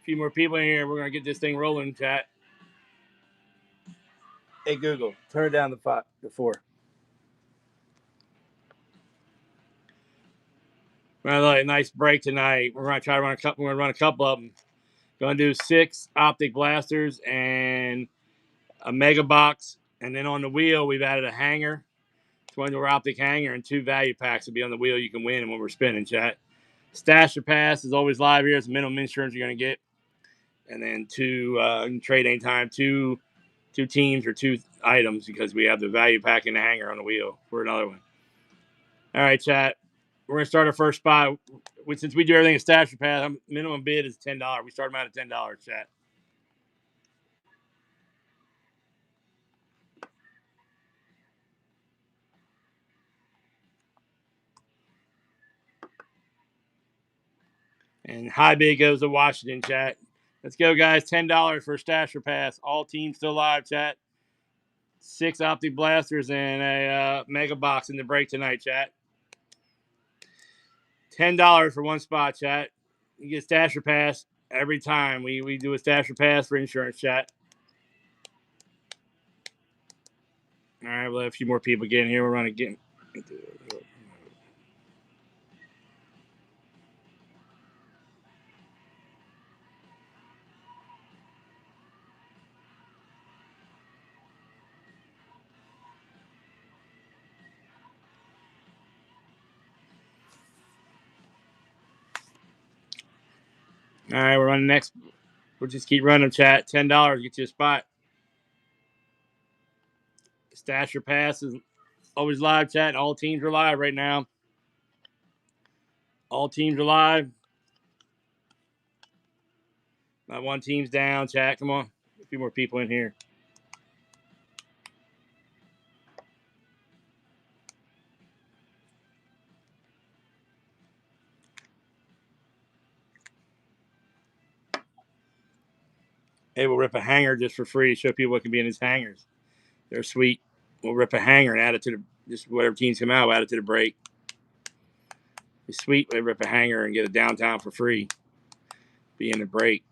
few more people in here. We're gonna get this thing rolling, chat. Hey Google, turn it down to 4. We're gonna have a nice break tonight. We're gonna try to run a couple. We're gonna run a couple of them. Gonna do 6 optic blasters and a mega box, and then on the wheel we've added a hanger, 20-door optic hanger, and 2 value packs will be on the wheel. You can win when we're spinning, chat. Stash or pass is always live here. It's the minimum insurance you're gonna get, and then 2 trade anytime, two teams or 2 items because we have the value pack and the hanger on the wheel for another one. All right, chat. We're gonna start our first spot. Since we do everything at stash or pass, minimum bid is $10. We start them out at $10, chat. And high bid goes to Washington, chat. Let's go, guys. $10 for a stash or pass. All teams still live, chat. 6 optic blasters and a mega box in the break tonight, chat. $10 for one spot, chat. You get stash or pass every time. We do a stash or pass for insurance, chat. All right, we'll let a few more people get in here. We're running get. All right, we're running next. We'll just keep running, chat. $10 get you a spot. Stash or pass is always live, chat. All teams are live right now. All teams are live. Not one team's down, chat. Come on. A few more people in here. Hey, we'll rip a hanger just for free to show people what can be in his hangers. They're sweet. We'll rip a hanger and add it to the just whatever teams come out, we'll add it to the break. It's sweet. We rip a hanger and get it downtown for free. Be in the break.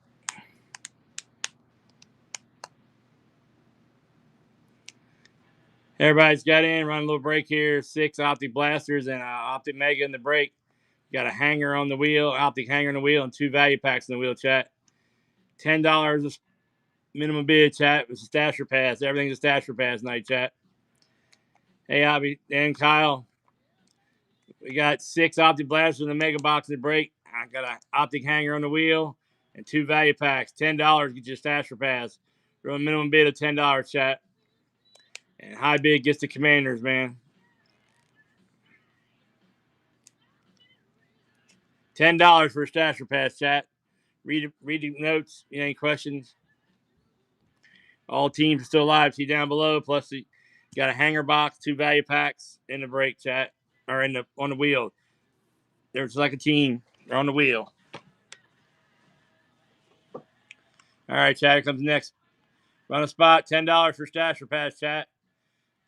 Everybody's got in. Run a little break here. 6 optic blasters and optic mega in the break. Got a hanger on the wheel, optic hanger on the wheel, and 2 value packs in the wheel, chat. $10 minimum bid, chat. It's a stash or pass. Everything's a stash or pass night, chat. Hey, Abby and Kyle. We got 6 optic blasters in the mega box in the break. I got an optic hanger on the wheel and 2 value packs. $10 get your stash or pass. Real minimum bid of $10, chat. And high bid gets the Commanders, man. $10 for a stash or pass, chat. Read the notes. Any questions? All teams are still alive. See down below. Plus, you got a hanger box, 2 value packs in the break, chat, or on the wheel. They're just like a team. They're on the wheel. All right, chat. Here comes next. Run a spot. $10 for stash or pass, chat.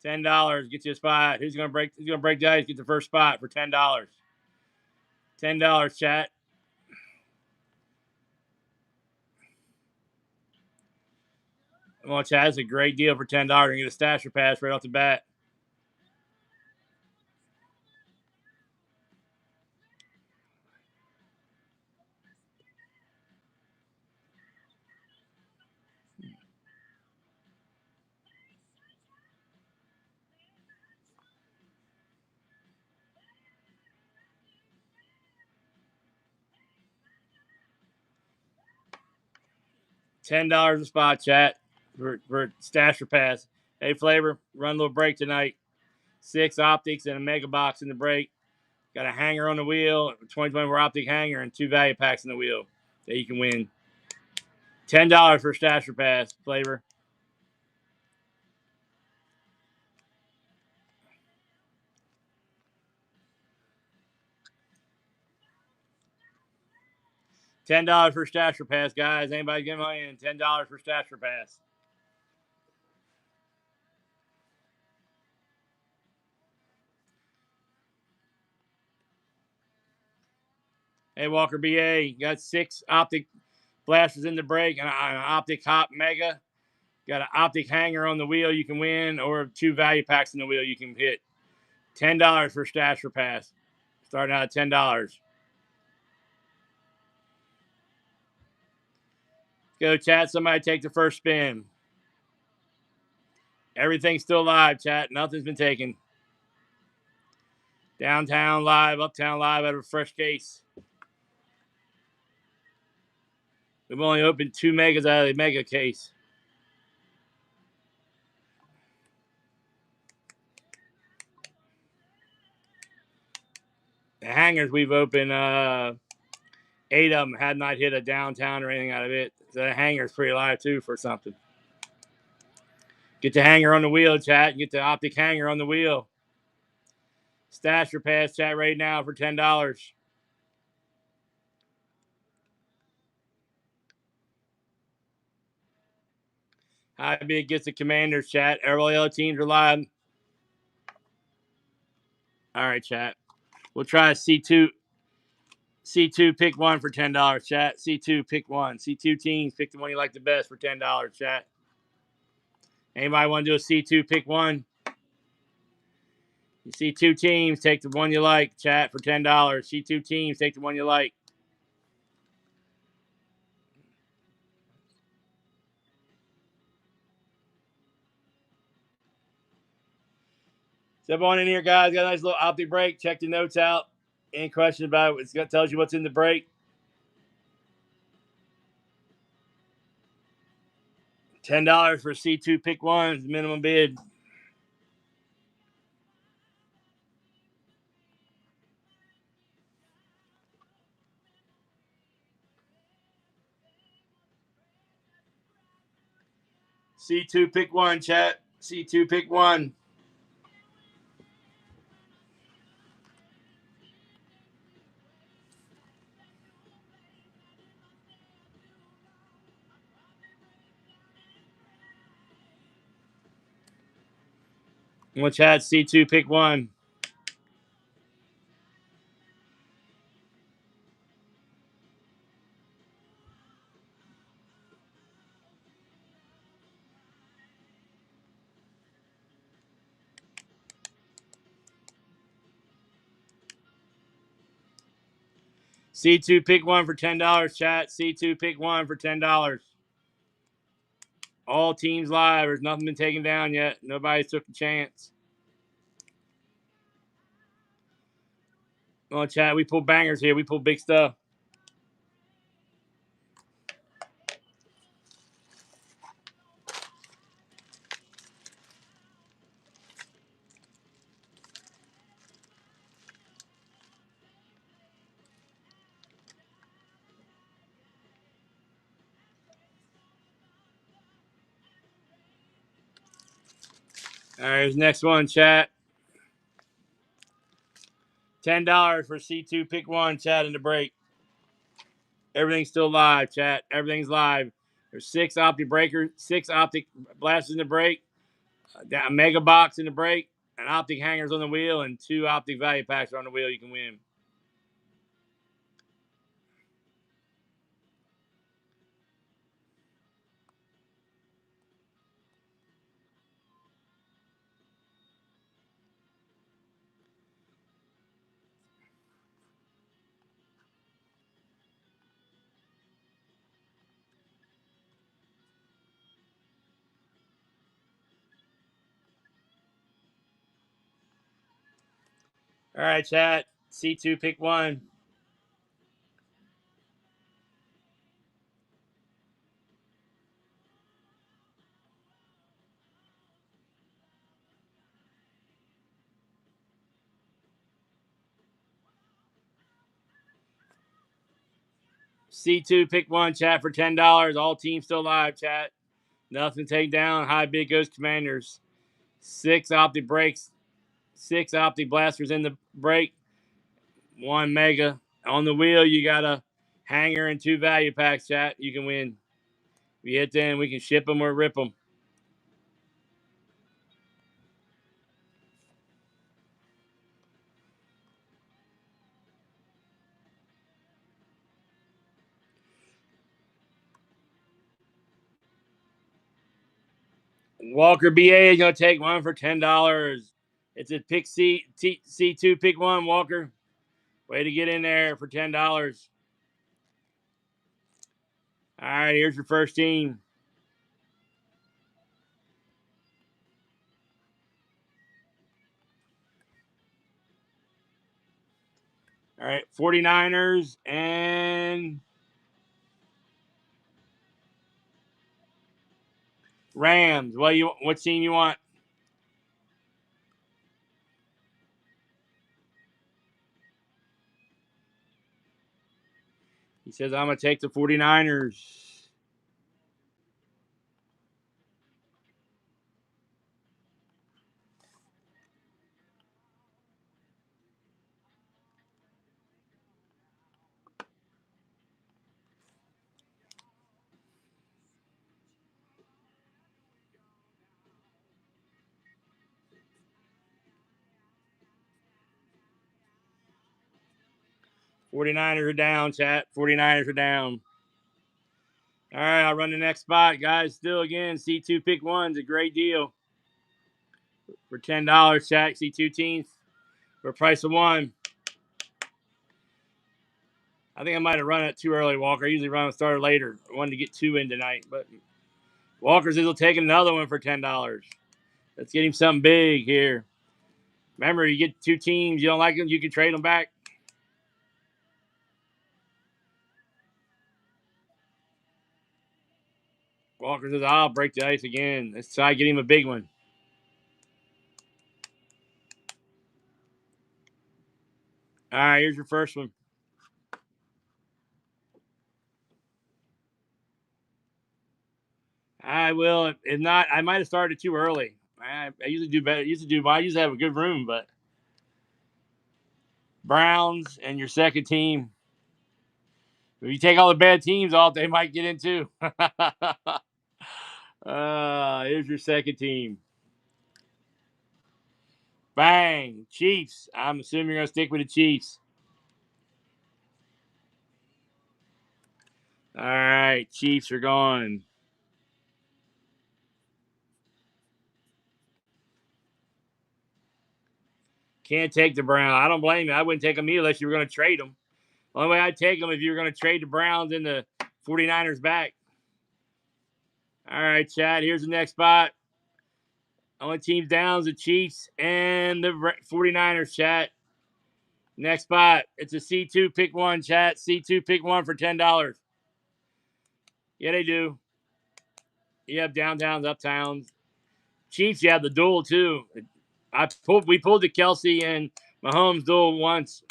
$10 get you a spot. Who's gonna break the ice? Get the first spot for $10. $10, chat. Come on, chat. That's a great deal for $10 and get a stash or pass right off the bat. $10 a spot, chat, for stash or pass. Hey, Flavor, run a little break tonight. 6 optics and a mega box in the break. Got a hanger on the wheel, 2024 optic hanger, and 2 value packs in the wheel that you can win. $10 for stash or pass, Flavor. $10 for stash or pass, guys. Anybody get money in? $10 for stash or pass. Hey, Walker BA, you got 6 optic blasters in the brake, and an Optic Hop Mega. Got an Optic hanger on the wheel you can win, or 2 value packs in the wheel you can hit. $10 for Stasher Pass. Starting out at $10. Go, chat. Somebody take the first spin. Everything's still live, chat. Nothing's been taken. Downtown live, Uptown live out of a fresh case. We've only opened 2 megas out of the mega case. The hangers we've opened, 8 of them had not hit a downtown or anything out of it. So the hanger's pretty live too for something. Get the hanger on the wheel, chat. Get the Optic hanger on the wheel. Stasher Pass, chat, right now for $10. High bid gets the Commanders, chat. All the other teams are live. All right, chat. We'll try a C2. C2, pick one for $10, chat. C2, pick one. C2 teams, pick the one you like the best for $10, chat. Anybody want to do a C2, pick one? You see 2 teams, take the one you like, chat, for $10. See 2 teams, take the one you like. Step on in here, guys. Got a nice little Optic break. Check the notes out. Any questions about it? It tells you what's in the break. $10 for C2 pick one is the minimum bid. C2 pick one, chat. C2 pick one. Well, chat, C2 pick one. C2 pick one for $10, chat. C2 pick one for $10. All teams live. There's nothing been taken down yet. Nobody's took a chance. Well, chat, we pull bangers here. We pull big stuff. All right, here's the next one, chat. $10 for C2 pick one, chat, in the break. Everything's still live, chat. Everything's live. There's 6 Optic breakers, 6 Optic blasters in the break, a mega box in the break, an Optic hangers on the wheel, and 2 Optic value packs are on the wheel. You can win. All right, chat. C2 pick one. C2 pick one, chat, for $10. All teams still live, chat. Nothing taken down. High bid goes Commanders. 6 Optic breaks, 6 Optic blasters in the break, 1 mega. On the wheel, you got a hanger and 2 value packs, chat. You can win. If you hit them, we can ship them or rip them. Walker BA is going to take one for $10. It's a pick C2 pick one, Walker. Way to get in there for $10. All right, here's your first team. All right, 49ers and Rams. What team you want? He says, I'm going to take the 49ers. '49ers are down, chat. 49ers are down. All right, I'll run the next spot. Guys, still again, C2 pick one's a great deal. For $10, chat. C2 teams for price of one. I think I might have run it too early, Walker. I usually run a starter later. I wanted to get two in tonight, but Walker's will take another one for $10. Let's get him something big here. Remember, you get two teams, you don't like them, you can trade them back. Walker says, I'll break the ice again. Let's try to get him a big one. All right, here's your first one. I will. If not, I might have started too early. I usually do better. I usually have a good room, but Browns and your second team. If you take all the bad teams off, they might get in too. Here's your second team. Bang, Chiefs. I'm assuming you're gonna stick with the Chiefs. All right, Chiefs are gone. Can't take the Browns. I don't blame you. I wouldn't take them either unless you were going to trade them. The only way I'd take them if you were going to trade the Browns and the 49ers back. All right, Chad. Here's the next spot. Only teams down is the Chiefs and the 49ers, chat. Next spot. It's a C2 pick one, chat. C2 pick one for $10. Yeah, they do. You have downtowns, uptowns. Chiefs, you have the duel too. We pulled the Kelsey and Mahomes duel once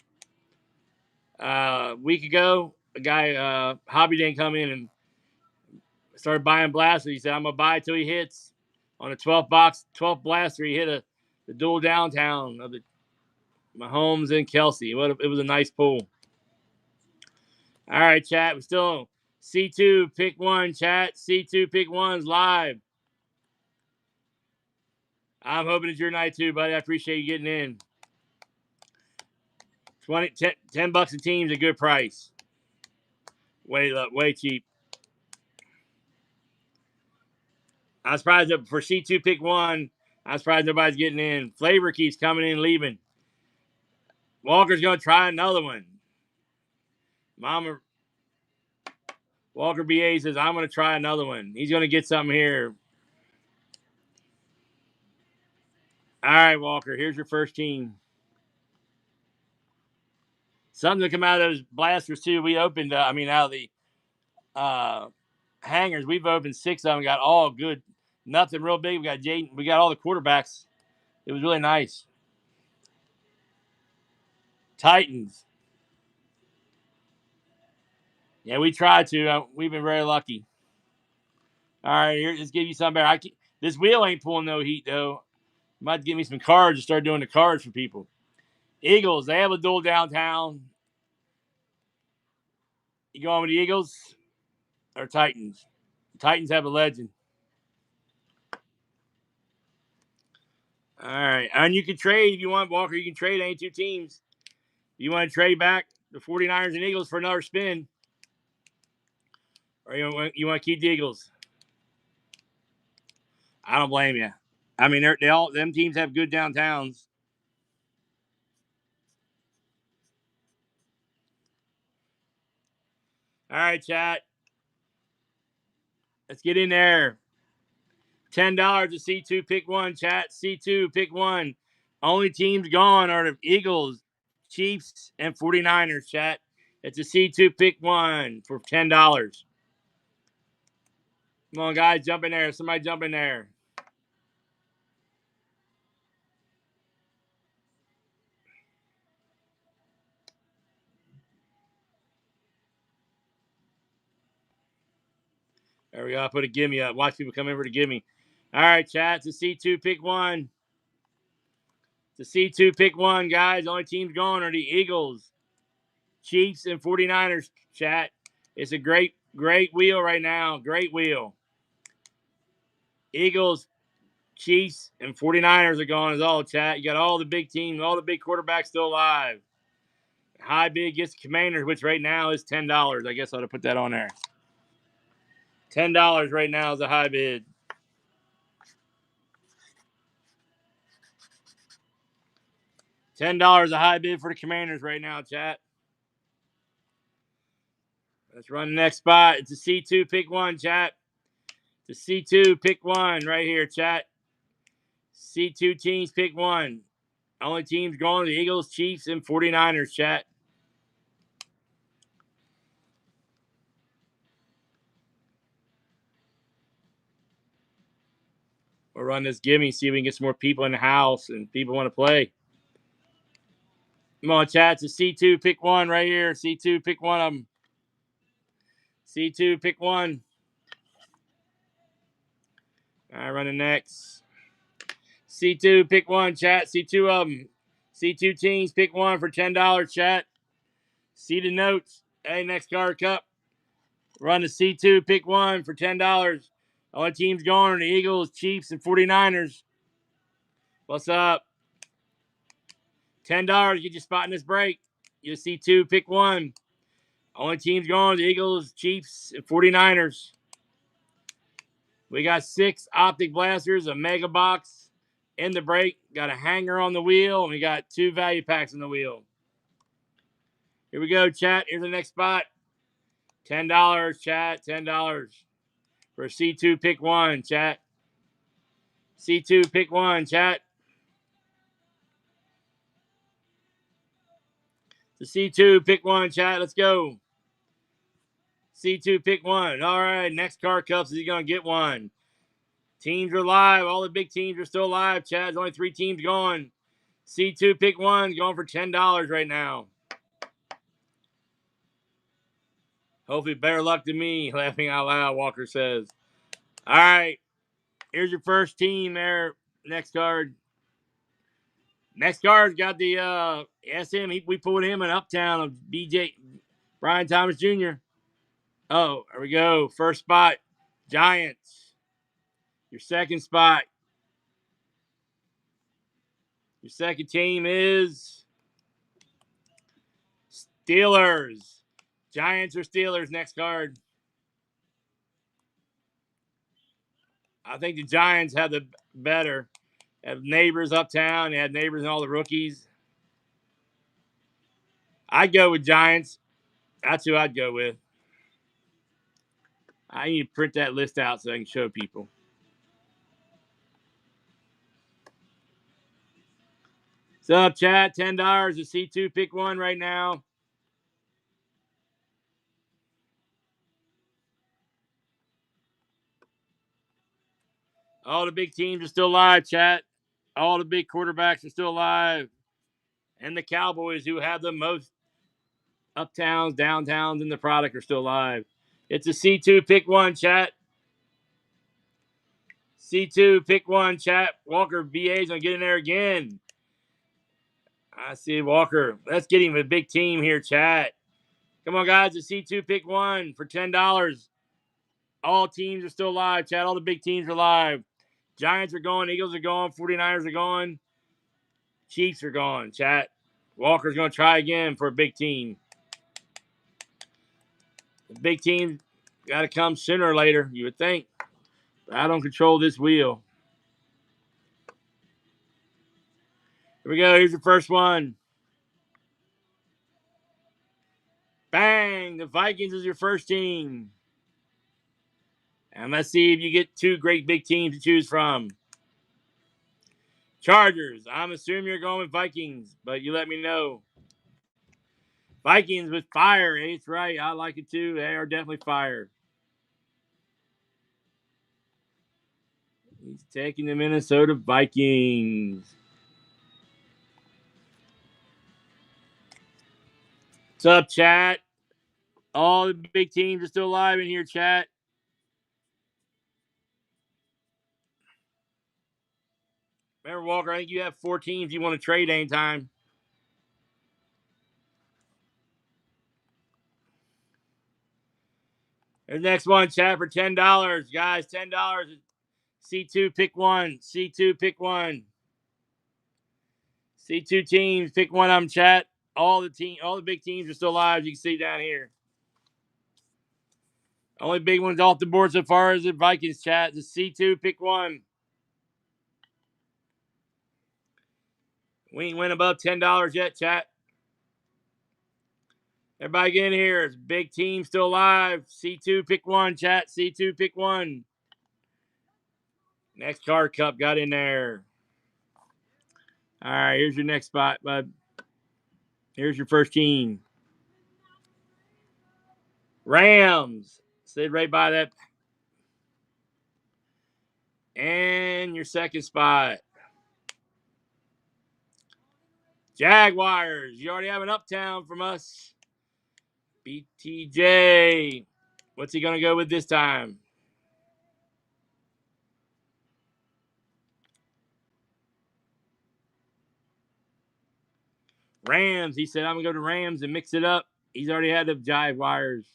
a week ago. A guy, Hobby didn't come in and started buying blasters. He said, I'm going to buy till he hits. On a 12th blaster, he hit the dual downtown of the Mahomes and Kelsey. It was a nice pull. All right, chat. We're still C2 pick one, chat. C2 pick one's live. I'm hoping it's your night too, buddy. I appreciate you getting in. 10 bucks a team's a good price. Way cheap. I'm surprised that for C2 pick one, I'm surprised nobody's getting in. Flavor keeps coming in, leaving. Walker's going to try another one. Walker BA says, I'm going to try another one. He's going to get something here. All right, Walker, here's your first team. Something to come out of those blasters, too. We opened, out of the hangers, we've opened 6 of them, got all good. Nothing real big. We got Jaden. We got all the quarterbacks. It was really nice. Titans. Yeah, we tried to. We've been very lucky. All right, here, let's give you something better. This wheel ain't pulling no heat, though. You might give me some cards to start doing the cards for people. Eagles, they have a duel downtown. You going with the Eagles or Titans? Titans have a legend. All right. And you can trade if you want, Walker. You can trade any two teams. You want to trade back the 49ers and Eagles for another spin? Or you want to keep the Eagles? I don't blame you. I mean, they all them teams have good downtowns. All right, chat. Let's get in there. $10 to C2 pick one, chat. C2 pick one. Only teams gone are the Eagles, Chiefs, and 49ers, chat. It's a C2 pick one for $10. Come on, guys, jump in there. Somebody jump in there. There we go. I put a gimme up. Watch people come in for the gimme. All right, chat. It's a C2 pick one. It's a C2 pick one, guys. Only teams going are the Eagles, Chiefs, and 49ers, chat. It's a great wheel right now. Great wheel. Eagles, Chiefs, and 49ers are going as all, chat. You got all the big teams, all the big quarterbacks still alive. High bid gets Commanders, which right now is $10. I guess I ought to put that on there. $10 right now is a high bid. $10 a high bid for the Commanders right now, chat. Let's run the next spot. It's a C2 pick one, chat. It's a C2 pick one right here, chat. C2 teams pick one. Only teams going to the Eagles, Chiefs, and 49ers, chat. We'll run this gimme, see if we can get some more people in the house and people want to play. Come on, chat. It's a C2 pick one right here. C2 pick one of them. C2 pick one. All right, run the next. C2 pick one, chat. C2 of them. C2 teams pick one for $10, chat. See the notes. Hey, next card cup. Run the C2 pick one for $10. All the teams going are the Eagles, Chiefs, and 49ers. What's up? $10 get you spot in this break. You C2 pick one. Only teams going the Eagles, Chiefs, and 49ers. We got 6 Optic blasters, a mega box in the break. Got a hanger on the wheel, and we got 2 value packs on the wheel. Here we go, chat. Here's the next spot. $10, chat. $10 for C2 pick one, chat. C2 pick one, chat. The C2 pick one, chat. Let's go. C2 pick one. All right, next card cups is he going to get one. Teams are live. All the big teams are still live, chat. There's only 3 teams going. C2 pick one going for $10 right now. Hopefully better luck than me, laughing out loud, Walker says. All right, here's your first team there. Next card. Next card's got the SM. We pulled him in Uptown of BJ Brian Thomas Jr. Oh, there we go. First spot, Giants. Your second spot. Your second team is Steelers. Giants or Steelers, next card. I think the Giants have the better. Have neighbors Uptown. They had neighbors and all the rookies. I'd go with Giants. That's who I'd go with. I need to print that list out so I can show people. What's up, chat? $10 to C2 pick one right now. All the big teams are still alive, chat. All the big quarterbacks are still alive. And the Cowboys, who have the most uptowns, downtowns in the product, are still alive. It's a C2 pick one, chat. C2 pick one, chat. Walker VA's going to get in there again. I see Walker. Let's get him a big team here, chat. Come on, guys. The C2 pick one for $10. All teams are still live, chat. All the big teams are live. Giants are going. Eagles are going. 49ers are going. Chiefs are going, chat. Walker's going to try again for a big team. The big team got to come sooner or later, you would think. But I don't control this wheel. Here we go. Here's your first one. Bang! The Vikings is your first team. And let's see if you get two great big teams to choose from. Chargers. I'm assuming you're going with Vikings, but you let me know. Vikings with fire. It's right. I like it too. They are definitely fire. He's taking the Minnesota Vikings. What's up, chat? All the big teams are still alive in here, chat. Remember, Walker, I think you have 4 teams you want to trade anytime. There's the next one, chat, for $10. Guys, $10. C2, pick one. C2, pick one. C2 teams, pick one of them, chat. All the big teams are still alive. You can see down here. Only big ones off the board so far is the Vikings, chat. The C2, pick one. We ain't win above $10 yet, chat. Everybody get in here. It's big team still alive. C2, pick one, chat. C2, pick one. Next card cup got in there. All right, here's your next spot, bud. Here's your first team. Rams. Stayed right by that. And your second spot. Jaguars. You already have an Uptown from us. BTJ. What's he going to go with this time? Rams. He said, I'm going to go to Rams and mix it up. He's already had the Jaguars.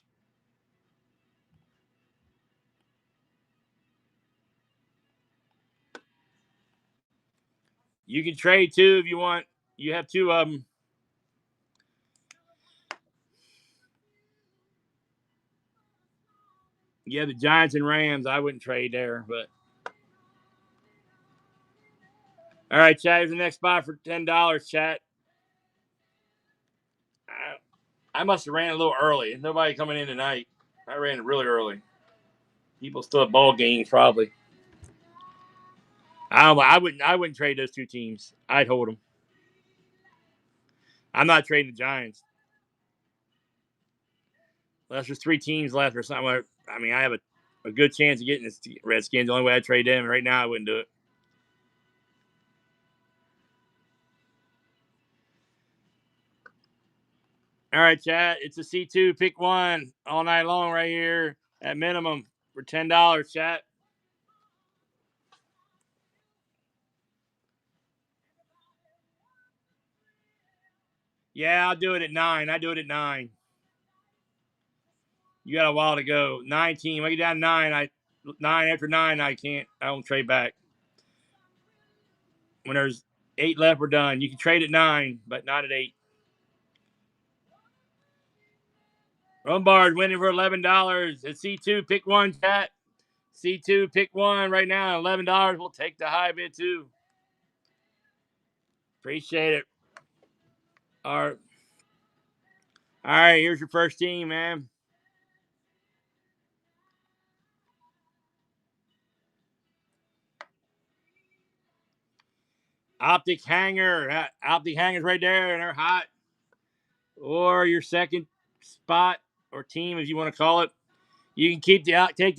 You can trade two if you want. You have 2 of them. You have the Giants and Rams. I wouldn't trade there, but. All right, chat. Here's the next spot for $10, chat. I must have ran a little early. There's nobody coming in tonight. I ran really early. People still at ball games, probably. I wouldn't trade those 2 teams. I'd hold them. I'm not trading the Giants. Unless there's 3 teams left or something. I mean, I have a good chance of getting the Redskins. The only way I'd trade them. Right now, I wouldn't do it. All right, chat. It's a C2. Pick one all night long right here at minimum for $10, chat. Yeah, I'll do it at 9. I do it at 9. You got a while to go. 9 team. I get down to 9. 9 after 9. I can't. I don't trade back. When there's 8 left, we're done. You can trade at 9, but not at 8. Lombard winning for $11. At C2, pick one, chat. C2, pick one right now. $11. We'll take the high bid too. Appreciate it. All right, here's your first team, man. Optic hanger. Optic hanger's right there, and they're hot. Or your second spot or team, if you want to call it. You can take the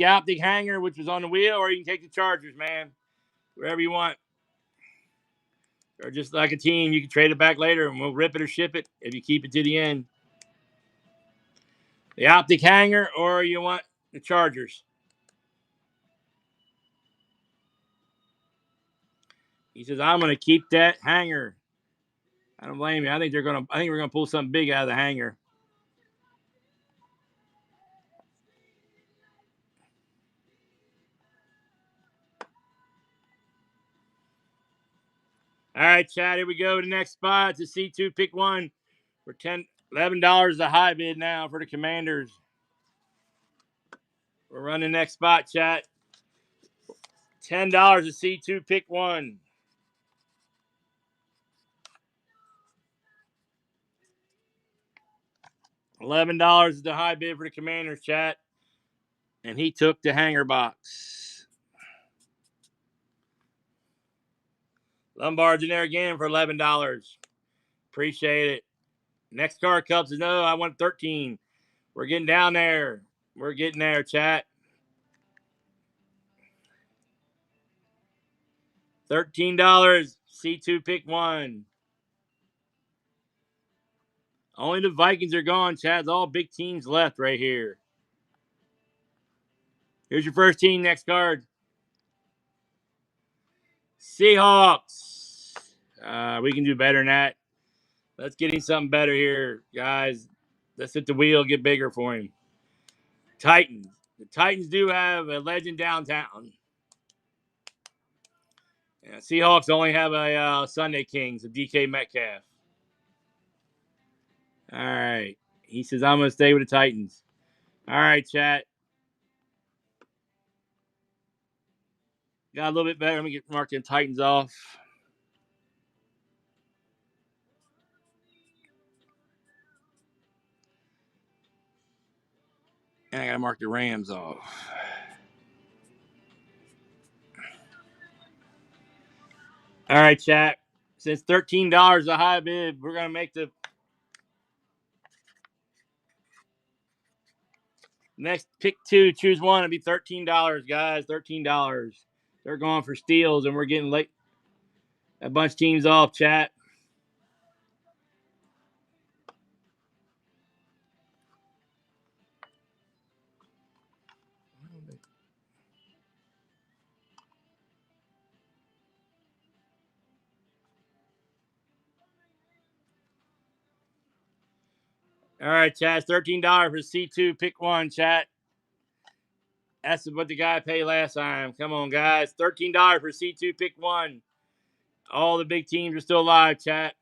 Optic hanger, which was on the wheel, or you can take the Chargers, man. Wherever you want. Or just like a team, you can trade it back later, and we'll rip it or ship it if you keep it to the end. The Optic hanger, or you want the Chargers. He says, I'm going to keep that hanger. I don't blame you. I think we're going to pull something big out of the hanger. All right, Chad, here we go. The next spot. It's a C2, pick one for $11 the high bid now for the Commanders. We're running the next spot, chat. $10 a C2, pick one. $11 is the high bid for the Commanders, chat. And he took the hanger box. Lombard's in there again for $11. Appreciate it. Next card, Cubs. No, I want 13. We're getting down there. We're getting there, chat. $13. C2 pick one. Only the Vikings are gone, chat. It's all big teams left right here. Here's your first team. Next card. Seahawks. We can do better than that. Let's get him something better here, guys. Let's hit the wheel, get bigger for him. Titans. The Titans do have a legend downtown. Yeah, Seahawks only have a Sunday Kings, a DK Metcalf. All right. He says, I'm going to stay with the Titans. All right, chat. Got a little bit better. Let me get marking Titans off. And I got to mark the Rams off. All right, chat. Since $13 is a high bid, we're going to make the next pick two. Choose one. It'll be $13, guys. $13. They're going for steals, and we're getting late. A bunch of teams off, chat. All right, chat. It's $13 for C2. Pick one, chat. That's what the guy paid last time. Come on, guys. $13 for C2. Pick one. All the big teams are still alive, chat.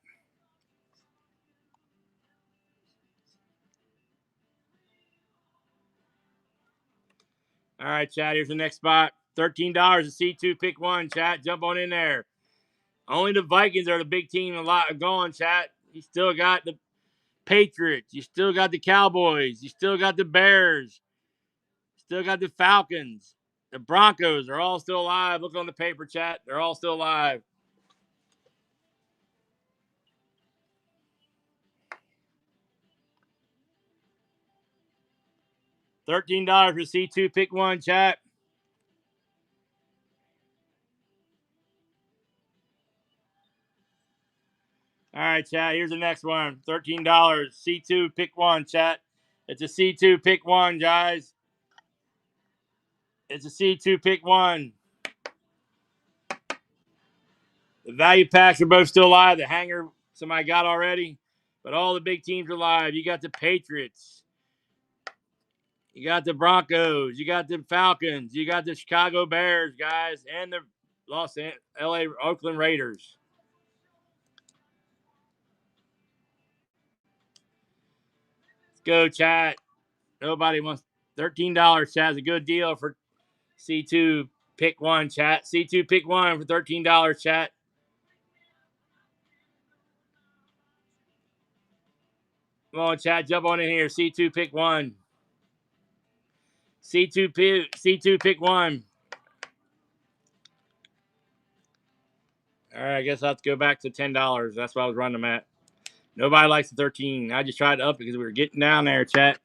All right, chat. Here's the next spot. $13 to C2. Pick one, chat. Jump on in there. Only the Vikings are the big team a lot going, chat. You still got the Patriots. You still got the Cowboys. You still got the Bears. Still got the Falcons. The Broncos are all still alive. Look on the paper, chat. They're all still alive. $13 for C2. Pick one, chat. All right, chat. Here's the next one. $13. C2. Pick one, chat. It's a C2. Pick one, guys. It's a C2. Pick one. The value packs are both still alive. The hanger, somebody got already. But all the big teams are alive. You got the Patriots. You got the Broncos. You got the Falcons. You got the Chicago Bears, guys. And the LA Oakland Raiders. Let's go, chat. Nobody wants $13. Chat is a good deal for C2. Pick one, chat. C2 pick one for $13, chat. Come on, chat. Jump on in here. C2 pick one. C2 pick one. All right, I guess I'll have to go back to $10. That's what I was running them at. Nobody likes the 13. I just tried to up it because we were getting down there, chat.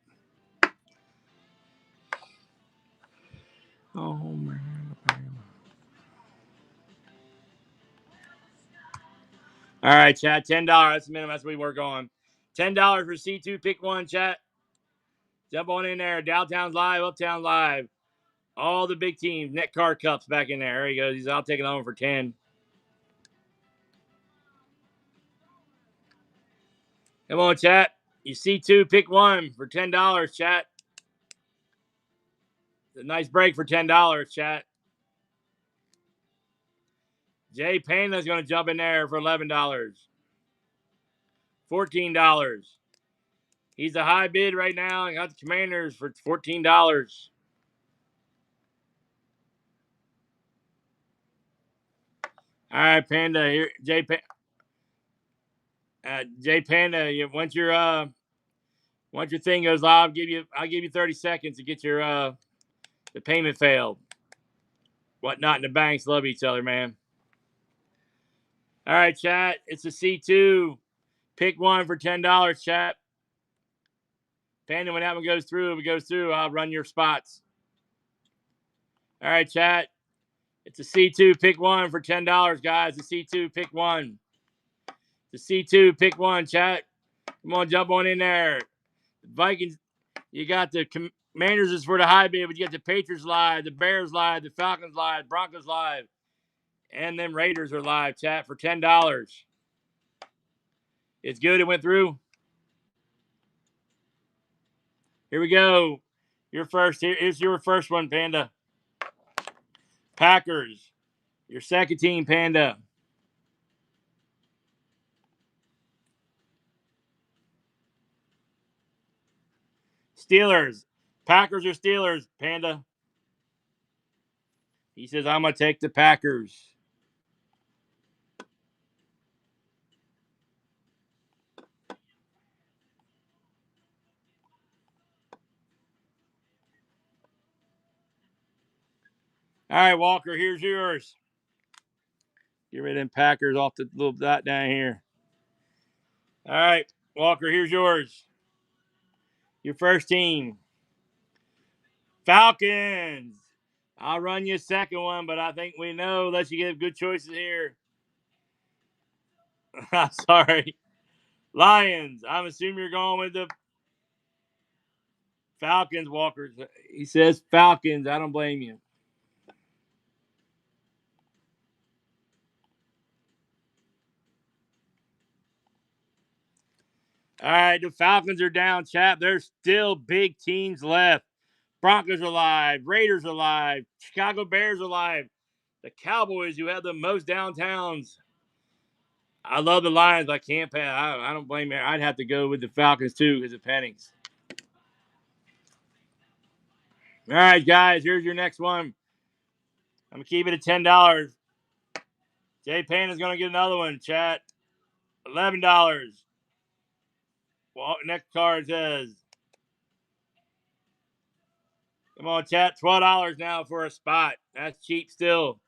Oh, man. All right, chat. $10. That's the minimum. That's what we work on. $10 for C2. Pick one, chat. Jump on in there. Downtown's live. Uptown live. All the big teams. Net car cups back in there. There he goes. He's out taking home for 10. Come on, chat. You C2. Pick one for $10, chat. It's a nice break for $10, chat. Jay Panda's going to jump in there for $11. $14. He's a high bid right now. I got the Commanders for $14. All right, Panda. Here, Jay Panda. Once your thing goes live, I'll give you 30 seconds to get your the payment failed. Whatnot in the banks love each other, man. All right, chat. It's a C2. Pick one for $10, chat. Depending when that one goes through, if it goes through, I'll run your spots. All right, chat. It's a C2. Pick one for $10, guys. The C2. Pick one. The C2. Pick one, chat. Come on, jump on in there. The Vikings. You got the Commanders is for the high bid, but you got the Patriots live, the Bears live, the Falcons live, Broncos live, and them Raiders are live, chat, for $10. It's good. It went through. Here we go. Your first. Here's your first one, Panda. Packers. Your second team, Panda. Steelers. Packers or Steelers, Panda? He says, I'm going to take the Packers. All right, Walker, here's yours. Get rid of them Packers off the little dot down here. All right, Walker, here's yours. Your first team. Falcons. I'll run you a second one, but I think we know unless you get good choices here. I'm sorry. Lions. I'm assuming you're going with the Falcons, Walker. He says Falcons. I don't blame you. All right, the Falcons are down, chap. There's still big teams left. Broncos are alive. Raiders are alive. Chicago Bears are alive. The Cowboys, who have the most downtowns. I love the Lions. I can't pay. I don't blame you. I'd have to go with the Falcons, too, because of Pennings. All right, guys, here's your next one. I'm going to keep it at $10. Jay Payne is going to get another one, chat. $11. Well, next card says, come on, chat. $12 now for a spot. That's cheap still.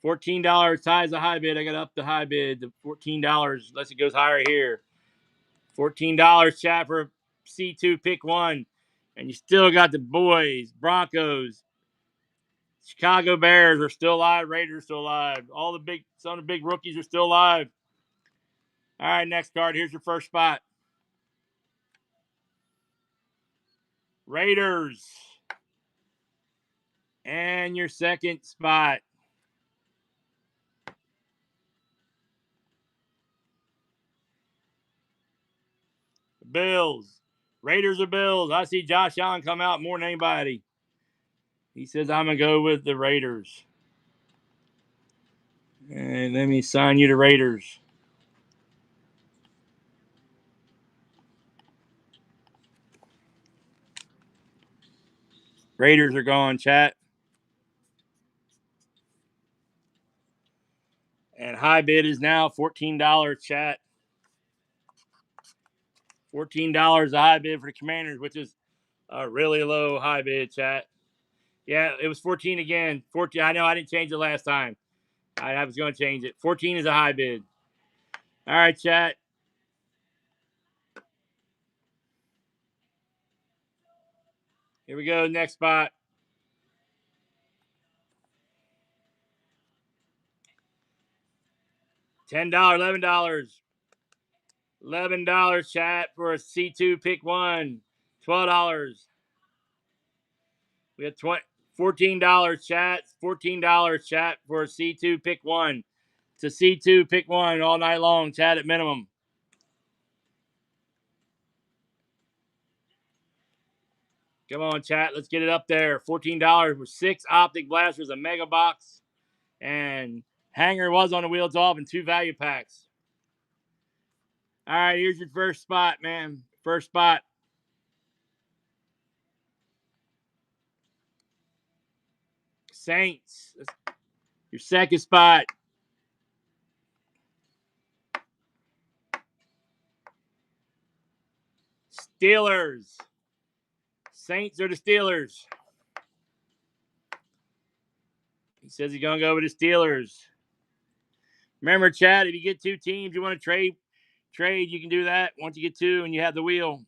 $14 ties the high bid. I got up the high bid to $14 unless it goes higher here. $14, chat, for C2 pick one. And you still got the boys, Broncos, Chicago Bears are still alive, Raiders still alive. Some of the big rookies are still alive. All right, next card. Here's your first spot. Raiders. And your second spot. Bills. Raiders or Bills. I see Josh Allen come out more than anybody. He says, I'm going to go with the Raiders. And let me sign you to Raiders. Raiders are gone, chat. And high bid is now $14, chat. $14 a high bid for the Commanders, which is a really low high bid, chat. Yeah, it was 14 again. 14. I know I didn't change it last time. I was going to change it. 14 is a high bid. All right, chat. Here we go. Next spot. $10, $11. $11, chat, for a C2 pick one. $12. We have $14, chat. $14, chat, for a C2 pick one. It's a C2 pick one all night long, chat, at minimum. Come on, chat. Let's get it up there. $14 with 6 Optic blasters, a mega box, and hanger was on the wheel 12 and 2 value packs. All right, here's your first spot, man. First spot. Saints. Your second spot. Steelers. Saints or the Steelers? He says he's going to go with the Steelers. Remember, Chad, if you get two teams you want to trade, you can do that once you get two and you have the wheel.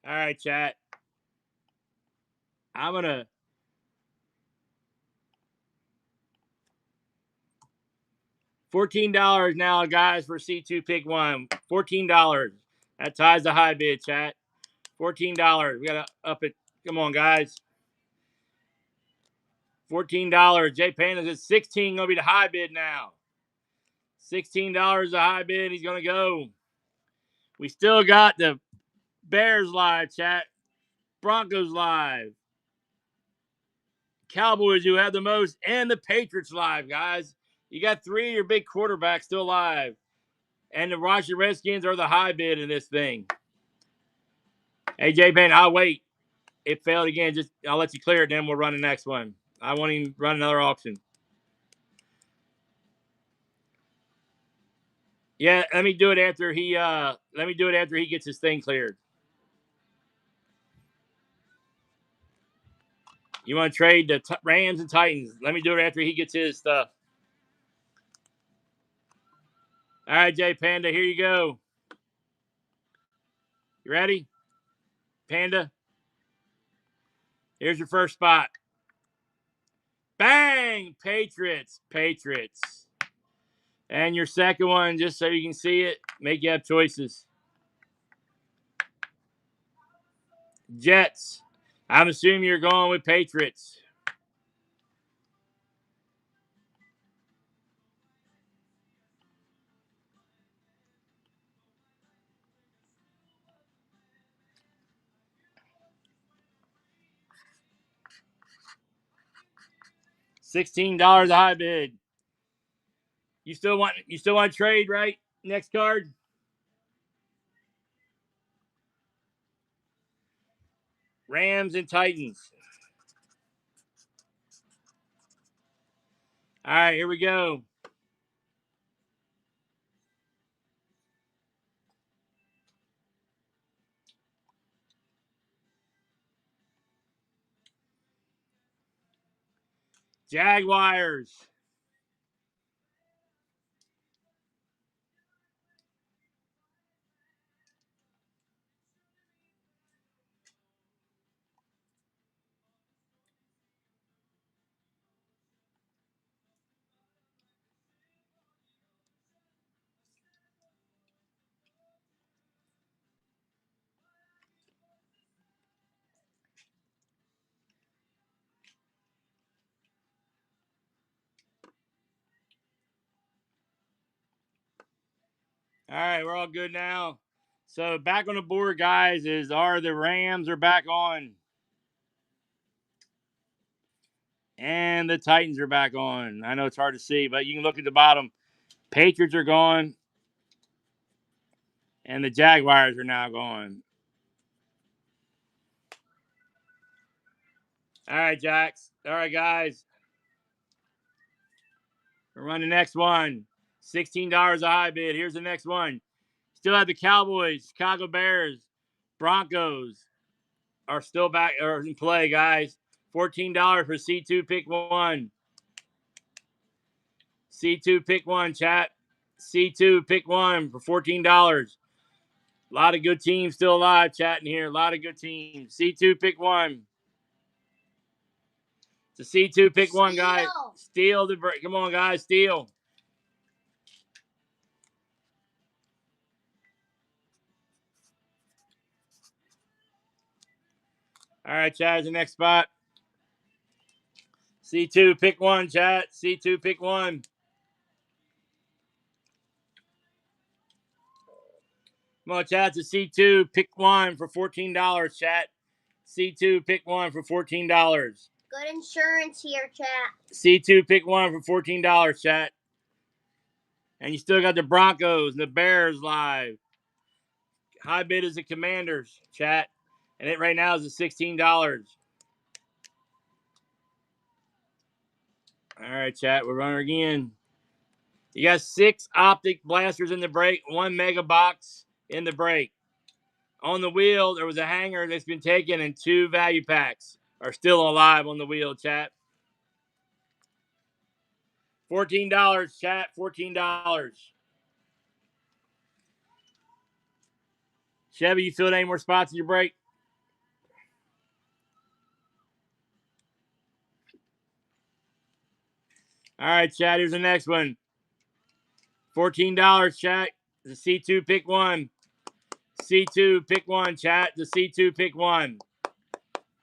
All right, chat. I'm going to $14 now, guys, for C2 pick one. $14. That ties the high bid, chat. $14. We got to up it. Come on, guys. $14. Jay Payne is at 16. Going to be the high bid now. $16 the high bid. He's going to go. We still got the Bears live, chat. Broncos live. Cowboys, who have the most, and the Patriots live, guys. You got three of your big quarterbacks still live. And the Washington Redskins are the high bid in this thing. Hey, Jay Payne, I'll wait. It failed again. I'll let you clear it, then we'll run the next one. I won't even run another auction. Yeah, let me do it after he gets his thing cleared. You want to trade the Rams and Titans? Let me do it after he gets his stuff. All right, Jay Panda, here you go. You ready? Panda? Here's your first spot. Bang! Patriots. And your second one, just so you can see it, make you have choices. Jets. I'm assuming you're going with Patriots. $16 a high bid. You still want to trade, right? Next card. Rams and Titans. All right, here we go. Jaguars. All right, we're all good now. So back on the board, guys, are the Rams are back on. And the Titans are back on. I know it's hard to see, but you can look at the bottom. Patriots are gone. And the Jaguars are now gone. All right, Jax. All right, guys. We're running the next one. $16 a high bid. Here's the next one. Still have the Cowboys, Chicago Bears, Broncos are still back or in play, guys. $14 for C2 pick one. C2 pick one, chat. C2 pick one for $14. A lot of good teams still alive chatting here. A lot of good teams. C2 pick one. It's a C2 pick one, guys. Steal the break. Come on, guys. Steal. All right, chat. The next spot. C2 pick one, chat. C2 pick one. Come on, chat. It's a C2 pick one for $14, chat. C2 pick one for $14. Good insurance here, chat. C2 pick one for $14, chat. And you still got the Broncos and the Bears live. High bid is the Commanders, chat. And it right now is at $16. All right, chat. We're running again. You got 6 Optic blasters in the break, 1 mega box in the break. On the wheel, there was a hanger that's been taken, and 2 value packs are still alive on the wheel, chat. $14, chat. $14. Chevy, you filled any more spots in your break? All right, chat. Here's the next one. $14, chat. The C2 pick 1. C2 pick 1, chat. The C2 pick 1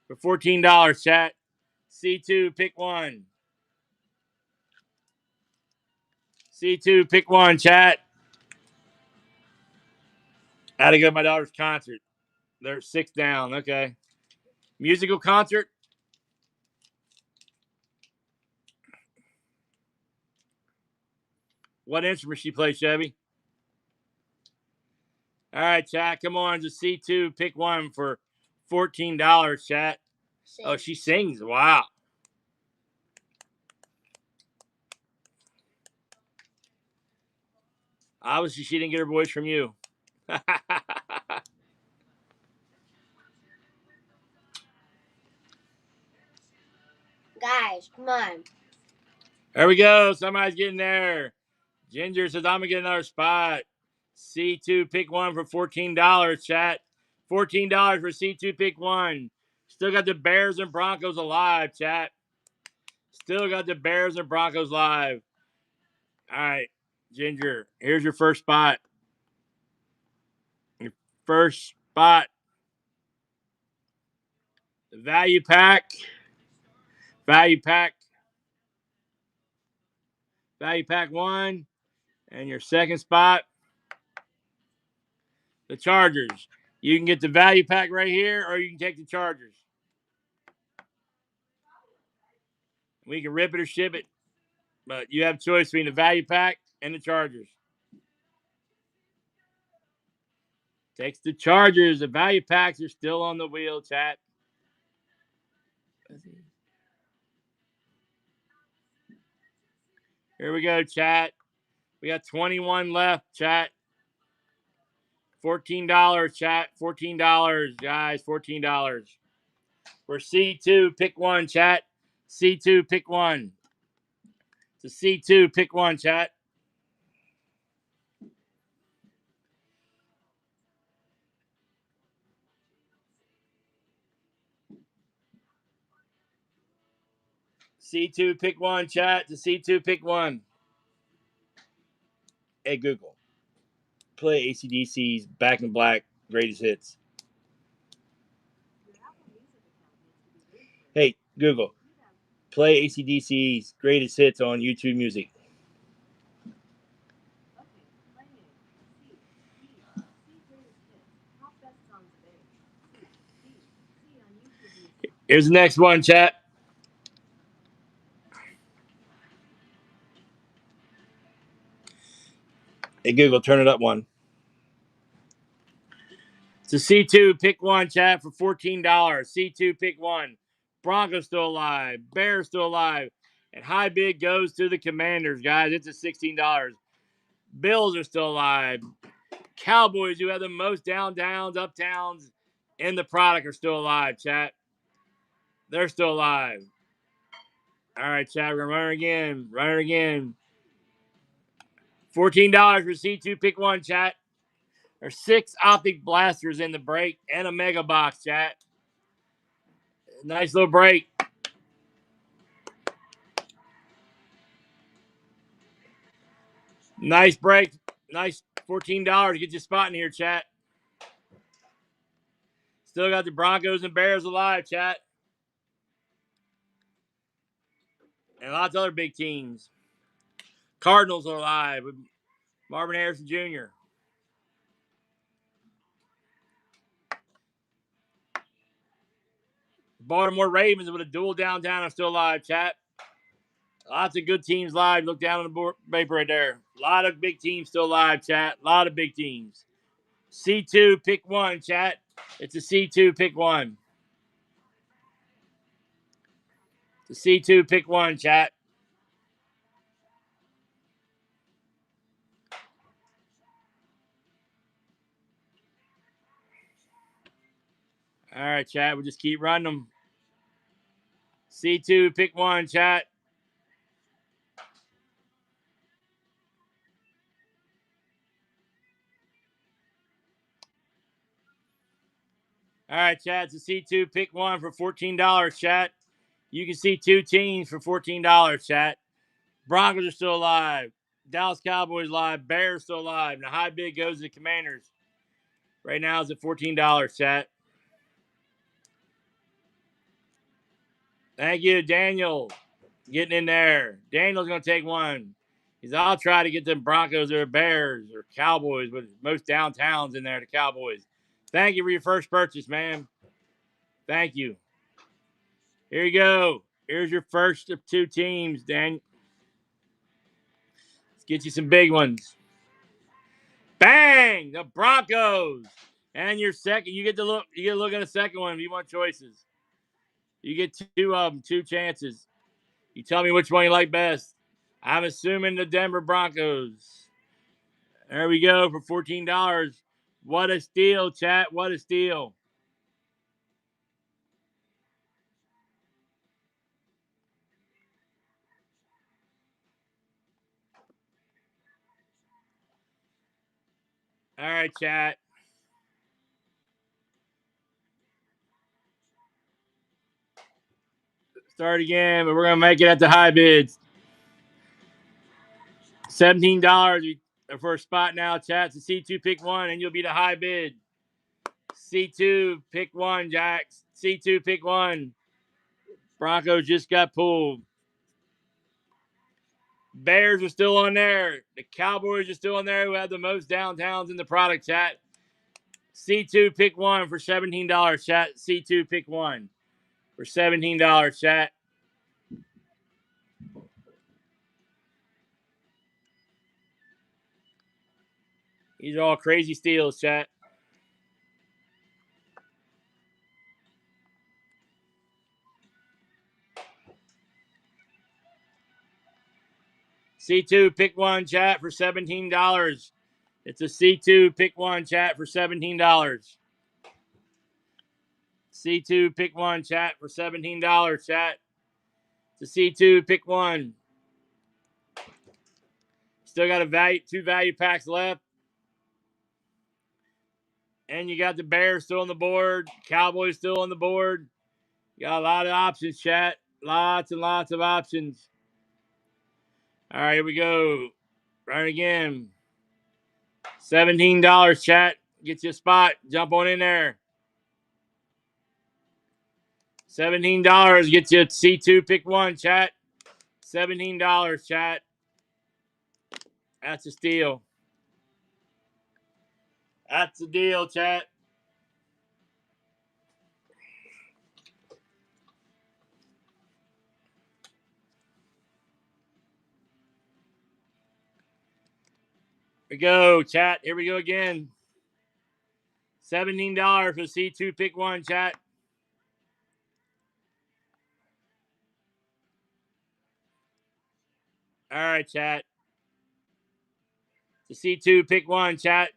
for $14, chat. C2 pick 1. C2 pick 1, chat. I had to go to my daughter's concert. They're 6 down. Okay. Musical concert. What instrument she plays, Chevy? All right, chat. Come on. The C2 pick 1 for $14, chat. Sing. Oh, she sings. Wow. Obviously, she didn't get her voice from you. Guys, come on. There we go. Somebody's getting there. Ginger says, I'm going to get another spot. C2 pick 1 for $14, chat. $14 for C2 pick 1. Still got the Bears and Broncos alive, chat. Still got the Bears and Broncos live. All right, Ginger, here's your first spot. Your first spot. The value pack. Value pack. Value pack 1. And your second spot, the Chargers. You can get the value pack right here, or you can take the Chargers. We can rip it or ship it, but you have a choice between the value pack and the Chargers. Takes the Chargers. The value packs are still on the wheel, chat. Here we go, chat. We got 21 left, chat. $14, chat. $14, guys. $14. For C2, pick 1, chat. C2, pick 1. To C2, pick 1, chat. C2, pick 1, chat. To C2, pick 1. Hey, Google. Play AC/DC's Back in Black Greatest Hits. Hey, Google. Play AC/DC's Greatest Hits on YouTube Music. Here's the next one, chat. Hey, Google, turn it up one. It's a C2, pick 1, chat, for $14. C2, pick 1. Broncos still alive. Bears still alive. And high bid goes to the Commanders, guys. It's a $16. Bills are still alive. Cowboys, who have the most downs, uptowns in the product, are still alive, chat. They're still alive. All right, chat, we're going to run it again. Run it again. $14 for C2, pick 1, chat. There's 6 Optic blasters in the break and a mega box, chat. Nice little break. Nice break. Nice $14. Get your spot in here, chat. Still got the Broncos and Bears alive, chat. And lots of other big teams. Cardinals are alive with Marvin Harrison Jr. Baltimore Ravens with a dual downtown are still alive, chat. Lots of good teams live. Look down on the board, paper right there. A lot of big teams still live, chat. A lot of big teams. C2, pick 1, chat. It's a C2, pick 1. The C2, pick 1, chat. right, chat. We'll just keep running them. C2, pick one, chat. All right, chat. It's a C2, pick one for $14, chat. You can see two teams for $14, chat. Broncos are still alive. Dallas Cowboys live. Bears still alive. And the high bid goes to the Commanders. Right now it's at $14, chat. Thank you, Daniel. Getting in there. Daniel's going to take one. I'll try to get them Broncos or Bears or Cowboys with most downtowns in there, the Cowboys. Thank you for your first purchase, man. Thank you. Here you go. Here's your first of two teams, Dan. Let's get you some big ones. Bang! The Broncos. And your second, you get to look at the second one if you want choices. You get two of them, two chances. You tell me which one you like best. I'm assuming the Denver Broncos. There we go for $14. What a steal, chat. What a steal. All right, chat. Start again, but we're going to make it at the high bids. $17 for a spot now, chat. So C2 pick one, and you'll be the high bid. C2 pick one, Jacks. C2 pick one. Broncos just got pulled. Bears are still on there. The Cowboys are still on there who have the most downtowns in the product, chat. C2 pick one for $17, chat. C2 pick one for $17, chat. These are all crazy steals, chat. C2 pick one, chat, for $17. It's a C2 pick one, chat, for $17. C2 pick one, chat, for $17, chat. It's a C2 pick one. Still got two value packs left. And you got the Bears still on the board. Cowboys still on the board. You got a lot of options, chat. Lots and lots of options. All right, here we go. Run again. $17, chat. Get you a spot. Jump on in there. $17 gets you a C2 pick one, chat. $17, chat. That's a steal. That's the deal, chat. Here we go, chat. Here we go again. $17 for C2 pick one, chat. All right, chat. The C2 pick one, chat.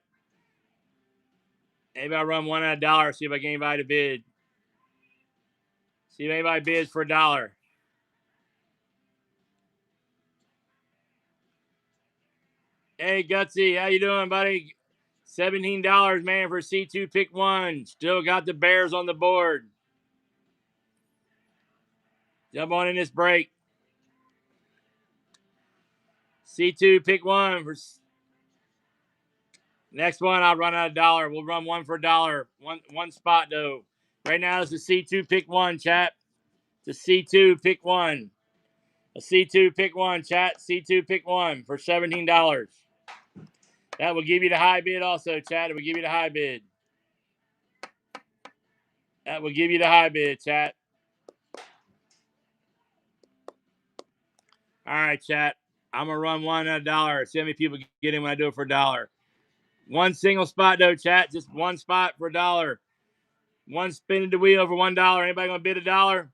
Maybe I'll run one at $1. See if I get anybody to bid. See if anybody bids for $1. Hey, Gutsy, how you doing, buddy? $17, man, for C2 pick one. Still got the Bears on the board. Jump on in this break. C2 pick one for next one. I'll run out of $1. We'll run one for $1. One spot though. Right now it's a C2 pick one, chat. It's a C2 pick one. A C2 pick one, chat. C2 pick one for $17. That will give you the high bid also, chat. It will give you the high bid. That will give you the high bid, chat. All right, chat. I'm going to run one at $1. See how many people get in when I do it for $1. One single spot, though, chat. Just one spot for $1. One spin of the wheel for $1. Anybody going to bid $1?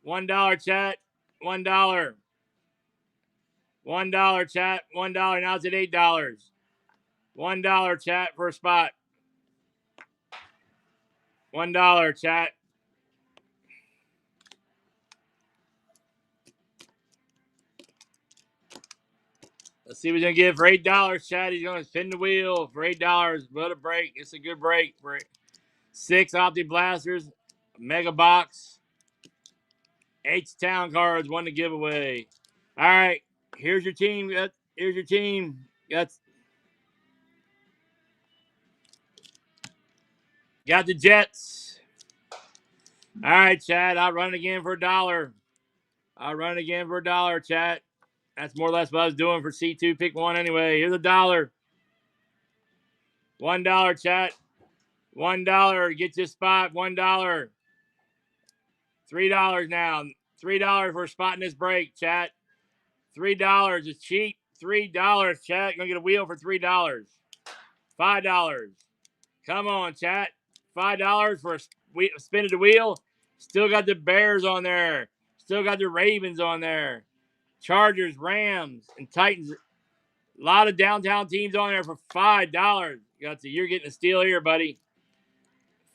$1, chat. $1. $1, chat. $1. Now it's at $8. $1, chat, for a spot. $1, chat. Let's see what he's going to give for $8, chat. He's going to spin the wheel for $8. What a break. It's a good break for 6 Optic Blasters, Mega Box, H-Town cards, one to give away. All right, here's your team. Here's your team. Got the Jets. All right, Chad. I'll run it again for $1. I'll run it again for $1, chat. That's more or less what I was doing for C2 pick 1 anyway. Here's $1. $1, chat. $1. Get your spot. $1. $3 now. $3 for spotting this break, chat. $3 is cheap. $3, chat. Gonna get a wheel for $3. $5. Come on, chat. $5 for a spin of the wheel. Still got the Bears on there. Still got the Ravens on there. Chargers, Rams, and Titans. A lot of downtown teams on there for $5. You're getting a steal here, buddy.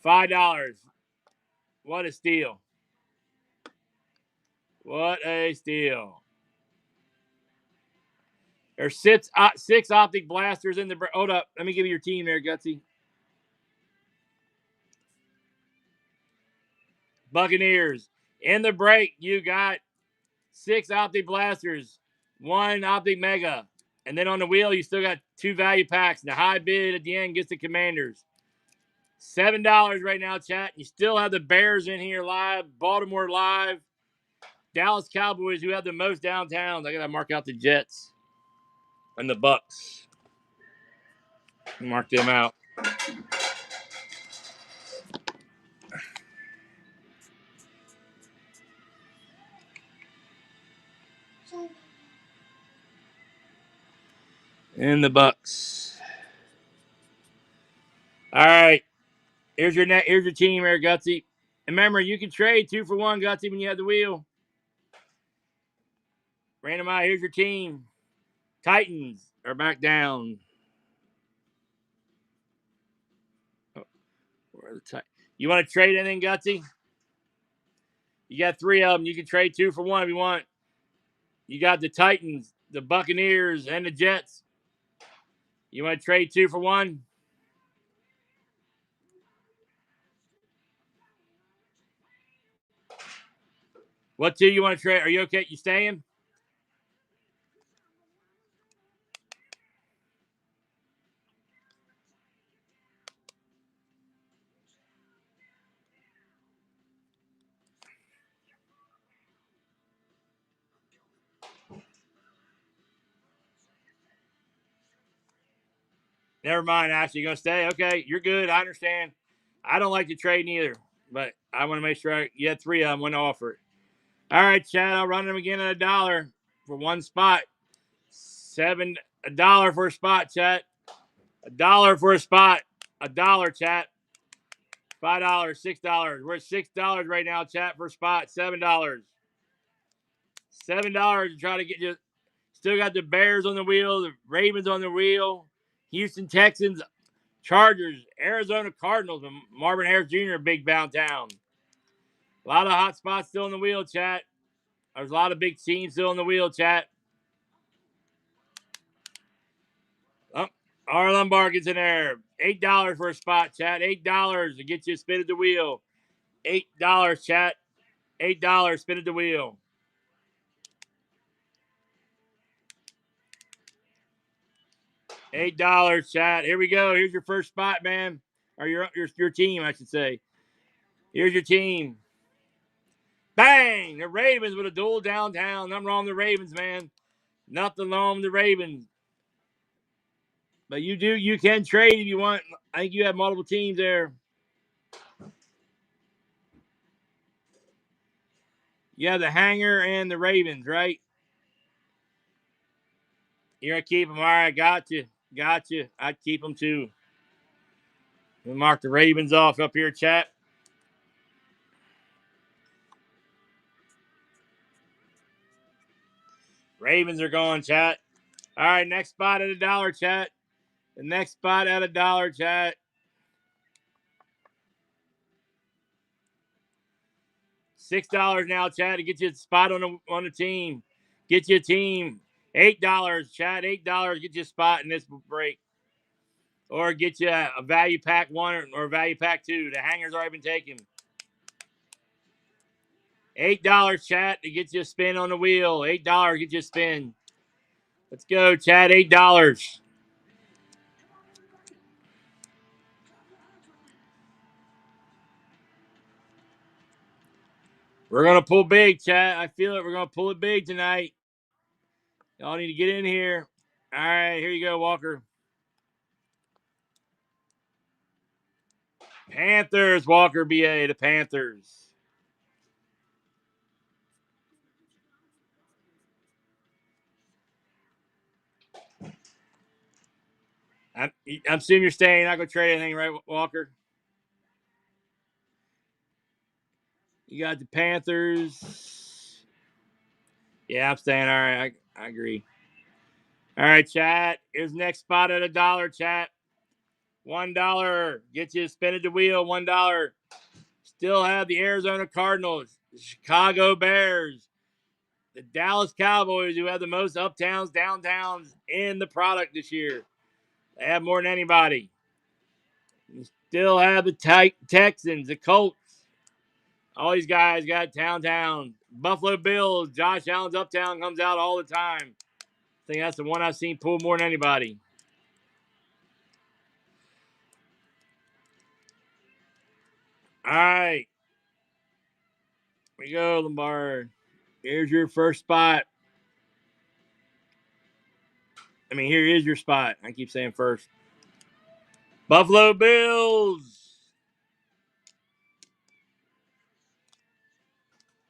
$5. What a steal. What a steal. There's six Optic Blasters in the... Hold up. Let me give you your team there, Gutsy. Buccaneers. In the break, you got 6 Optic Blasters, 1 Optic Mega. And then on the wheel, you still got 2 value packs. And the high bid at the end gets the Commanders. $7 right now, chat. You still have the Bears in here live. Baltimore live. Dallas Cowboys, who have the most downtowns. I got to mark out the Jets and the Bucks. Mark them out. And the Bucks. All right. Here's your team here, Gutsy. And remember, you can trade 2 for 1, Gutsy, when you have the wheel. Random out. Here's your team. Titans are back down. You want to trade anything, Gutsy? You got 3 of them. You can trade 2 for 1 if you want. You got the Titans, the Buccaneers, and the Jets. You want to trade 2 for 1? What 2 you want to trade? Are you okay? You staying? Never mind, Ashley. You going to stay? Okay, you're good. I understand. I don't like to trade neither, but I want to make sure you had 3 of them when to offer it. All right, Chad. I'll run them again at $1 for 1 spot. $7 for a spot, chat. $1 for a spot. $1, chat. $5, $6. We're at $6 right now, chat, for a spot. $7. $7 to try to get you. Still got the Bears on the wheel, the Ravens on the wheel, Houston Texans, Chargers, Arizona Cardinals, and Marvin Harris Jr., big downtown. A lot of hot spots still in the wheel, chat. There's a lot of big teams still in the wheel, chat. Oh, R. Lombard gets in there. $8 for a spot, chat. $8 to get you a spin at the wheel. $8, chat. $8 spin at the wheel. $8, chat. Here we go. Here's your first spot, man. Or your team, I should say. Here's your team. Bang! The Ravens with a duel downtown. Nothing wrong with the Ravens, man. Nothing wrong with the Ravens. But you can trade if you want. I think you have multiple teams there. You have the Hanger and the Ravens, right? You're going to keep them. All right, got you. Got you. I'd keep them too. We'll mark the Ravens off up here, chat. Ravens are going, chat. All right, next spot at $1, chat. The next spot at $1, chat. $6 now, Chad, to get you a spot on the team. Get you a team. $8, Chad. $8. Get you a spot in this break. Or get you a value pack 1 or value pack 2. The hanger's already been taken. $8, Chad, to get you a spin on the wheel. $8, get you a spin. Let's go, Chad. $8. We're going to pull big, Chad. I feel it. We're going to pull it big tonight. Y'all need to get in here. All right, here you go, Walker. Panthers, Walker BA, the Panthers. I'm assuming you're staying. You're not going to trade anything, right, Walker? You got the Panthers. Yeah, I'm staying. All right, I agree. All right, chat. Here's the next spot at $1, chat. $1. Get you to spin at the wheel. $1. Still have the Arizona Cardinals, the Chicago Bears, the Dallas Cowboys, who have the most uptowns, downtowns in the product this year. They have more than anybody. You still have the Texans, the Colts. All these guys got downtown. Buffalo Bills, Josh Allen's uptown comes out all the time. I think that's the one I've seen pull more than anybody. All right. Here we go, Lombard. Here's your first spot. Here is your spot. I keep saying first. Buffalo Bills.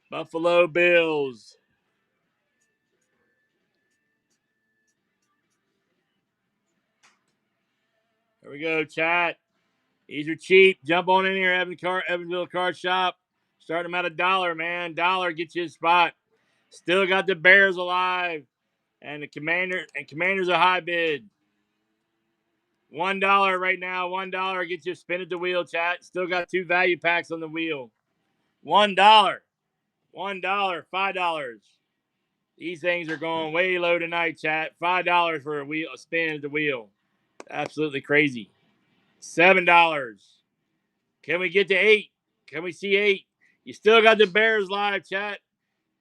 Buffalo Bills. Here we go, chat. These are cheap. Jump on in here, Evansville Card Shop. Start them at $1, man. Dollar gets you a spot. Still got the Bears alive. And the Commanders a high bid. $1 right now. $1 gets you a spin at the wheel, chat. Still got 2 value packs on the wheel. $1. $1. $5. These things are going way low tonight, chat. $5 for a spin at the wheel. Absolutely crazy. $7. Can we get to 8? Can we see 8? You still got the Bears live, chat.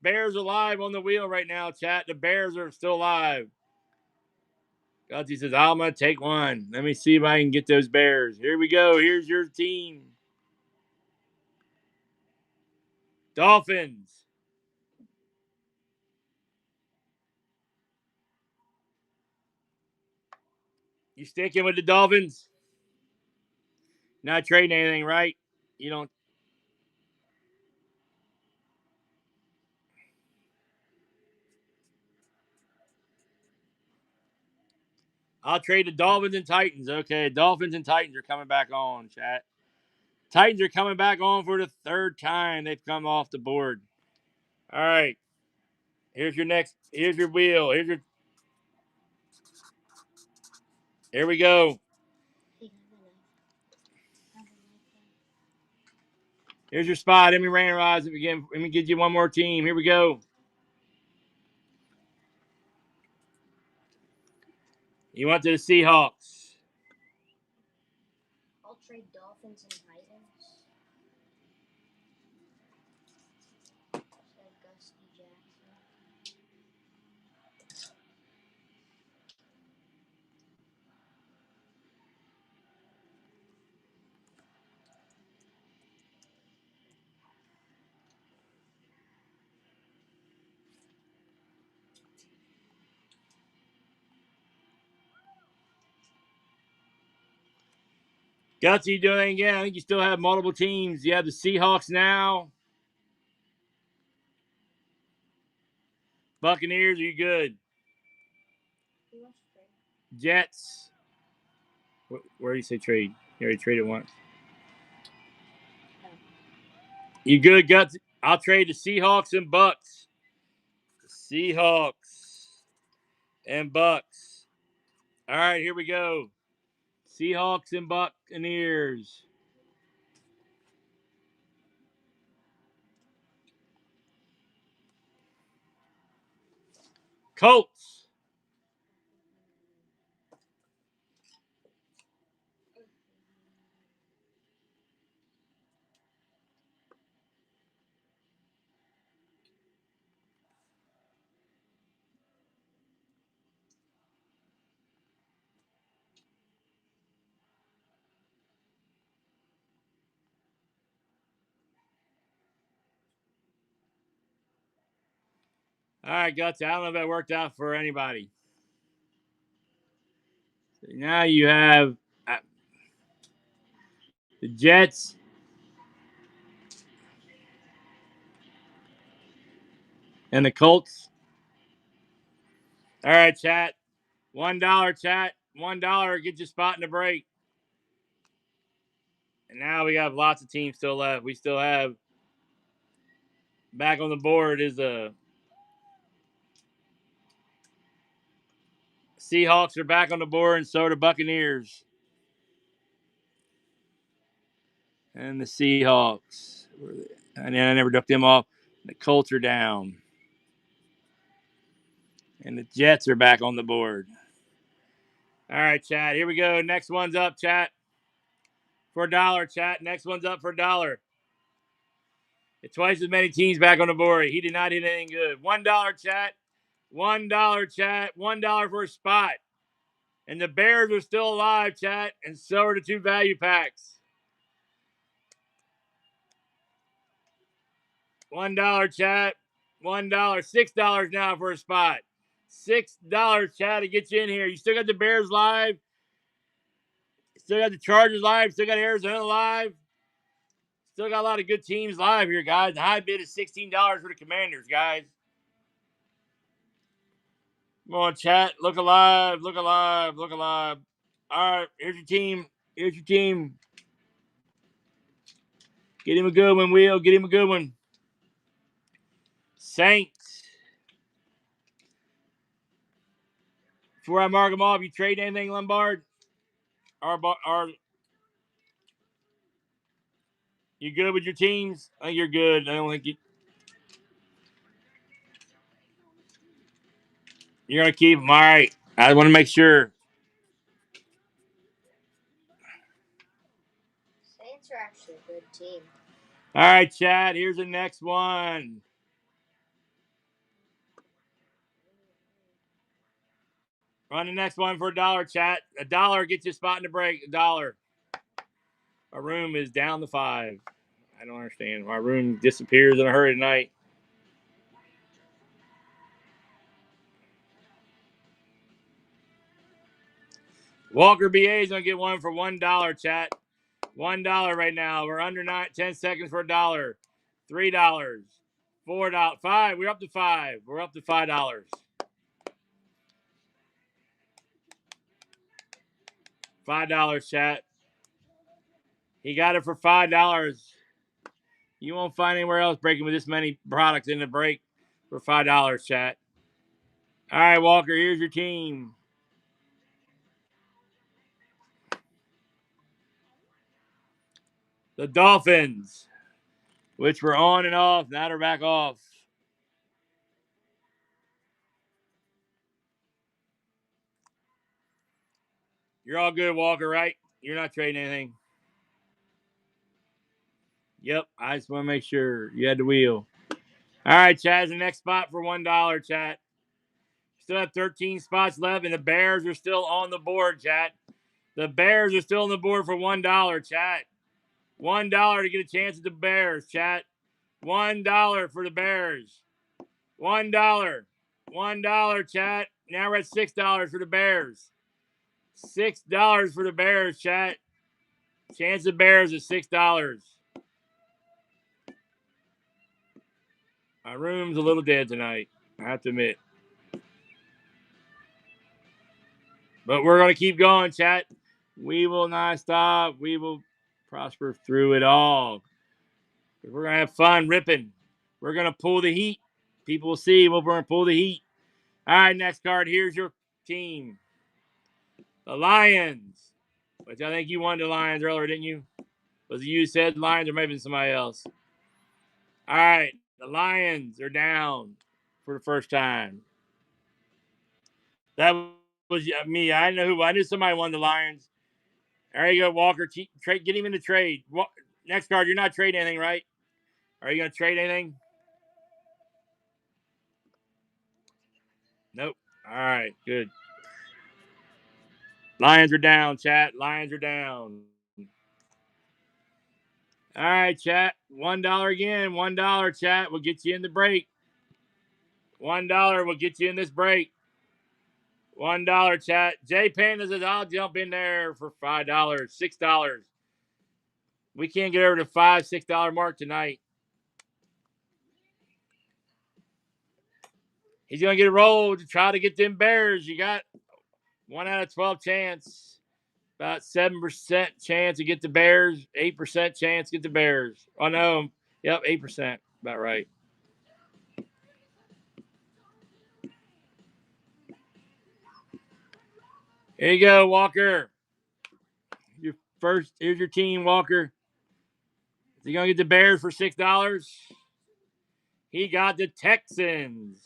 Bears are live on the wheel right now, chat. The Bears are still live. Gutsy says, I'm going to take one. Let me see if I can get those Bears. Here we go. Here's your team. Dolphins. You sticking with the Dolphins? Not trading anything, right? You don't. I'll trade the Dolphins and Titans. Okay, Dolphins and Titans are coming back on, chat. Titans are coming back on for the 3rd time they've come off the board. All right. Here's your wheel. Here we go. Here's your spot. Let me randomize it again. Let me give you one more team. Here we go. You went to the Seahawks. I'll trade Dolphins and Titans. Gusty Jackson. Gutsy doing it again. I think you still have multiple teams. You have the Seahawks now. Buccaneers, are you good? Jets. Where do you say trade? You already traded once. You good, Gutsy? I'll trade the Seahawks and Bucks. Seahawks and Bucks. All right, here we go. Seahawks and Buccaneers. Colts. All right, Guts. I don't know if that worked out for anybody. So now you have the Jets and the Colts. All right, chat. $1, chat. $1. Get your spot in the break. And now we have lots of teams still left. We still have back on the board is the Seahawks are back on the board, and so are the Buccaneers. And the Seahawks. And then I never ducked them off. The Colts are down. And the Jets are back on the board. All right, chat. Here we go. Next one's up, chat. For $1, chat. Next one's up for $1. It's twice as many teams back on the board. He did not hit anything good. $1, chat. $1, chat. $1 for a spot. And the Bears are still alive, chat. And so are the two value packs. $1, chat. $1. $6 now for a spot. $6, chat, to get you in here. You still got the Bears live. Still got the Chargers live. Still got Arizona live. Still got a lot of good teams live here, guys. The high bid is $16 for the Commanders, guys. Come on, chat. Look alive. Look alive. Look alive. All right, here's your team. Here's your team. Get him a good one, Will. Get him a good one. Saints. Before I mark them off, you trade anything, Lombard? Are you good with your teams? I think you're good. I don't think you're going to keep them. All right. I want to make sure. Saints are actually a good team. All right, Chad. Here's the next one. Run the next one for $1, chat. $1 gets you a spot in the break. $1. Our room is down to 5. I don't understand. My room disappears in a hurry tonight. Walker BA is going to get one for $1, chat. $1 right now. We're under 10 seconds for $1. $3. $4. 5. We're up to 5. We're up to $5. $5, chat. He got it for $5. You won't find anywhere else breaking with this many products in the break for $5, chat. All right, Walker, here's your team. The Dolphins, which were on and off. Now they're back off. You're all good, Walker, right? You're not trading anything. Yep, I just want to make sure you had the wheel. All right, Chaz, the next spot for $1, chat. Still have 13 spots left, and the Bears are still on the board, chat. The Bears are still on the board for $1, chat. $1 to get a chance at the Bears, chat. $1 for the Bears. $1. $1, chat. Now we're at $6 for the Bears. $6 for the Bears, chat. Chance of Bears is $6. My room's a little dead tonight, I have to admit. But we're going to keep going, chat. We will not stop. We will prosper through it all. We're going to have fun ripping. We're going to pull the heat. People will see we're going to pull the heat. All right, next card. Here's your team. The Lions. Which I think you won the Lions earlier, didn't you? Was it you who said Lions or maybe somebody else? All right. The Lions are down for the first time. That was me. I know who. I knew somebody won the Lions. There you go, Walker. Trade. Get him in the trade. Next card. You're not trading anything, right? Are you going to trade anything? Nope. All right. Good. Lions are down, chat. Lions are down. All right, chat. $1 again. $1, chat. We'll get you in the break. $1 will get you in this break. $1, chat. Jay Panda says, I'll jump in there for $5, $6. We can't get over the $5, $6 mark tonight. He's going to get a roll to try to get them Bears. You got 1 out of 12 chance. About 7% chance to get the Bears. 8% chance to get the Bears. Oh, no. Yep, 8%. About right. Here you go, Walker. Here's your team, Walker. Is he going to get the Bears for $6? He got the Texans.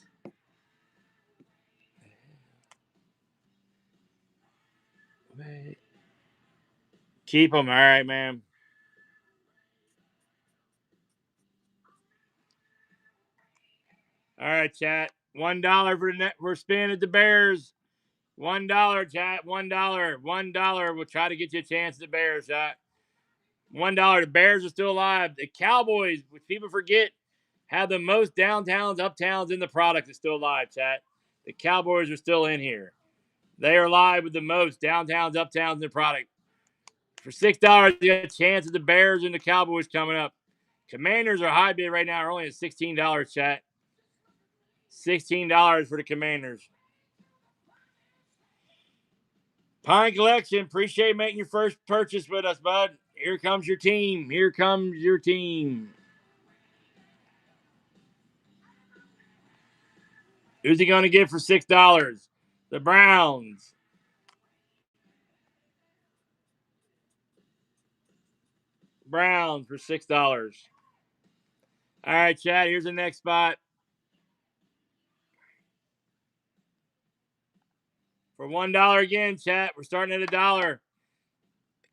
Keep them. All right, man. All right, chat. $1 for the net. We're spinning at the Bears. $1, chat. $1. $1. We'll try to get you a chance at the Bears, chat. $1. The Bears are still alive. The Cowboys, which people forget, have the most downtowns, uptowns in the product, is still alive, chat. The Cowboys are still in here. They are live with the most downtowns, uptowns in the product. For $6, you got a chance at the Bears and the Cowboys coming up. Commanders are high bid right now, are only at $16, chat. $16 for the Commanders. Pine Collection, appreciate making your first purchase with us, bud. Here comes your team. Here comes your team. Who's he going to get for $6? The Browns. Browns for $6. All right, Chad, here's the next spot. For $1 again, chat. We're starting at $1.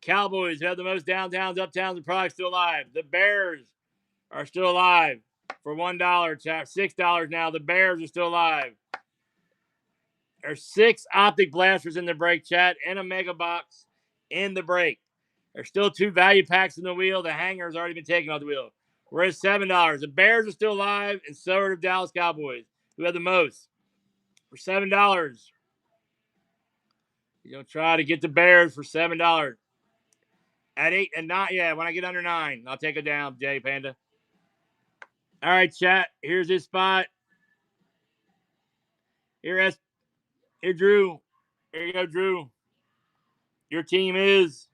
Cowboys have the most downtowns, uptowns, and products still alive. The Bears are still alive for $1, chat. $6 now. The Bears are still alive. There's 6 Optic blasters in the break, chat, and a mega box in the break. There's still 2 value packs in the wheel. The hanger's already been taken off the wheel. We're at $7. The Bears are still alive, and so are the Dallas Cowboys, who have the most. For $7. You're going to try to get the Bears for $7. At 8 and 9, yeah, when I get under 9, I'll take it down, Jay Panda. All right, chat. Here's this spot. Here, Drew. Here you go, Drew. Your team is.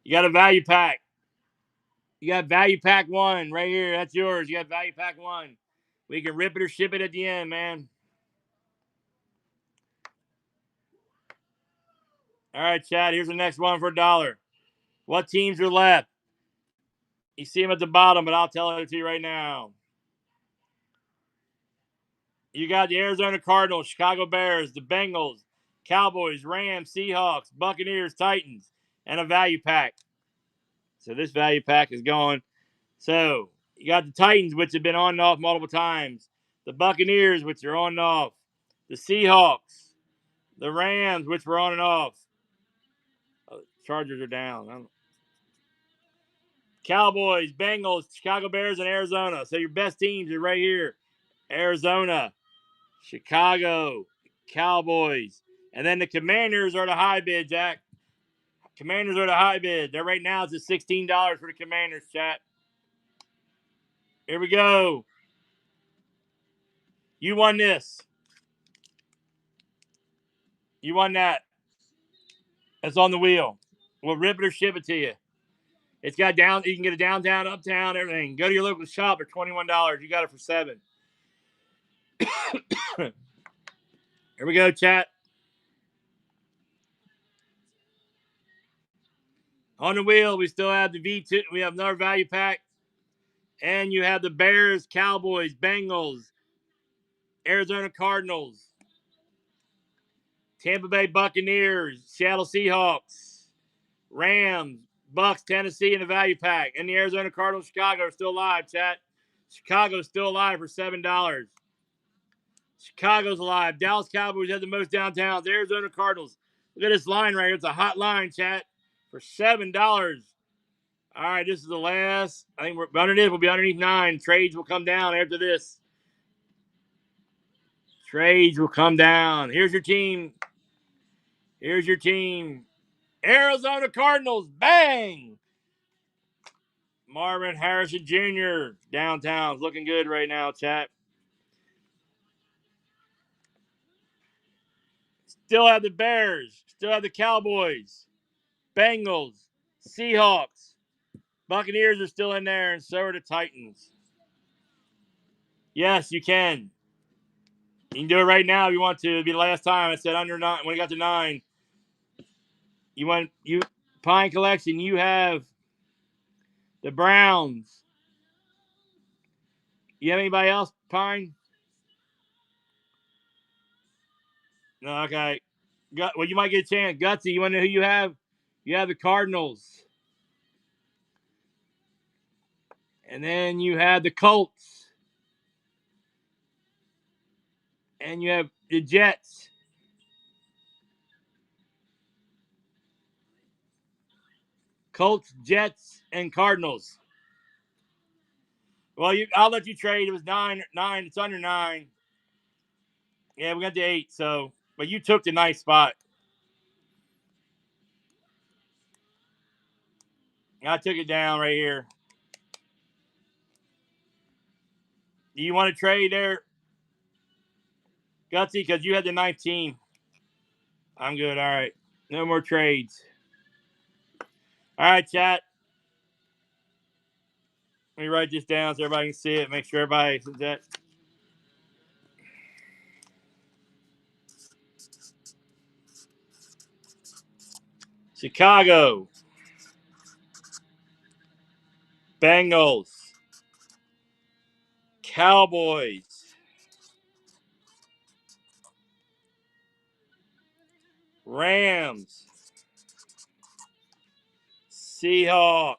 You got a value pack. You got value pack 1 right here. That's yours. You got value pack 1. We can rip it or ship it at the end, man. All right, Chad. Here's the next one for $1. What teams are left? You see them at the bottom, but I'll tell it to you right now. You got the Arizona Cardinals, Chicago Bears, the Bengals, Cowboys, Rams, Seahawks, Buccaneers, Titans, and a value pack. So this value pack is going. So you got the Titans, which have been on and off multiple times. The Buccaneers, which are on and off. The Seahawks. The Rams, which were on and off. Oh, Chargers are down. Cowboys, Bengals, Chicago Bears, and Arizona. So your best teams are right here. Arizona, Chicago, Cowboys. And then the Commanders are the high bid, Jack. Commanders are the high bid. They're right now, it's at $16 for the Commanders, chat. Here we go. You won this. You won that. That's on the wheel. We'll rip it or ship it to you. It's got down. You can get a downtown, uptown, everything. Go to your local shop for $21. You got it for $7. Here we go, chat. On the wheel, we still have the V2. We have another value pack. And you have the Bears, Cowboys, Bengals, Arizona Cardinals. Tampa Bay Buccaneers, Seattle Seahawks, Rams, Bucks, Tennessee in the value pack. And the Arizona Cardinals, Chicago are still alive, chat. Chicago's still alive for $7. Chicago's alive. Dallas Cowboys have the most downtowns. Arizona Cardinals. Look at this line right here. It's a hot line, chat, for $7. All right, this is the last. I think we're underneath. We'll be underneath 9. Trades will come down after this. Trades will come down. Here's your team. Here's your team. Arizona Cardinals. Bang! Marvin Harrison Jr. Downtown's looking good right now, chat. Still have the Bears. Still have the Cowboys. Bengals. Seahawks. Buccaneers are still in there, and so are the Titans. Yes, you can. You can do it right now if you want to. It'll be the last time. I said under 9. When it got to 9, you Pine Collection, you have the Browns. You have anybody else, Pine? No, okay. Well, you might get a chance. Gutsy, you want to know who you have? You have the Cardinals. And then you have the Colts. And you have the Jets. Colts, Jets, and Cardinals. Well, I'll let you trade. It was 9. It's under 9. Yeah, we got the 8. So, but you took the nice spot. I took it down right here. Do you want to trade there, Gutsy? Because you had the 19. I'm good. All right. No more trades. All right, chat. Let me write this down so everybody can see it. Make sure everybody sees that. Chicago. Bengals. Cowboys. Rams. Seahawks.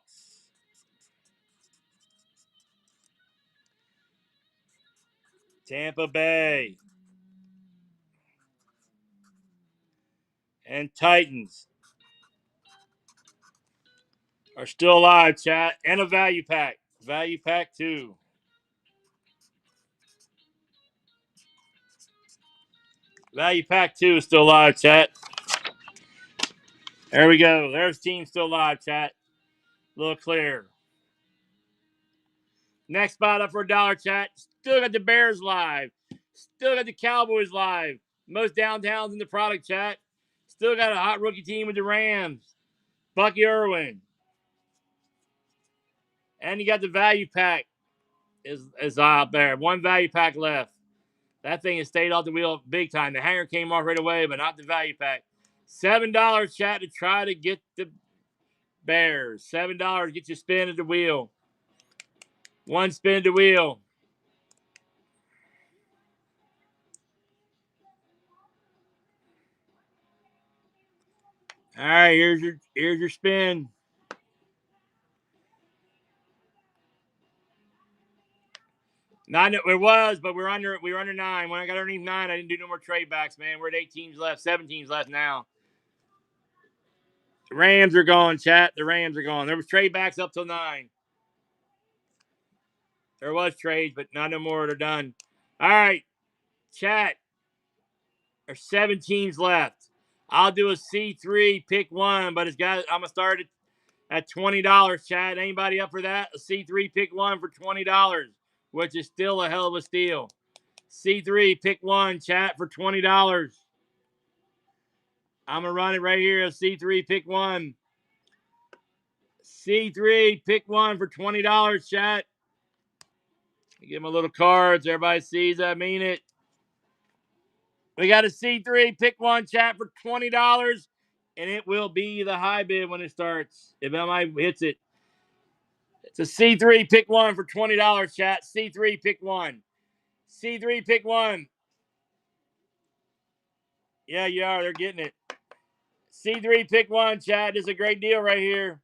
Tampa Bay. And Titans are still alive, chat. And a value pack. Value pack 2. Value pack 2 is still alive, chat. There we go. There's team still alive, chat. A little clear. Next spot up for $1, chat. Still got the Bears live. Still got the Cowboys live. Most downtowns in the product, chat. Still got a hot rookie team with the Rams. Bucky Irwin. And you got the value pack is out there. One value pack left. That thing has stayed off the wheel big time. The hanger came off right away, but not the value pack. $7, chat, to try to get the Bears. $7, get you spin at the wheel. One spin at the wheel. All right, here's your spin. Not it was, but we were under 9. When I got underneath 9, I didn't do no more trade backs, man. We're at 8 teams left, 7 teams left now. The Rams are gone, chat. The Rams are gone. There was trade backs up till 9. There was trades, but not no more. They're done. All right, chat. There's 7 teams left. I'll do a C3 pick 1, but I'm gonna start it at $20, chat. Anybody up for that? A C3 pick 1 for $20, which is still a hell of a steal. C3 pick 1, chat, for $20. I'm gonna run it right here. A C3 pick 1. C3 pick 1 for $20, chat. Give them a little card so everybody sees I mean it. We got a C3 pick 1, chat, for $20, and it will be the high bid when it starts. If MI hits it, it's a C3 pick 1 for $20, chat. C3 pick 1. C3 pick 1. Yeah, you are. They're getting it. C3, pick one, Chad. This is a great deal right here.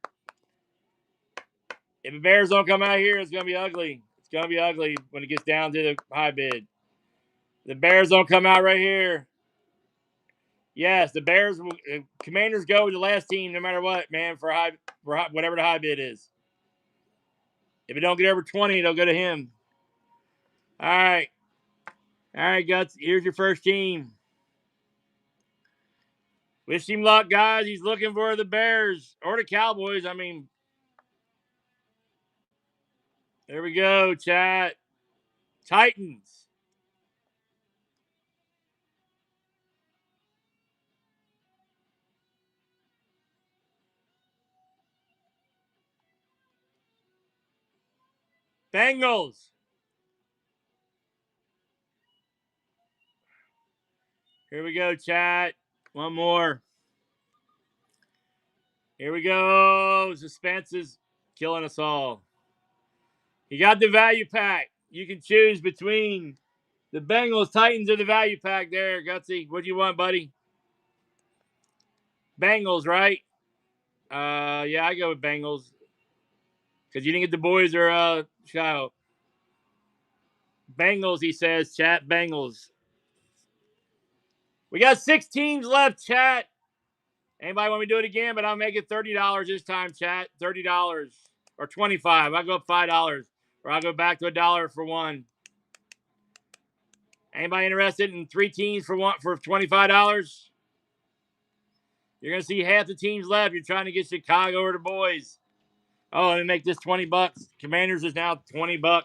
If the Bears don't come out here, it's going to be ugly. It's going to be ugly when it gets down to the high bid. The Bears don't come out right here. Yes, the Bears will. Commanders go with the last team no matter what, man, for whatever the high bid is. If it don't get over 20, it'll go to him. All right. All right, Guts. Here's your first team. Wish him luck, guys. He's looking for the Bears or the Cowboys. I mean, there we go, chat. Titans. Bengals. Here we go, chat. One more. Here we go. Suspense is killing us all. You got the value pack. You can choose between the Bengals, Titans, or the value pack there, Gutsy. What do you want, buddy? Bengals, right? Yeah, I go with Bengals. Because you didn't get the boys or Chicago. Bengals, he says. Chat, Bengals. We got 6 teams left, chat. Anybody want me to do it again? But I'll make it $30 this time, chat. $30 or $25. I'll go up $5, or I'll go back to $1 for one. Anybody interested in 3 teams for $25? You're gonna see half the teams left. You're trying to get Chicago or the boys. Oh, let me make this $20. Commanders is now $20.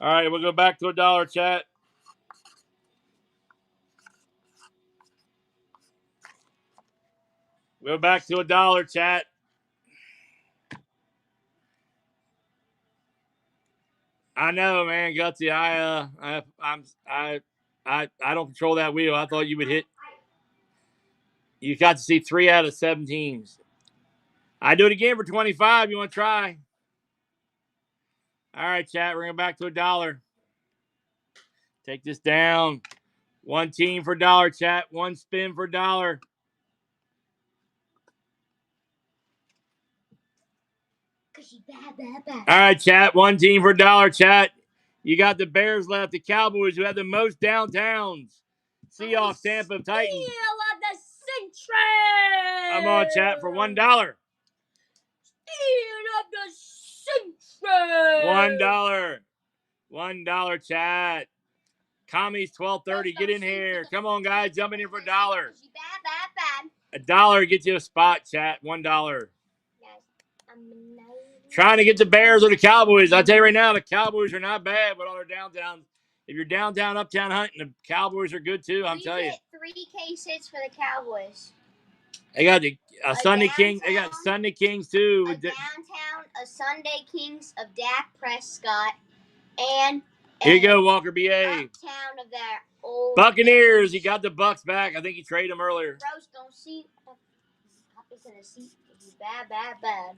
All right, we'll go back to $1, chat. We'll go back to $1, chat. I know, man, Gutsy. I don't control that wheel. I thought you would hit. You got to see 3 out of 7 teams. I do it again for 25. You want to try? All right, chat. We're going back to $1. Take this down. 1 team for $1, chat. 1 spin for $1. All right, chat. 1 team for $1, chat. You got the Bears left, the Cowboys, who have the most downtowns. Seahawks, Tampa, Titans. I'm on, chat, for $1. $1. $1, chat. Commies 1230. Get in here. Come on, guys. Jump in here for $1. $1 gets you a spot, chat. $1. Trying to get the Bears or the Cowboys. I'll tell you right now, the Cowboys are not bad with all their downtowns. If you're downtown, uptown hunting, the Cowboys are good too. I'm telling you. 3 cases for the Cowboys. They got the Sunday Kings. They got Sunday Kings too. A downtown, a Sunday Kings of Dak Prescott, and here you go, Walker BA. Uptown of their old Buccaneers. He got the Bucks back. I think he traded them earlier. Bros don't see. Papa's in a seat. Bad.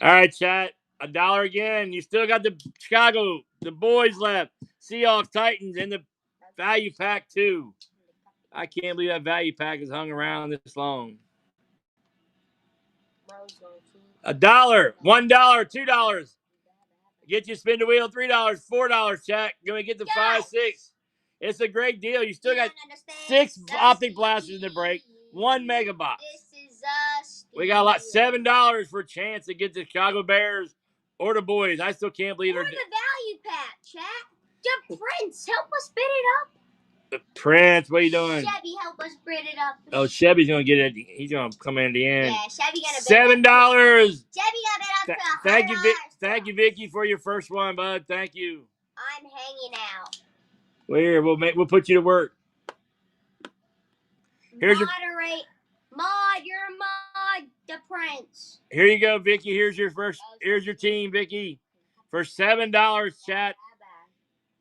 All right, chat. $1 again. You still got the Chicago, the boys left. Seahawks, Titans, and the value pack too. I can't believe that value pack has hung around this long. $1, $1, $2. Get you spin the wheel, $3, $4, chat. Gonna get the 5, 6. It's a great deal. You still got 6 optic blasters in the break, 1 mega box. We got like $7 for a chance to get the Chicago Bears or the boys. I still can't believe they're the value pack, chat. The Prince, help us bid it up. The Prince, what are you doing? Chevy, help us bid it up. Oh, Chevy's gonna get it. He's gonna come in at the end. Yeah, Chevy gonna bid $7. Chevy got bid up to Thank you, Vicky, for your first one, bud. Thank you. I'm hanging out. Well, here we'll put you to work. Here's Moderate. You're a mod, the Prince. Here you go, Vicky. Here's your team, Vicky. For $7, chat.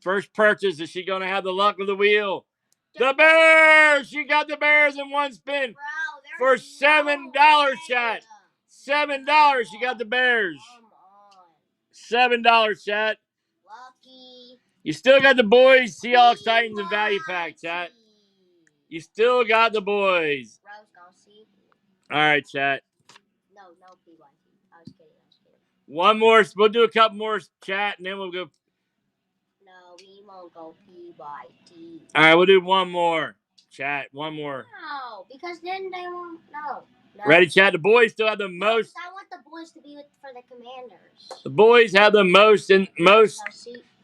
First purchase. Is she gonna have the luck of the wheel? The Bears! She got the Bears in 1 spin. For $7, chat. $7, she got the Bears. $7, chat. Lucky. You still got the boys, Seahawks, Titans, and value pack, chat. You still got the boys. Rose gonna see. All right, chat. No, PYT. I was kidding. One more. We'll do a couple more, chat, and then we'll go. No, we won't go PYT. All right, we'll do one more, chat. One more. No, because then they won't. No. Ready, chat? The boys still have the most. I want the boys to be for the Commanders. The boys have the most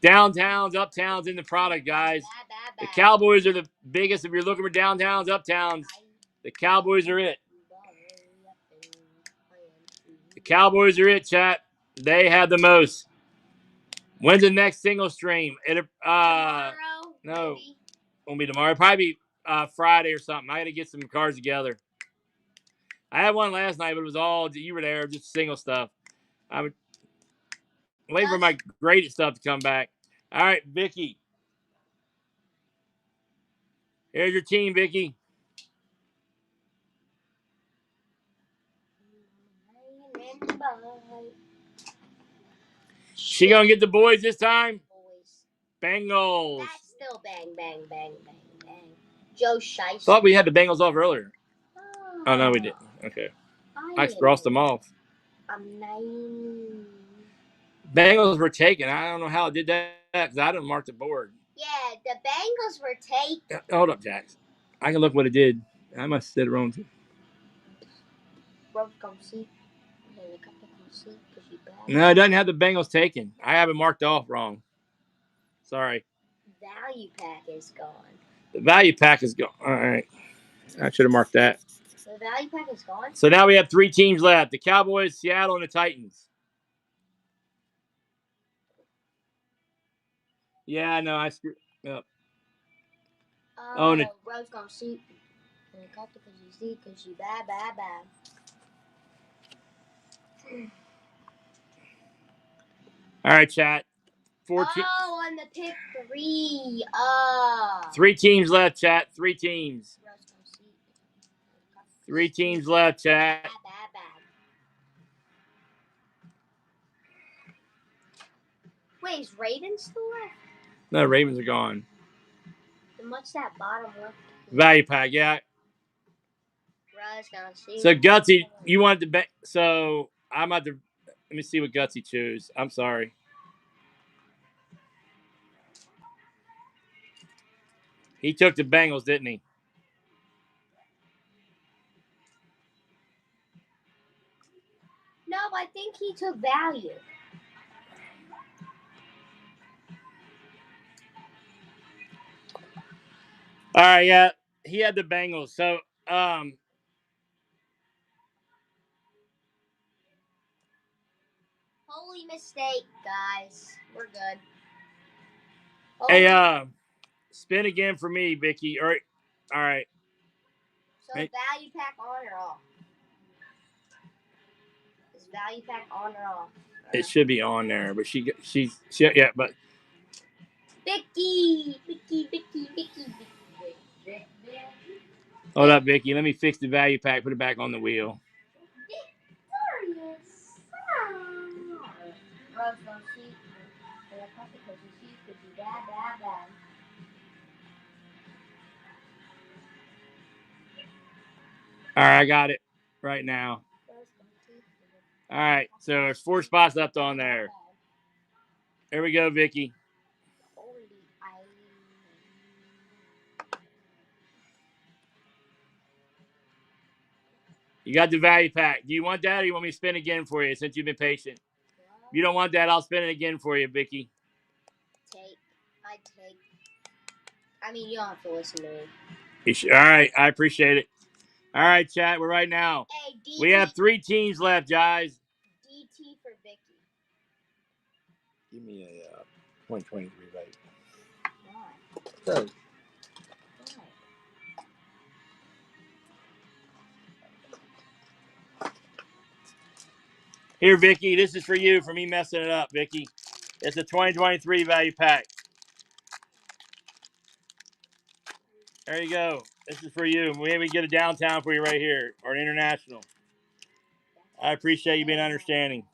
downtowns, uptowns in the product, guys. The Cowboys are the biggest. If you're looking for downtowns, uptowns, the Cowboys are it. The Cowboys are it, chat. They have the most. When's the next single stream? Tomorrow. No, Maybe. won't be tomorrow. It'll probably be Friday or something. I got to get some cards together. I had one last night, but it was all you were there, just single stuff. I'm waiting for my graded stuff to come back. All right, Vicky. Here's your team, Vicky. She gonna get the boys this time? Bengals. That's still bang, bang, bang, bang, bang. Joe Shiesty. Thought we had the Bengals off earlier. Oh, no, we didn't. Okay. I crossed them off. I'm 9. Bengals were taken. I don't know how I did that because I didn't mark the board. Yeah, the Bengals were taken. Hold up, Jax. I can look what it did. I must have said it wrong too. No, it doesn't have the Bengals taken. I have it marked off wrong. Sorry. Value pack is gone. The value pack is gone. All right. I should have marked that. The value pack is gone? So now we have 3 teams left. The Cowboys, Seattle, and the Titans. Yeah, I know. I screwed up. Oh, no. Rose gonna see. Because you bad. All right, chat. 4 on the pick 3. 3 teams left, chat. 3 teams. 3 teams left, chat. Bad. Wait, is Ravens still left? No, Ravens are gone. Then what's that bottom left? Value pack, yeah. So Gutsy, you wanted to bet. So I'm about to. Let me see what Gutsy chose. I'm sorry. He took the Bengals, didn't he? No, I think he took value. All right, yeah. He had the Bengals. So, holy mistake, guys. We're good. Hey, spin again for me, Vicky. All right. So value pack on or off? Is value pack on or off? It should be on there, but she yeah, but Vicky. hold up, Vicky. Let me fix the value pack. Put it back on the wheel. All right, I got it right now. All right, so there's 4 spots left on there. Here we go, Vicky. You got the value pack. Do you want that, or you want me to spin again for you since you've been patient? If you don't want that, I'll spin it again for you, Vicky. I take. I mean, you don't have to listen to me. All right, I appreciate it. All right, chat. We're right now. Hey, DT. We have 3 teams left, guys. DT for Vicky. Give me a 2023 value. Why? So, Here, Vicky. This is for you for me messing it up, Vicky. It's a 2023 value pack. There you go. This is for you. Maybe we get a downtown for you right here, or an international. I appreciate you being understanding.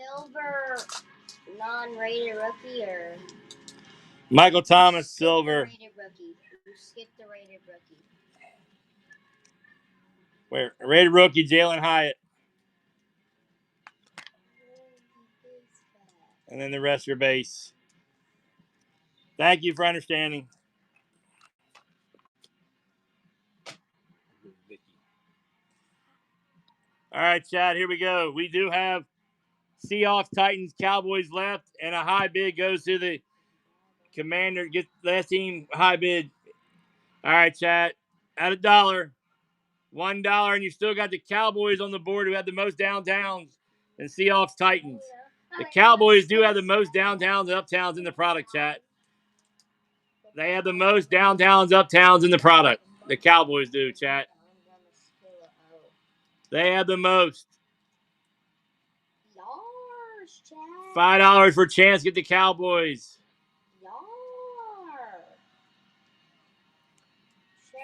silver non-rated rookie or Michael Thomas, skip the silver. rated rookie. You skip the rated rookie. Where rated rookie Jalen Hyatt, and then the rest are base. Thank you for understanding. All right, Chad, here we go. We do have Seahawks, Titans, Cowboys left, and a high bid goes to the Commander. Get last team high bid. All right, Chad, at $1, $1, and you still got the Cowboys on the board who have the most downtowns and Seahawks, Titans. The Cowboys do have the most downtowns and uptowns in the product, Chat. They have the most downtowns, uptowns in the product. The Cowboys do, Chat. They have the most. $5 for chance. Get the Cowboys.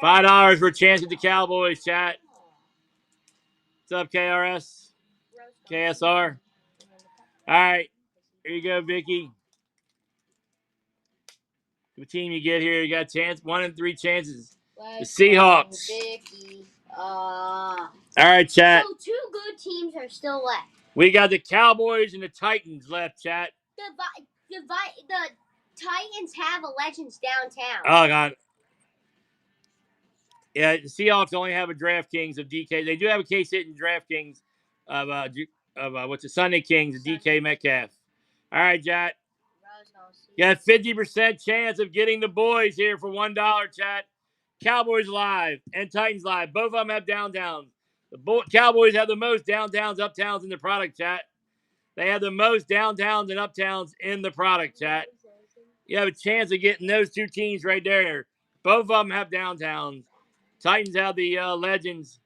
$5 for chance. Get the Cowboys, Chat. What's up, KRS? KSR? All right. Here you go, Vicky. What team you get here? You got a chance. 1 in 3 chances. The Seahawks. All right, Chat. So 2 good teams are still left. We got the Cowboys and the Titans left, Chat. The Titans have a Legends downtown. Oh, God. Yeah, the Seahawks only have a DraftKings of DK. They do have a case hit in DraftKings of what's the Sunday Kings of DK Metcalf. All right, Chat. You got a 50% chance of getting the boys here for $1, Chat. Cowboys live and Titans live. Both of them have downtowns. The Cowboys have the most downtowns, uptowns in the product, Chat. They have the most downtowns and uptowns in the product, Chat. You have a chance of getting those 2 teams right there. Both of them have downtowns. Titans have the Legends.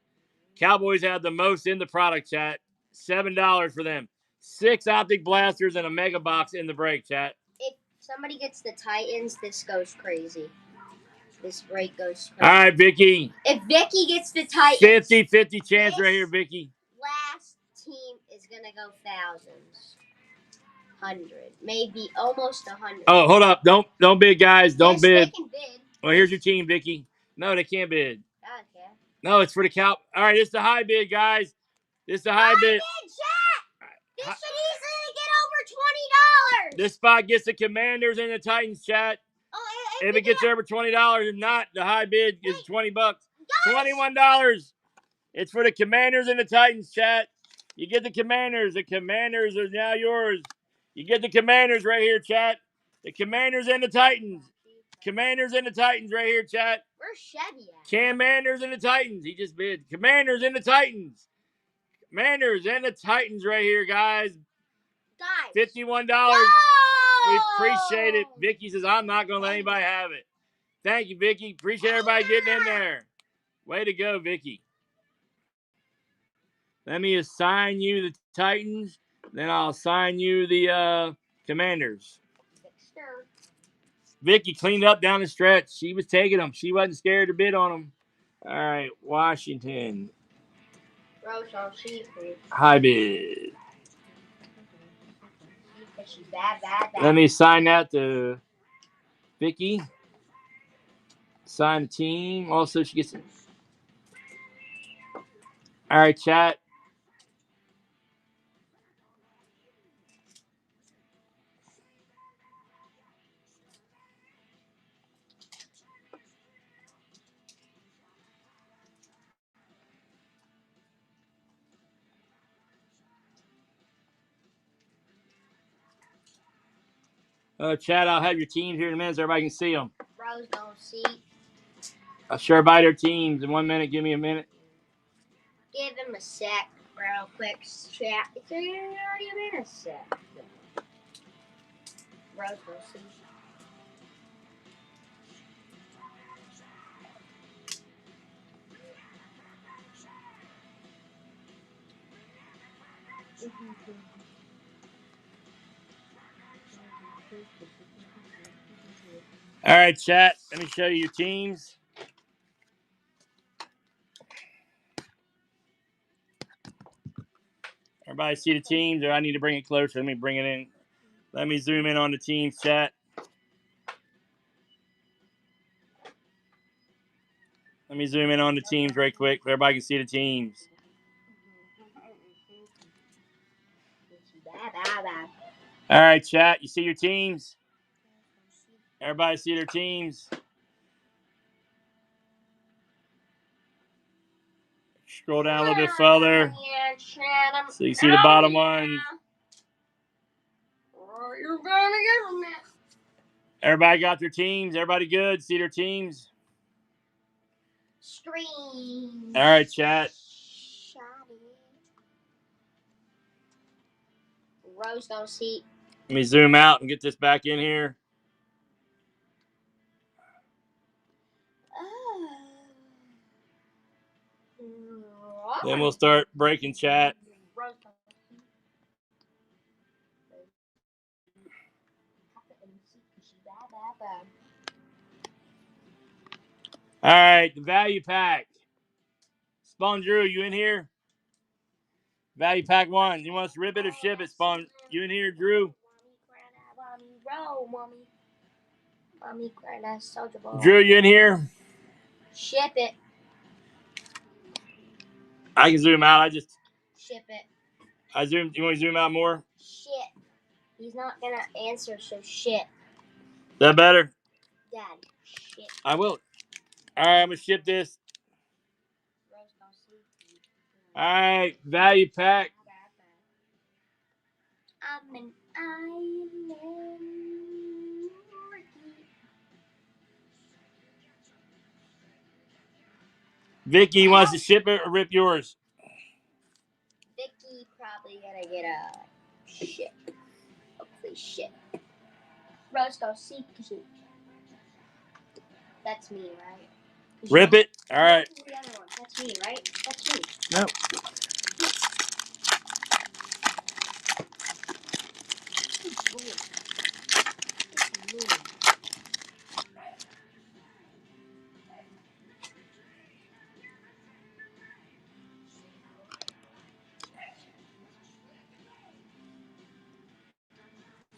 Cowboys have the most in the product, Chat. $7 for them. 6 Optic blasters and a mega box in the break, Chat. If somebody gets the Titans, this goes crazy. This break goes crazy. All right, Vicky. If Vicky gets the Titans, 50-50 chance right here, Vicky. Last team is going to go thousands. 100. Maybe almost 100. Oh, hold up. Don't bid, guys. Don't bid. They can bid. Well, here's your team, Vicky. No, they can't bid. Okay. No, it's for the Cow. All right, it's the high bid, guys. This the high bid. Chat! This should easily get over $20. This spot gets the Commanders and the Titans, Chat. If it gets over $20, if not, the high bid is $20. $21. It's for the Commanders and the Titans, Chat. You get the Commanders. The Commanders are now yours. You get the Commanders right here, Chat. The Commanders and the Titans. Commanders and the Titans right here, Chat. Where's Chevy at? Commanders and the Titans. He just bid. Commanders and the Titans. Commanders and the Titans right here, guys. $51. Go! We appreciate it. Vicky says, I'm not going to let anybody have it. Thank you, Vicky. Appreciate everybody getting in there. Way to go, Vicky. Let me assign you the Titans. Then I'll assign you the Commanders. Vicky cleaned up down the stretch. She was taking them. She wasn't scared to bid on them. All right, Washington. High bid. Let me assign that to Vicky. Assign the team. Also, she gets it. All right, chat. Chad, I'll have your teams here in a minute so everybody can see them. Bros don't see. I'll share everybody their teams in 1 minute. Give me a minute. Give him a sec, real quick. Chat. It's already been a sec. Bros don't see. All right, chat. Let me show you your teams. Everybody see the teams, or I need to bring it closer. Let me bring it in. Let me zoom in on the teams chat. Let me zoom in on the teams right quick so everybody can see the teams. All right, chat. You see your teams? Everybody see their teams? Scroll down a little bit further so you see the bottom one. Everybody got their teams? Everybody good? See their teams? Screen. All right, chat. Rose don't see. Let me zoom out and get this back in here. Then we'll start breaking chat. All right, the value pack. Spawn Drew, you in here? Value pack 1. You want us to rip it or ship it, Spawn? You in here, Drew? Mommy, that soldier ball. Drew, you in here? Ship it. I can zoom out. Ship it. You want to zoom out more? Shit. He's not gonna answer, so shit. Is that better? Dad, shit. I will. All right, I'm gonna ship this. All right, value pack. I'm an island. Vicky wants to ship it or rip yours? Vicky probably gonna get a ship. Hopefully ship. Rose don't see. That's me, right? Rip it? All right. The other one. That's me, right? That's me. No.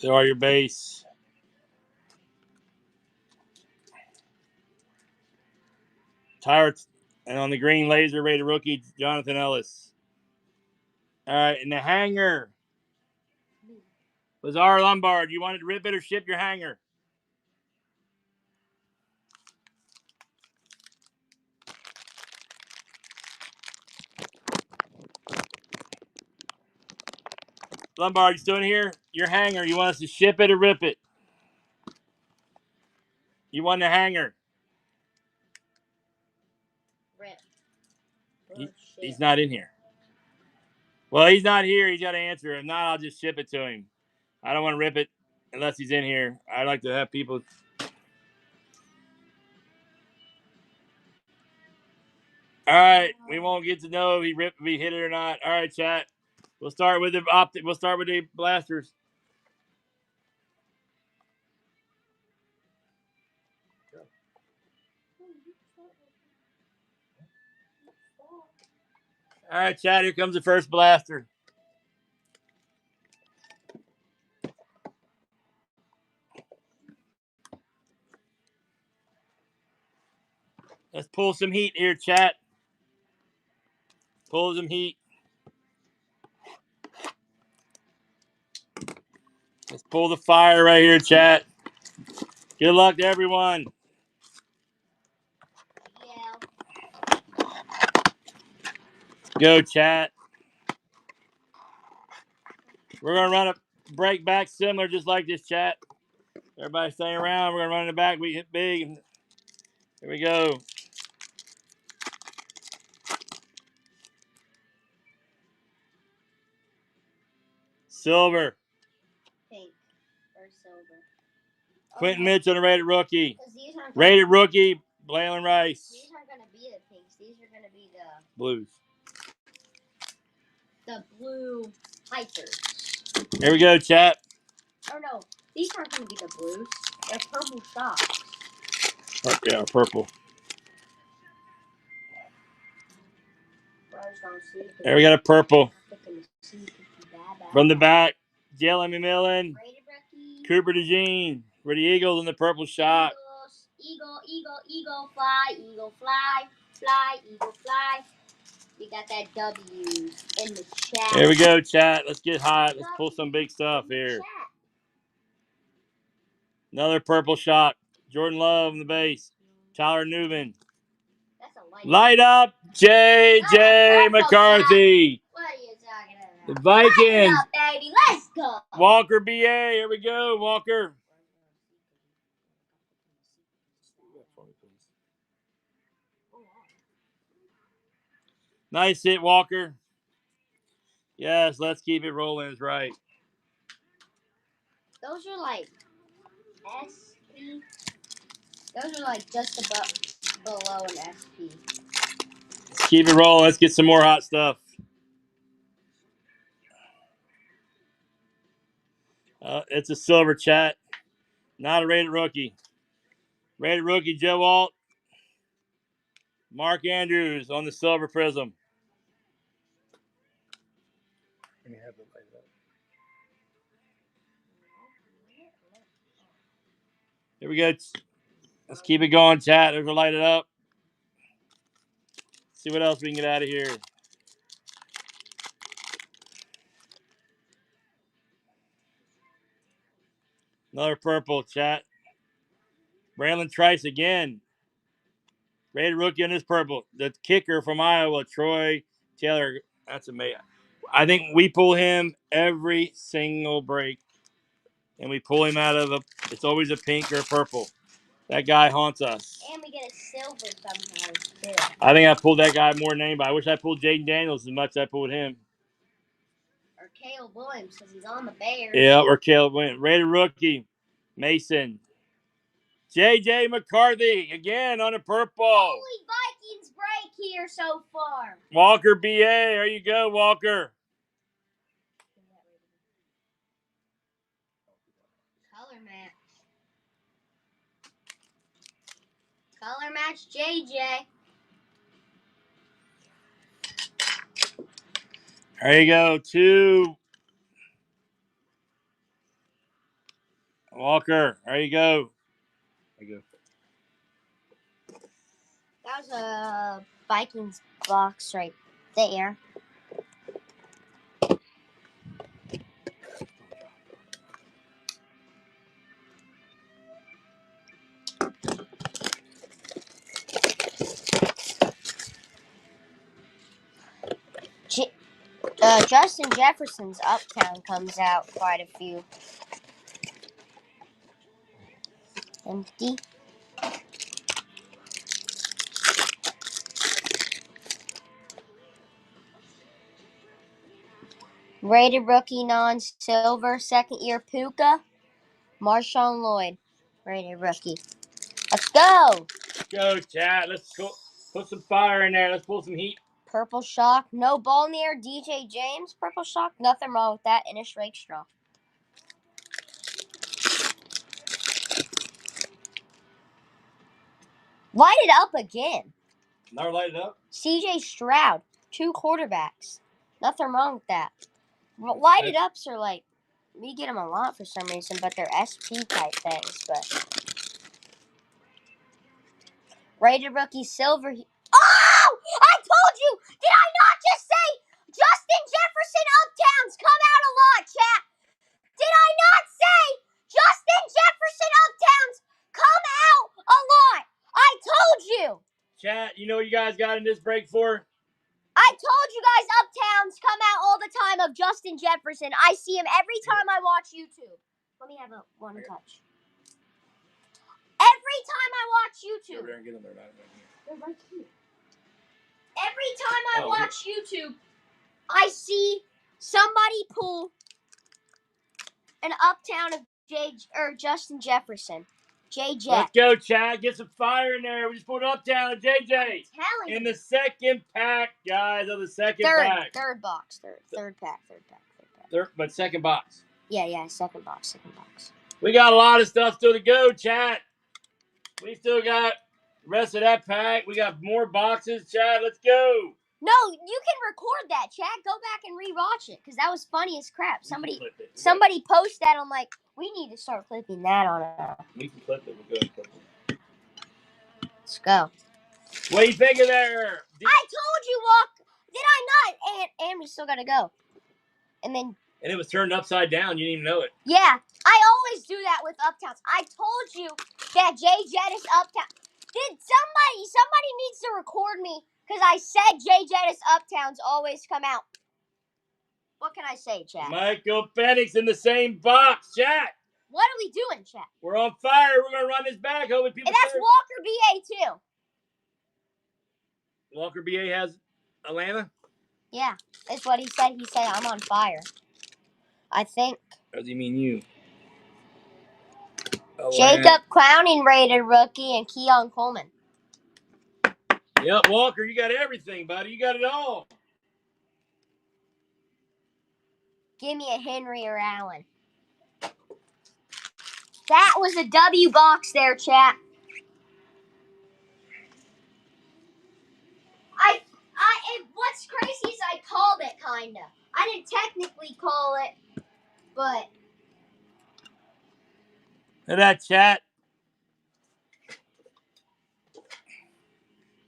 There are your base. Tire, and on the green laser rated rookie, Jonathan Ellis. All right, and the hanger. Lazar Lombard, you wanted to rip it or ship your hanger? Lombard, you still in here? Your hanger, you want us to ship it or rip it? You want the hanger? Rip. He's not in here. Well, he's not here. He's got to answer. If not, I'll just ship it to him. I don't want to rip it unless he's in here. I like to have people. All right, we won't get to know if he hit it or not. All right, chat. We'll start with the Optic. We'll start with the blasters. All right, chat. Here comes the first blaster. Let's pull some heat here, chat. Pull some heat. Let's pull the fire right here, chat. Good luck to everyone. Yeah. Go, chat. We're going to run a break back similar just like this, chat. Everybody staying around. We're going to run it back. We hit big. Here we go. Silver. Pink or silver. Quentin Mitchell, the rated rookie. These aren't Rated rookie, Braylon Rice. These aren't going to be the pinks. These are going to be the Blues. The blue Pipers. Here we go, chat. Oh no, these aren't going to be the blues. They're purple socks. Oh, yeah, purple. There we got a purple. From the back, Jalen McMillan, Rated rookie. Cooper DeJean for the Eagles in the purple shot. Eagle, fly, eagle, fly, fly, eagle, fly. We got that W in the chat. Here we go, chat. Let's get hot. Let's pull some big stuff here. Another purple shot. Jordan Love in the base. Tyler Newman. That's a light up, J.J. McCarthy. Shot. What are you talking about? The Vikings. Light up, baby. Let's go. Walker B.A. Here we go, Walker. Nice hit, Walker. Yes, let's keep it rolling. Is right. Those are like SP. Those are like just above, below an SP. Let's keep it rolling. Let's get some more hot stuff. It's a silver, chat. Not a rated rookie. Rated rookie, Joe Alt. Mark Andrews on the silver prism. Let me have it light up. Here we go. Let's keep it going, chat. There's a light it up. See what else we can get out of here. Another purple, chat. Braylon Trice again. Rated rookie on this purple. The kicker from Iowa, Troy Taylor. That's amazing. I think we pull him every single break. And we pull him out of it's always a pink or a purple. That guy haunts us. And we get a silver somehow, too. I think I pulled that guy more than anybody. I wish I pulled Jaden Daniels as much as I pulled him. Or Caleb Williams, because he's on the Bears. Yeah, or Caleb Williams. Rated rookie, Mason. J.J. McCarthy, again on a purple. Holy Vikings break here so far. Walker B.A., there you go, Walker. Color match. Color match JJ. There you go, 2. Walker, there you go. There you go. That was a Vikings box right there. Justin Jefferson's Uptown comes out quite a few. Empty. Rated rookie non-silver, second-year Puka. Marshawn Lloyd. Rated rookie. Let's go. Let's go, chat. Let's go. Put some fire in there. Let's pull some heat. Purple Shock. No ball near DJ James. Purple Shock. Nothing wrong with that. Innish Rakestraw. Light it up again. Never light it up. CJ Stroud. 2 quarterbacks. Nothing wrong with that. Lighted ups are like, we get them a lot for some reason, but they're SP type things. But rated rookie silver. Oh! I told you! Did I not just say Justin Jefferson Uptowns come out a lot, chat? Did I not say Justin Jefferson Uptowns come out a lot? I told you! Chat, you know what you guys got in this break for? I told you guys Uptowns come out all the time of Justin Jefferson. I see him every time I watch YouTube. Let me have one touch. Every time I watch YouTube. They're get them. They're not here. They're right here. Every time I watch YouTube, I see somebody pull an Uptown of Justin Jefferson. JJ. Let's go, Chad. Get some fire in there. We just pulled Uptown and JJ. In the second pack, guys, of the second pack. Third box. Third pack. But second box. Yeah, second box. We got a lot of stuff still to go, chat. We still got the rest of that pack. We got more boxes, chat. Let's go. No, you can record that, chat. Go back and rewatch it because that was funny as crap. Somebody post that. I'm like, we need to start clipping that on our. We can clip it. We'll go clip it. Let's go. What do you think of there? I told you, Walk. Did I not? And we still gotta go. And it was turned upside down. You didn't even know it. Yeah, I always do that with Uptowns. I told you that J Jettis Uptown. Did somebody needs to record me because I said J Jettis Uptowns always come out. What can I say, chat? Michael Penix in the same box, chat. What are we doing, chat? We're on fire. We're gonna run this back. Hopefully people. And that's Walker BA too. Walker BA has Atlanta. Yeah, that's what he said. He said I'm on fire. I think. Or does he mean you? Jacob Clowning rated rookie and Keon Coleman. Yep, Walker, you got everything, buddy. You got it all. Give me a Henry or Allen. That was a W box there, chat. What's crazy is I called it, kinda. I didn't technically call it, but. Look at that, chat.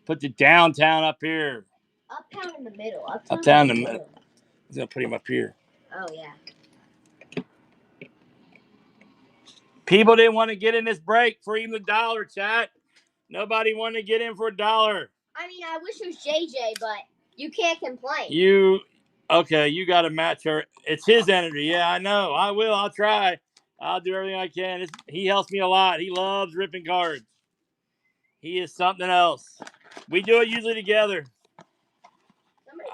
Put the downtown up here. Uptown in the middle. Uptown in the middle. I was going to put him up here. Oh, yeah. People didn't want to get in this break for even $1, chat. Nobody wanted to get in for $1. I mean, I wish it was JJ, but you can't complain. Okay, you got to match her. It's his energy. Yeah, I know. I will. I'll try. I'll do everything I can. He helps me a lot. He loves ripping cards. He is something else. We do it usually together.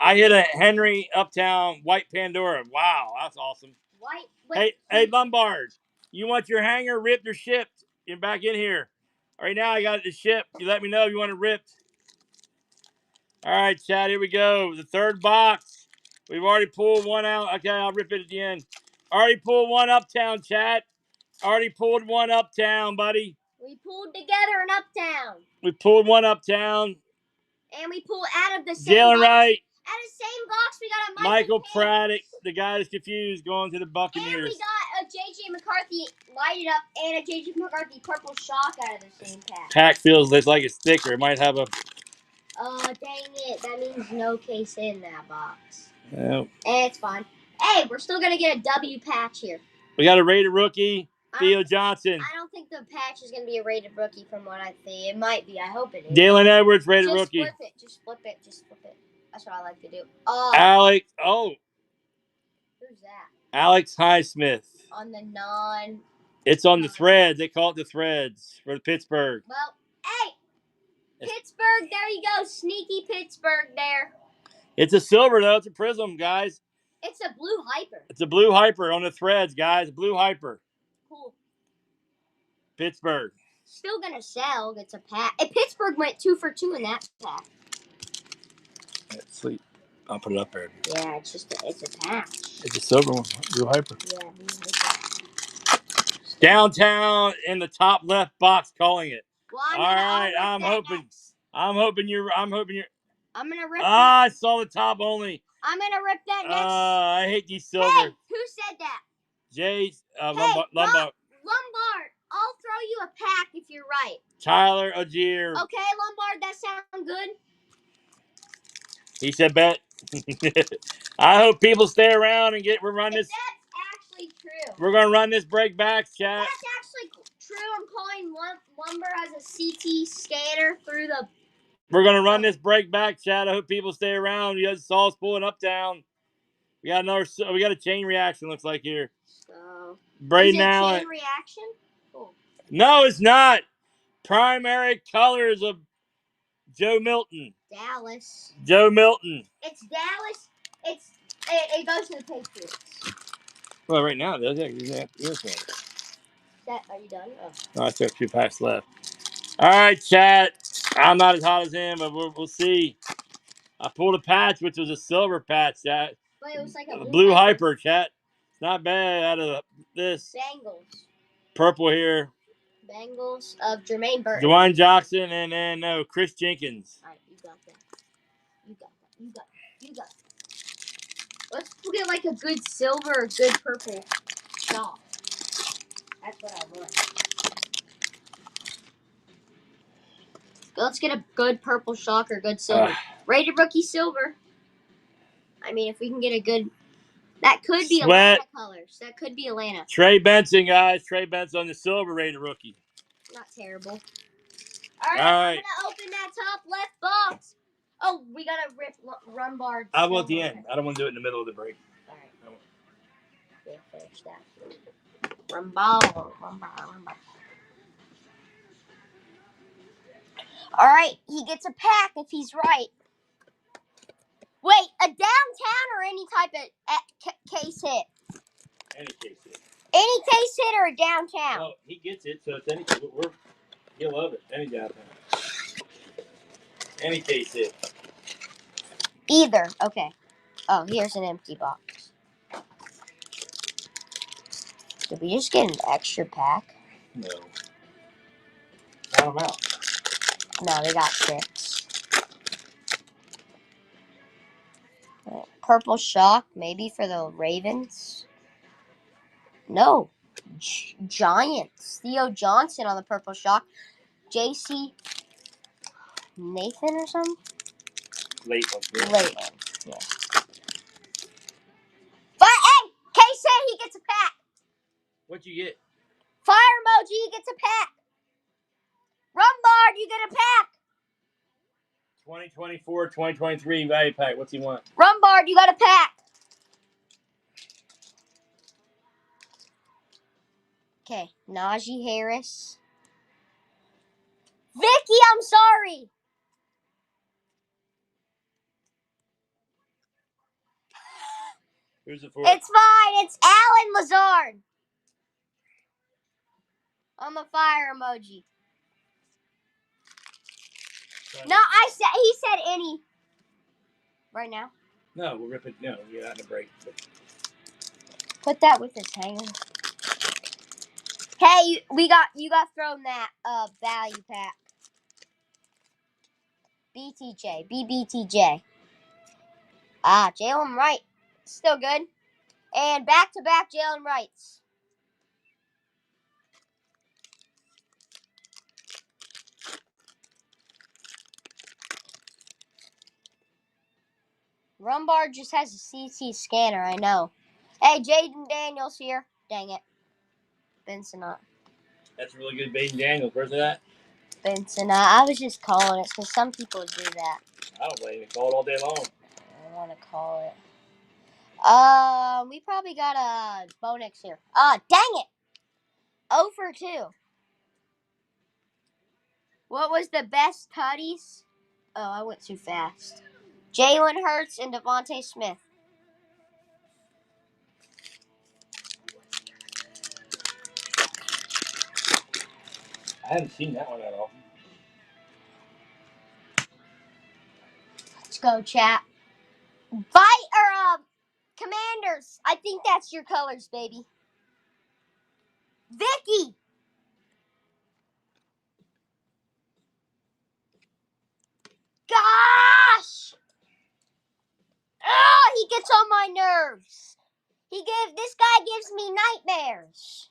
I hit a Henry Uptown White Pandora. Wow, that's awesome. Hey, Lombard, you want your hanger ripped or shipped? Get back in here. Right now, I got it to ship. You let me know if you want it ripped. All right, chat, here we go. The third box. We've already pulled one out. Okay, I'll rip it at the end. Already pulled one Uptown, chat. Already pulled one Uptown, buddy. We pulled together an Uptown. We pulled one Uptown. And we pulled out of the same Jalen box. Wright. Out of the same box, we got a Michael Pratt, the guy that's confused, going to the Buccaneers. And we got a J.J. McCarthy lighted up and a J.J. McCarthy purple shock out of the same pack. Pack feels like a sticker. It might have a... Oh, dang it. That means no case in that box. Yep. It's fine. Hey, we're still going to get a W patch here. We got a rated rookie, Theo Johnson. I don't think the patch is going to be a rated rookie from what I see. It might be. I hope it is. Dalen Edwards, rated rookie. Just flip it. That's what I like to do. Alex. Who's that? Alex Highsmith. On the non. It's on the threads. They call it the threads for Pittsburgh. Well, hey. Pittsburgh, there you go. Sneaky Pittsburgh there. It's a silver, though. It's a prism, guys. It's a blue hyper. It's a blue hyper on the threads, guys. Blue hyper. Cool. Pittsburgh. Still going to sell. It's a pack. And Pittsburgh went 2 for 2 in that pack. Sweet. I'll put it up there. Yeah, it's a patch. It's a silver one. Blue hyper. Yeah, blue hyper. Downtown in the top left box calling it. Well, all right, I'm hoping you're. I'm gonna rip. I saw the top only. I'm gonna rip that next. I hate these silver. Hey, who said that? Jay's Lombard. Lombard, I'll throw you a pack if you're right. Tyler Ogier. Okay, Lombard, that sound good. He said bet. I hope people stay around and we're running this. That's actually true. We're gonna run this break back, chat. That's actually true. I'm calling Lumber as a CT scanner through the. We're gonna run this break back, chat. I hope people stay around. You guys saw us pulling Uptown. We got a chain reaction. Looks like here. So. Braden Allen. Chain reaction? Cool. No, it's not. Primary colors of Joe Milton. Dallas. Joe Milton. It's Dallas. It goes to the Patriots. Well, right now, it does. Are you done? Oh, I still have 2 packs left. All right, chat. I'm not as hot as him, but we'll see. I pulled a patch, which was a silver patch, chat. But it was like a blue hyper, chat. It's not bad out of this. Bengals. Purple here. Bengals of Jermaine Burton. Dwayne Jackson and Chris Jenkins. All right, you got that. You got. Let's get like a good silver or good purple chalk. That's what I want. Let's get a good purple chalk or good silver. Rated rookie silver. I mean, if we can get a good... That could be Atlanta colors. That could be Atlanta. Trey Benson, guys. Trey Benson on the silver rated rookie. Not terrible. All right. I'm going to open that top left box. Oh, we got to rip run bar. I will at the end. I don't want to do it in the middle of the break. All right. Yeah, finish that. Run bar. All right. He gets a pack if he's right. Wait, a downtown or any type of case hit? Any case hit. Any case hit or a downtown? Well, he gets it, so it's any. He'll love it. Any downtown. Any case hit. Either. Okay. Oh, here's an empty box. Did we just get an extra pack? No. Count them out. No, we got 6. Purple shock, maybe for the Ravens. No. Giants. Theo Johnson on the purple shock. JC Nathan or something? Late one. Yeah. But hey, Kay said he gets a pack. What'd you get? Fire emoji, he gets a pack. Rumbard, you get a pack. 2024, 2023 value pack. What's he want? Rumbard, you got a pack. Okay, Najee Harris. Vicky, I'm sorry. Who's it for? It's fine. It's Alan Lazard. On the fire emoji. No, he said any. Right now? No, we'll rip it. No, you're not in a break. Put that with his hanger. Hey, you got thrown that value pack. BBTJ. Jalen Wright. Still good. And back-to-back Jalen Wrights. Rumbard just has a CT scanner, I know. Hey, Jaden Daniels here. Dang it. Benson. That's a really good Baden Daniels. Where's it at? Benson. I was just calling it because some people do that. I don't blame you. Call it all day long. I want to call it. We probably got a Bonix here. Dang it. 0 for 2. What was the best tutties? Oh, I went too fast. Jalen Hurts and Devontae Smith. I haven't seen that one at all. Let's go, chat. Commanders. I think that's your colors, baby. Vicky. Gosh. He gets on my nerves. This guy gives me nightmares.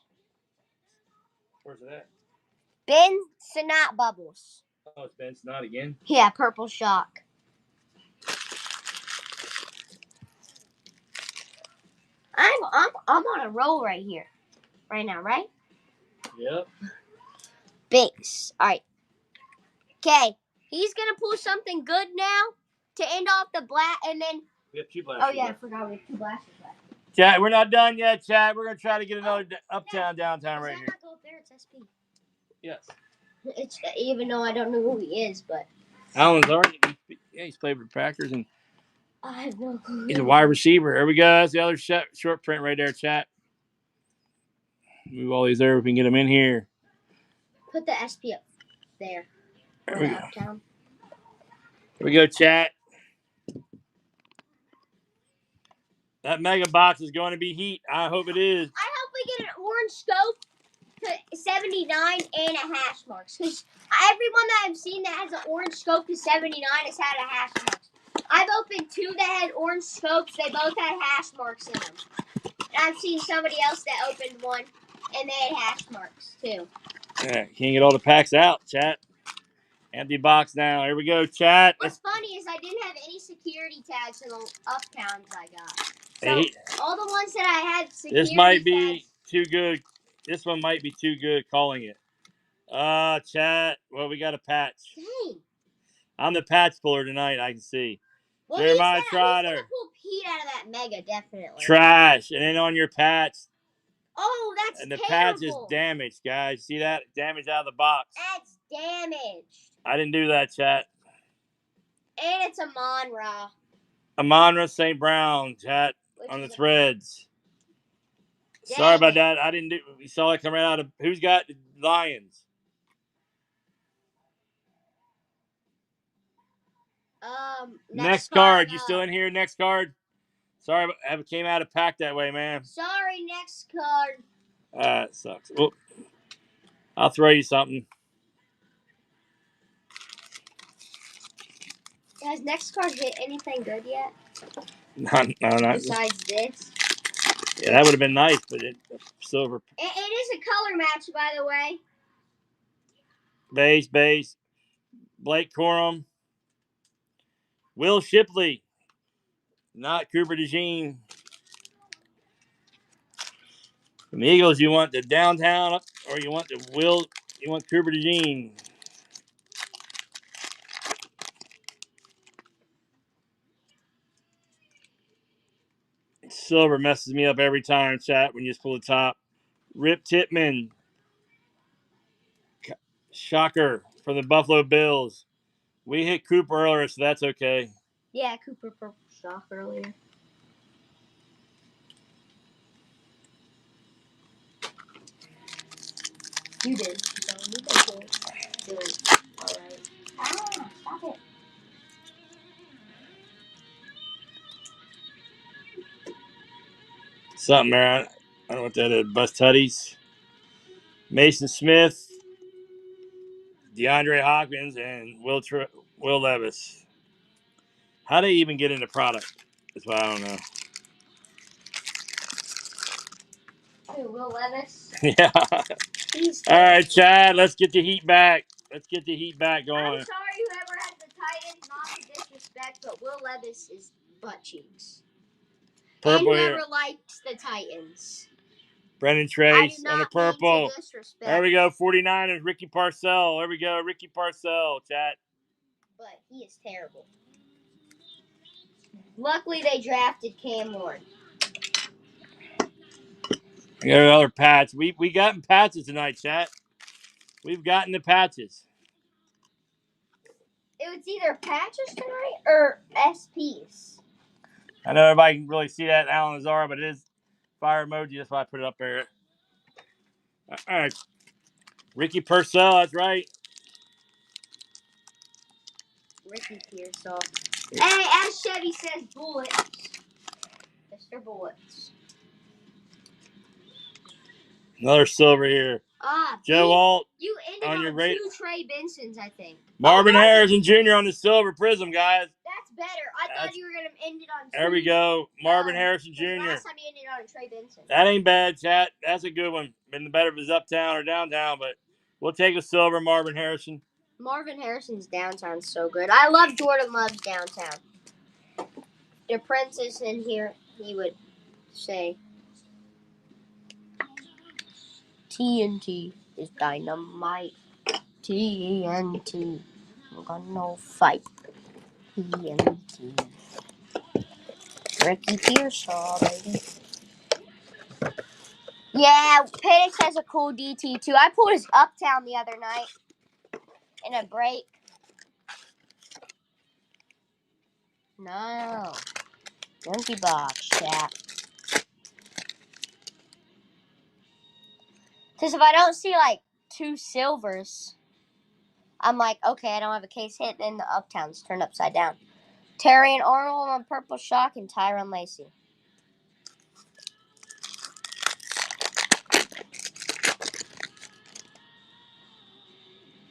Where's it at? Ben Sinat bubbles. Oh, it's Ben Snot again? Yeah, purple shock. I'm on a roll right here. Right now, right? Yep. Base. Alright. Okay. He's gonna pull something good now to end off the black and then We have 2 blasters. Oh yeah, I forgot we have 2 blasters left. Chat, we're not done yet, chat. We're gonna try to get another Uptown downtown right here. Not go up there, it's SP. Yes. It's even though I don't know who he is, but Alan's already he's played with the Packers and I have no clue. he's a wide receiver. There we go. That's the other short print right there, chat. Move all these there if we can get them in here. Put the SP up there. There we go. Uptown. Here we go, chat. That mega box is going to be heat. I hope it is. I hope we get an orange scope to 79 and a hash marks. Because everyone that I've seen that has an orange scope to 79 has had a hash marks. I've opened 2 that had orange scopes. They both had hash marks in them. And I've seen somebody else that opened one, and they had hash marks too. Yeah, can't get all the packs out, chat. Empty box now. Here we go, chat. What's funny is I didn't have any security tags in the Uptowns I got. So Hey, all the ones that I had security this might be tags. too good. This one might be too good calling it. Chat. Well, we got a patch. Dang. I'm the patch puller tonight, I can see. Well, Jeremiah he's Trotter. gonna pull Pete out of that mega, definitely. Trash. And then on your patch. Oh, that's And the terrible. patch is damaged, guys. See that? Damaged out of the box. That's damaged. I didn't do that, chat. And it's a Monra. Amonra St. Brown, chat, on the threads. Sorry about that. I didn't do. We saw it come right out of. Who's got Lions? Next card. You still in here? Next card. Sorry, I came out of pack that way, man. Sorry, next card. That sucks. Well, I'll throw you something. Has next card hit anything good yet? No. Besides this? Yeah, that would have been nice, but silver. It is a color match, by the way. Base. Blake Corum. Will Shipley. Not Cooper DeJean. From the Eagles, you want the downtown, or you want the Will? You want Cooper DeJean. Silver messes me up every time, chat, when you just pull the top. Rip Titman. Shocker for the Buffalo Bills. We hit Cooper earlier, so that's okay. Yeah, Cooper purple shock earlier. You did. So you can do it. Alright. Stop it. Something there. I don't know what that is. Bust Tutties. Mason Smith. DeAndre Hopkins and Will Levis. How they even get into product? That's what I don't know. Who, Will Levis? Yeah. All right, Chad. Let's get the heat back. Let's get the heat back going. I'm sorry, whoever has the Titans, not to disrespect, but Will Levis is butt cheeks. Purple and whoever here. likes the Titans. Brendan Trace on the purple. There we go. 49ers. Ricky Parcell. There we go. Ricky Parcell, chat. But he is terrible. Luckily, they drafted Cam Ward. I got another patch. We gotten patches tonight, chat. We've gotten the patches. It was either patches tonight or SPs. I know everybody can really see that in Alan Lazar, but it is fire emoji. That's why I put it up there. All right. Ricky Purcell, that's right. Ricky Pearsall. Hey, as Chevy says, bullets. Mr. Bullets. Another silver here. Joe Alt. You ended on your 2 Trey Bensons, I think. Marvin Harrison Jr. on the silver prism, guys. That's better. I thought you were going to end it on 2. There we go. Marvin Harrison Jr. Last time you ended on a Trey Benson. That ain't bad, chat. That's a good one. Been better if it's uptown or downtown, but we'll take a silver Marvin Harrison. Marvin Harrison's downtown's so good. I love Jordan Love's downtown. The princess in here, he would say, TNT is dynamite. TNT. I'm gonna fight. TNT. Ricky Pearsall, baby. Yeah, Penix has a cool DT too. I pulled his Uptown the other night in a break. No. Empty box, chat. Because if I don't see like 2 silvers, I'm like, okay, I don't have a case hit. Then the Uptown's turned upside down. Terry and Arnold on purple shock and Tyron Lacey.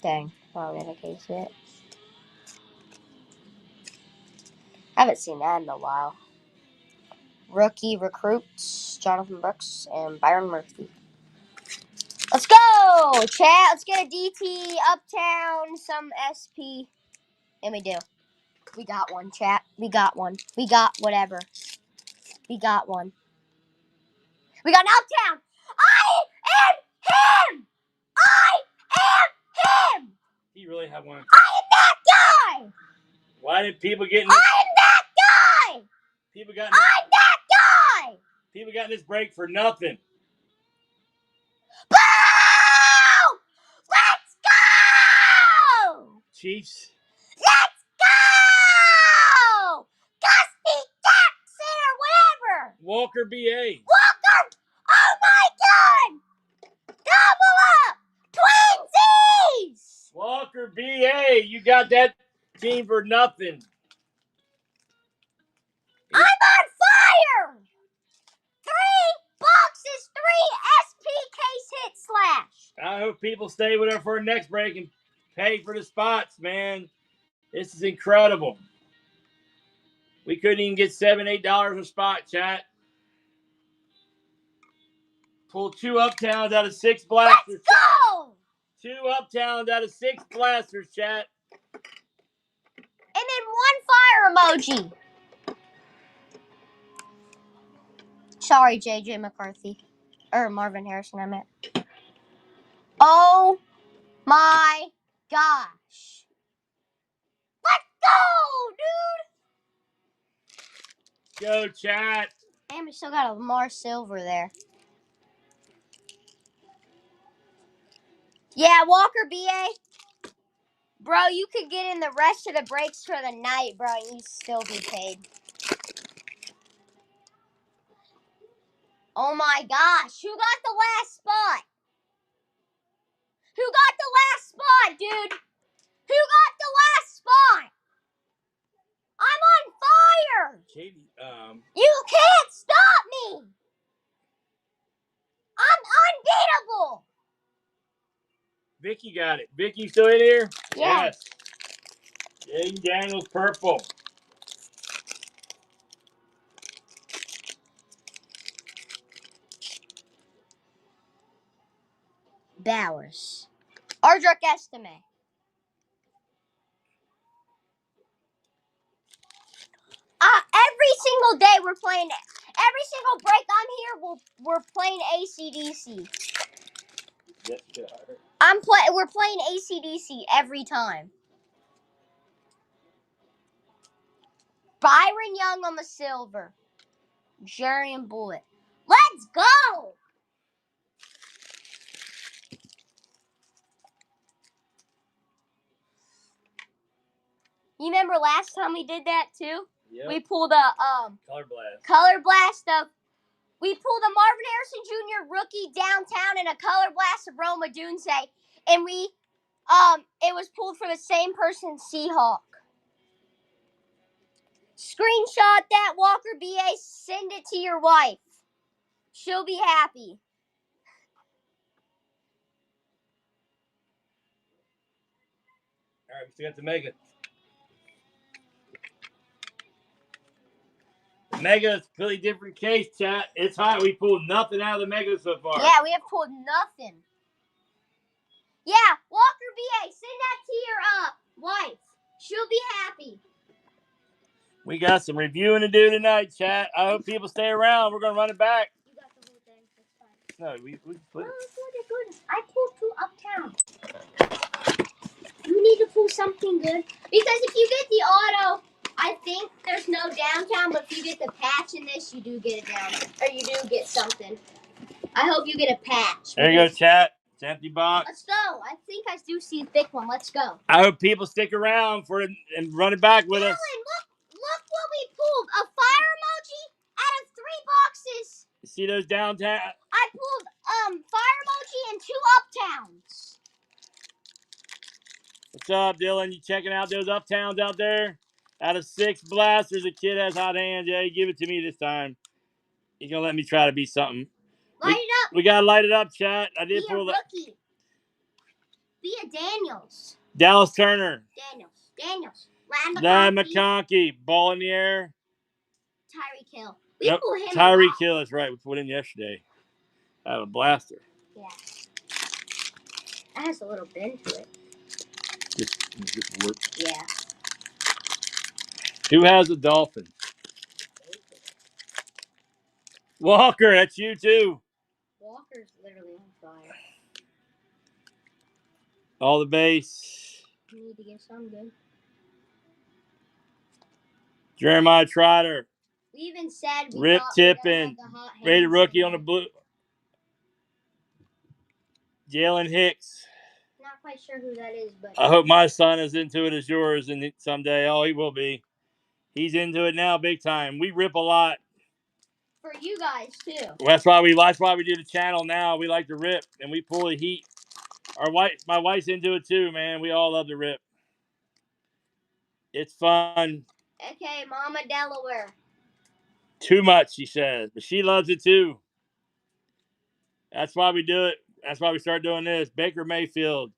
Dang, probably had a case hit. Haven't seen that in a while. Rookie recruits Jonathan Brooks and Byron Murphy. Let's go, chat. Let's get a DT, Uptown, some SP. And we do. We got one, chat. We got one. We got whatever. We got one. We got an Uptown. I am him. I am him. Do you really have one? I am that guy. Why did people get in I this? am that guy. People got in this, I'm that guy. people got in this break for nothing. Boom! Let's go! Chiefs. Let's go! Dusty Jackson or whatever. Walker BA. Walker! Oh my God! Double up! Twinsies! Walker BA. You got that team for nothing. I'm on fire! 3 boxes, 3 SP case hit slash. I hope people stay with her for our next break and pay for the spots, man. This is incredible. We couldn't even get $7, $8 a spot, chat. Pull 2 Uptowns out of 6 blasters. Let's go! 2 Uptowns out of 6 blasters, chat. And then 1 fire emoji. Sorry, JJ McCarthy. Or Marvin Harrison, I meant. Oh my gosh. Let's go, dude! Go, chat. And we still got a Lamar Silver there. Yeah, Walker BA. Bro, you could get in the rest of the breaks for the night, bro, and you'd still be paid. Oh my gosh, who got the last spot? Who got the last spot, dude? Who got the last spot? I'm on fire! Katie, You can't stop me! I'm unbeatable! Vicky got it. Vicky, you still in here? Yeah. Yes. Jaden Daniels, purple. Bowers. Ardruk Estime. Every single day we're playing. Every single break I'm here, we're playing ACDC. We're playing ACDC every time. Byron Young on the silver. Jerry and Bullet. Let's go! You remember last time we did that too? Yep. We pulled a color blast of. We pulled a Marvin Harrison Jr. rookie downtown and a color blast of Roma Dunse, and it was pulled for the same person, Seahawk. Screenshot that, Walker BA. Send it to your wife. She'll be happy. All right, we still got the Mega. Mega is a completely different case, chat. It's hot. We pulled nothing out of the Mega so far. Yeah, we have pulled nothing. Yeah, Walker BA, send that to your wife. She'll be happy. We got some reviewing to do tonight, chat. I hope people stay around. We're going to run it back. You got the whole thing. That's fine. No, we split it. Good. I pulled 2 Uptown. You need to pull something good. Because if you get the auto, I think there's no downtown, but if you get the patch in this, you do get a down. Or you do get something. I hope you get a patch. There you go, chat. It's an empty box. Let's go. I think I do see a thick one. Let's go. I hope people stick around for it and run it back with us. Look what we pulled. A fire emoji out of 3 boxes. You see those downtown? I pulled fire emoji and 2 Uptowns. What's up, Dylan? You checking out those Uptowns out there? Out of 6 blasters, a kid has hot hands. Yeah, you give it to me this time. He's going to let me try to be something. Light it up. We got to light it up, chat. I did Be pull a rookie. Be a Daniels. Dallas Turner. Daniels. Lad McConkey, ball in the air. Tyreek Hill. We pull him Tyreek Hill, that's right. We put in yesterday. I have a blaster. Yeah. It has a little bend to it. Just work. Yeah. Who has the Dolphins? Walker, that's you too. Walker's literally on fire. All the base. You need to get some good. Jeremiah Trotter. We even said we Rip thought Tippin. the hot hands Rated rookie today. on the blue. Jalen Hicks. Not quite sure who that is, but I hope my son is into it as yours and someday. Oh, he will be. He's into it now big time. We rip a lot. For you guys too. That's why we do the channel now. We like to rip and we pull the heat. My wife's into it too, man. We all love to rip. It's fun. Okay, Mama Delaware. Too much, she says, but she loves it too. That's why we do it. That's why we start doing this. Baker Mayfield.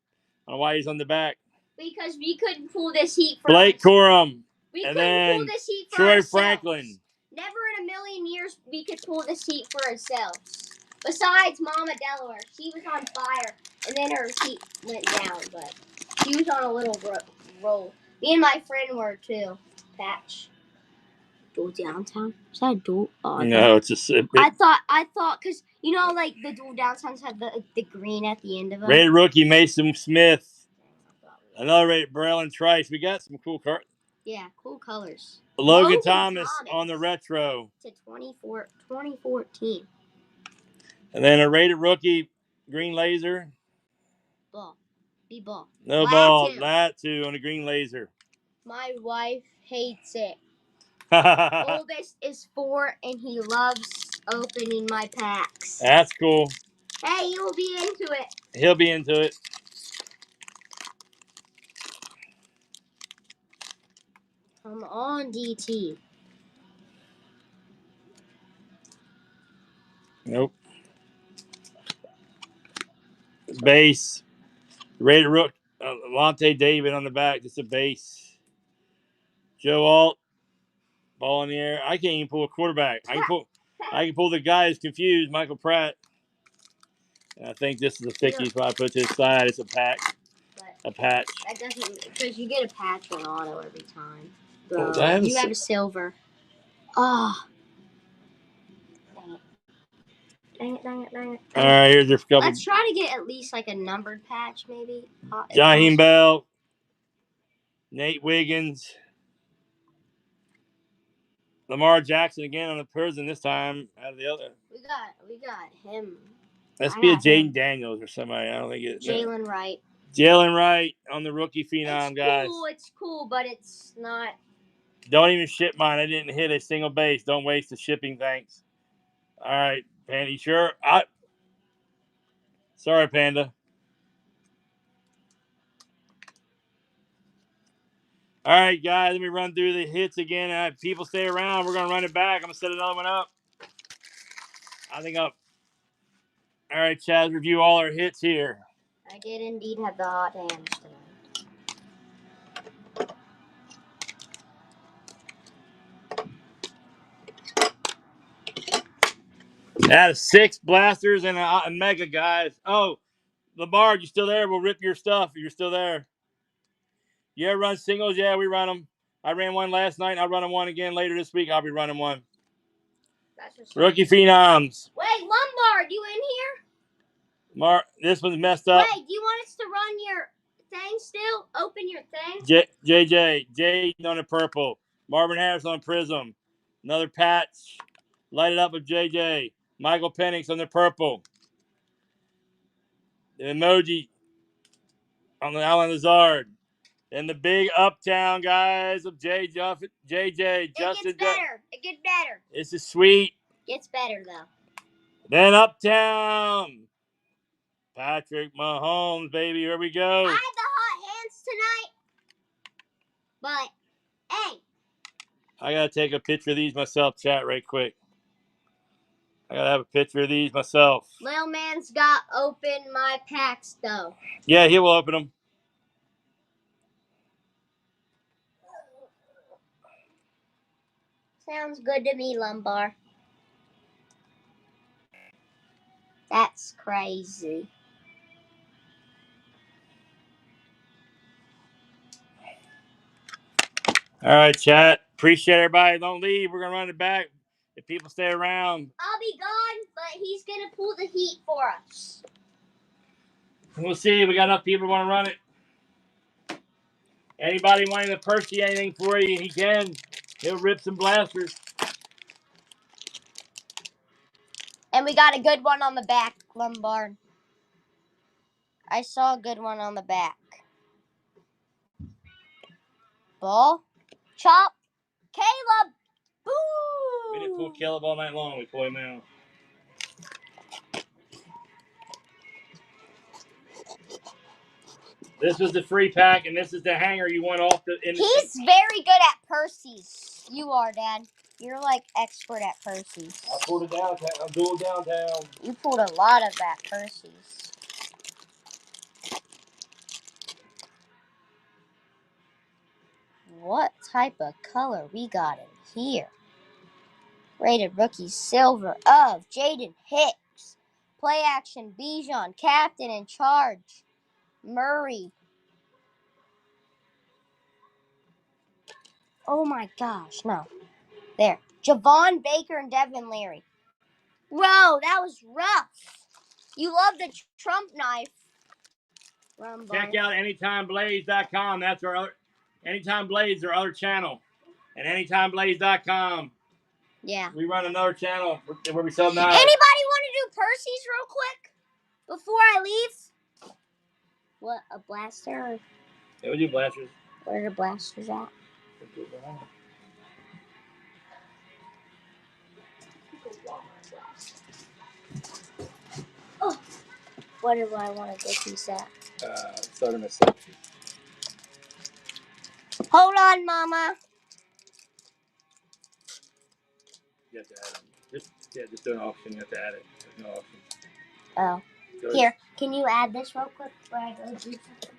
I don't know why he's on the back. Because we couldn't pull this heat for Blake Corum. We and couldn't then pull this heat for Troy ourselves. Franklin. Never in a million years we could pull this heat for ourselves. Besides Mama Delaware, she was on fire, and then her heat went down, but she was on a little roll. Me and my friend were too. Patch. Dual downtown? Is that a dual? Oh, No, it's just. I thought, because, you know, like, the dual downtowns have the green at the end of them. Rated rookie Mason Smith. Another rated Braylon Trice. We got some cool cards. Yeah, cool colors. Logan Thomas on the retro. To 2014. And then a rated rookie green laser. Ball. B-ball. No ball. That too on the green laser. My wife hates it. Oldest is 4, and he loves opening my packs. That's cool. Hey, he'll be into it. He'll be into it. Come on, DT. Nope. Base. Rated rook. Lante David on the back. Just a base. Joe Alt. Ball in the air. I can't even pull a quarterback. I can pull the guy who's confused, Michael Pratt. And I think this is a thicky, so I put to the side. It's a patch. A patch. That doesn't, because you get a patch on auto every time. Bro, you have a silver. Oh. Dang it. All right, here's a couple. Let's try to get at least like a numbered patch, maybe. Jaheim Bell. Nate Wiggins. Lamar Jackson again on the prison this time out of the other. We got him. Let's be a Jaden Daniels or somebody. I don't think it. Jalen Wright. Jalen Wright on the rookie phenom, guys. It's cool, but it's not. Don't even ship mine. I didn't hit a single base. Don't waste the shipping, thanks. All right, Panda. Sure. Sorry, Panda. All right, guys. Let me run through the hits again. People stay around. We're gonna run it back. I'm gonna set another one up. All right, Chaz. Review all our hits here. I did indeed have the hot hands tonight. That is 6 blasters and a mega, guys. Oh, Lamar, you still there? We'll rip your stuff. You're still there. You ever run singles? Yeah, we run them. I ran one last night. I'll run one again later this week. I'll be running one. Rookie phenoms. Wait, Lombard, you in here? Mark, this one's messed up. Wait, do you want us to run your thing still? Open your thing? JJ on the purple. Marvin Harris on Prism. Another patch. Light it up with JJ. Michael Penix on the purple. The emoji on the Alan Lazard. And the big Uptown guys of JJ. It gets better. It gets better. This is sweet. Gets better, though. Then Uptown. Patrick Mahomes, baby. Here we go. I had the hot hands tonight. But, hey. I got to take a picture of these myself, chat, right quick. I got to have a picture of these myself. Lil Man's got open my packs, though. Yeah, he will open them. Sounds good to me, Lumbar. That's crazy. All right, chat. Appreciate everybody. Don't leave. We're gonna run it back. If people stay around, I'll be gone, but he's gonna pull the heat for us. we'll see. We got enough people want to run it. Anybody wanting to purchase anything for you, he can. He'll rip some blasters. And we got a good one on the back, Lombard. I saw a good one on the back. Ball. Chop. Caleb. Boo! We didn't pull Caleb all night long. We pulled him out. This was the free pack, and this is the hanger you want off the. He's very good at Percy's. You are, Dad. You're like expert at Percy's. I pulled it downtown. I'm dual downtown. You pulled a lot of that Percy's. What type of color we got in here? Rated rookie silver of Jaden Hicks. Play action Bijan, captain in charge. Murray. Oh my gosh, no. There. Javon Baker and Devin Leary. Bro, that was rough. You love the Trump knife. Check out AnytimeBlaze.com. That's our other, Anytime Blaze, our other channel. And AnytimeBlaze.com. Yeah. We run another channel where we sell knives. Anybody want to do Percy's real quick before I leave? What, a blaster? Yeah, we do blasters. Where are the blasters at? Oh, what do I want to get these at? Start in a second. Hold on, Mama. You have to add them. Just do an auction. You have to add it. There's no auction. Oh. Good. Here, can you add this real quick before I go do something?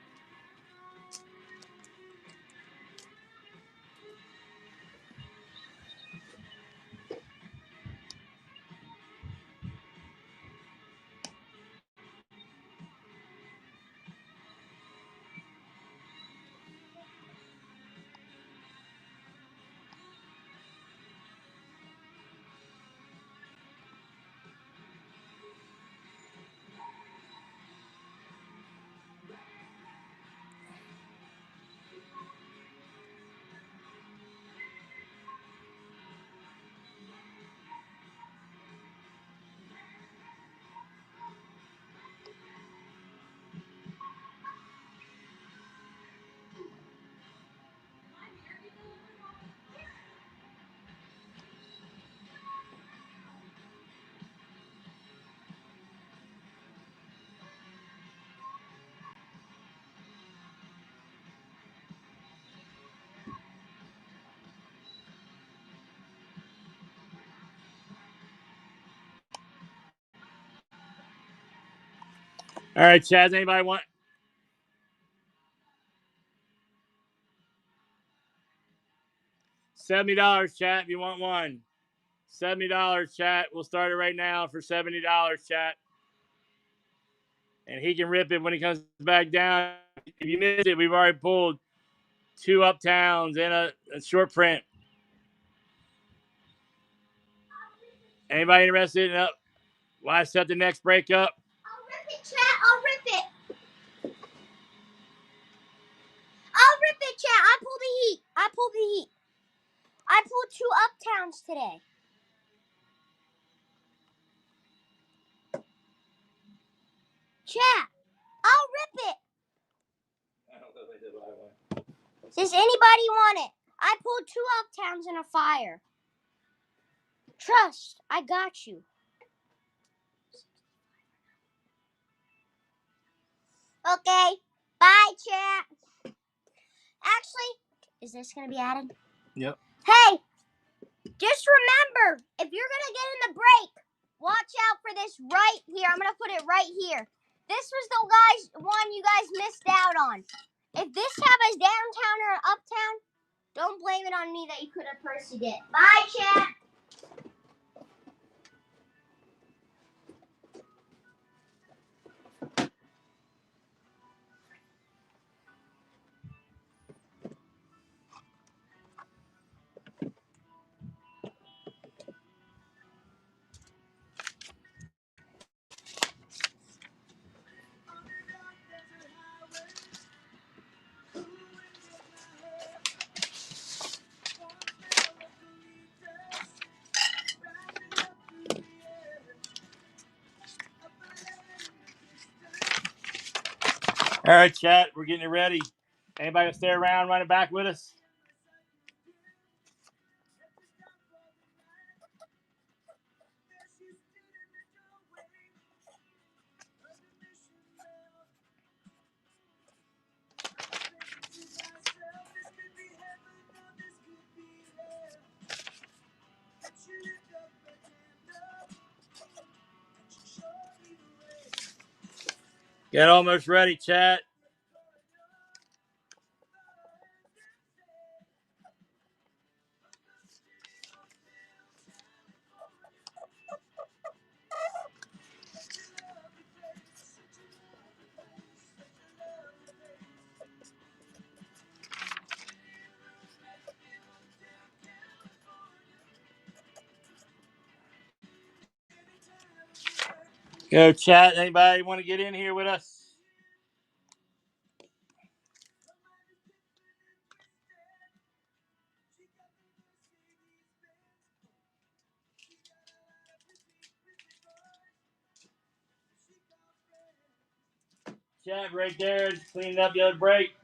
All right, Chaz. Anybody want? $70, chat. If you want one, $70, chat. We'll start it right now for $70, chat. And he can rip it when he comes back down. If you missed it, we've already pulled 2 Uptowns and a short print. Anybody interested in why I set the next break up? I'll rip it, chat. I'll rip it. I'll rip it, chat. I pulled the heat. I pulled the heat. I pulled 2 Uptowns today. Chat, I'll rip it. I don't know if I did buy one. Does anybody want it? I pulled 2 Uptowns in a fire. Trust, I got you. Okay, bye, chat. Actually, is this going to be added? Yep. Hey, just remember, if you're going to get in the break, watch out for this right here. I'm going to put it right here. This was the one you guys missed out on. If this have a downtown or an uptown, Don't blame it on me that you could have pursued it. Bye, chat. All right, chat. We're getting it ready. Anybody gonna stay around, run it back with us? Get almost ready, chat. Go, chat. Anybody want to get in here with us? Chat right there. Just cleaning up the other break.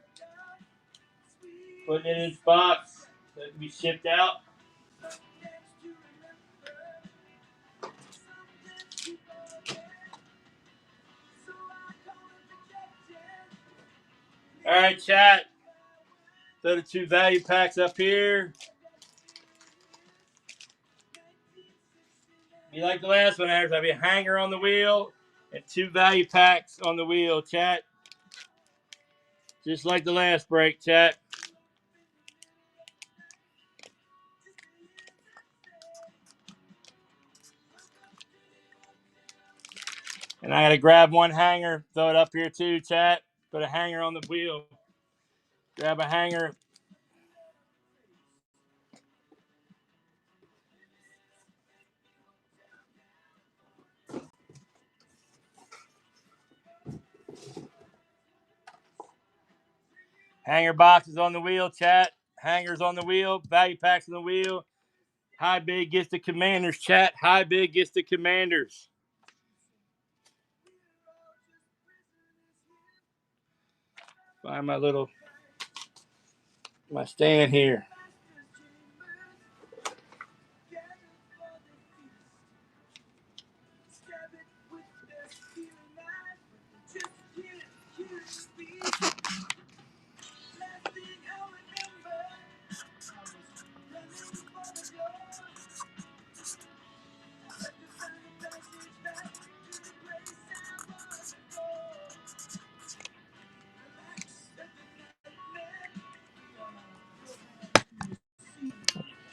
Putting it in its box so it can be shipped out. All right, chat. Throw the 2 value packs up here. Be like the last one, there's going to be a hanger on the wheel and 2 value packs on the wheel, chat. Just like the last break, chat. And I got to grab 1 hanger, throw it up here too, chat. Put a hanger on the wheel. Grab a hanger. Hanger boxes on the wheel, chat. Hangers on the wheel. Value packs on the wheel. High bid gets the Commanders, chat. High bid gets the Commanders. Find my stand here.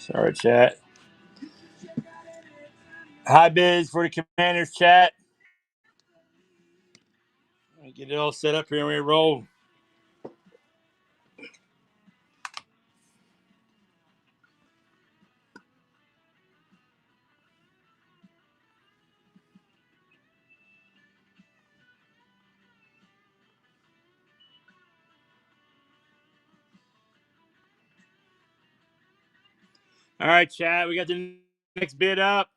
Sorry, chat. High bids for the Commanders, chat. Get it all set up here and we roll. All right, chat. We got the next bid up.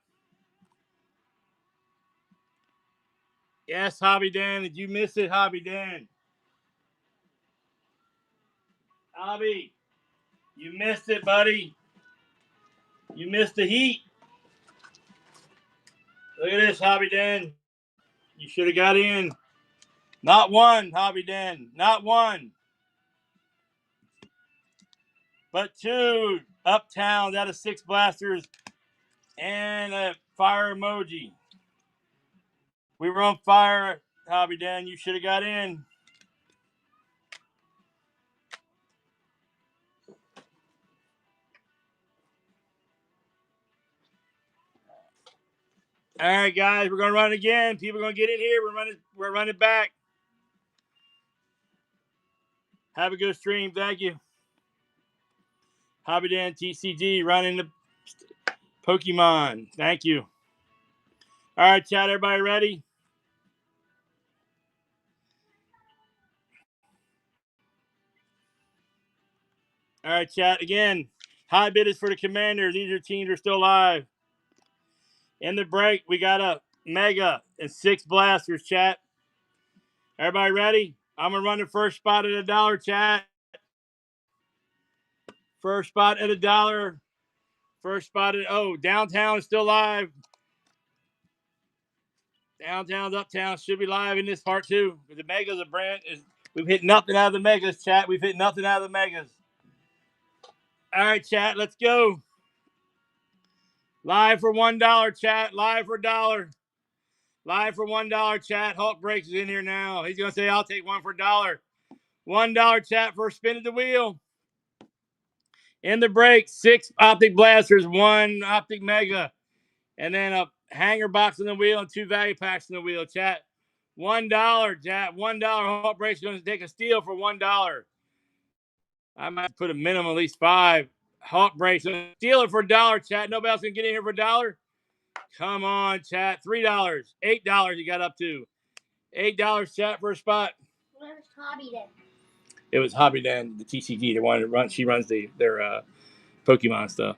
Yes, Hobby Dan. Did you miss it, Hobby Dan? Hobby, you missed it, buddy. You missed the heat. Look at this, Hobby Dan. You should have got in. Not 1, Hobby Dan. Not 1. But 2 Uptowns out of 6 blasters and a fire emoji. We were on fire, Hobby Dan. You should have got in. All right, guys, we're gonna run it again. People are gonna get in here. We're running back. Have a good stream. Thank you. Hobby Dan TCG running the Pokemon. Thank you. All right, chat. Everybody ready? All right, chat. Again, high bid is for the Commanders. These are teams are still alive. In the break, we got a Mega and 6 blasters, chat. Everybody ready? I'm going to run the first spot at $1, chat. First spot at $1. First spot at, downtown is still live. Downtown's Uptown should be live in this part too. The Megas are we've hit nothing out of the Megas, chat. We've hit nothing out of the Megas. All right, chat, let's go. Live for $1, chat. Live for $1. Live for $1, chat. Hulk Breaks is in here now. He's going to say, I'll take one for $1. $1, chat, for a spin at the wheel. In the break, 6 Optic Blasters, 1 Optic Mega, and then a hanger box on the wheel and 2 value packs on the wheel, chat. $1, chat. $1. Hulk Breaks is going to take a steal for $1. I might put a minimum at least 5. Hulk Breaks going to steal it for $1, chat. Nobody else can get in here for $1. Come on, chat. $3. $8 you got up to. $8, chat, for a spot. Where's Hobby Dan? It was Hobby Dan, the TCG. They wanted to run. She runs their Pokemon stuff.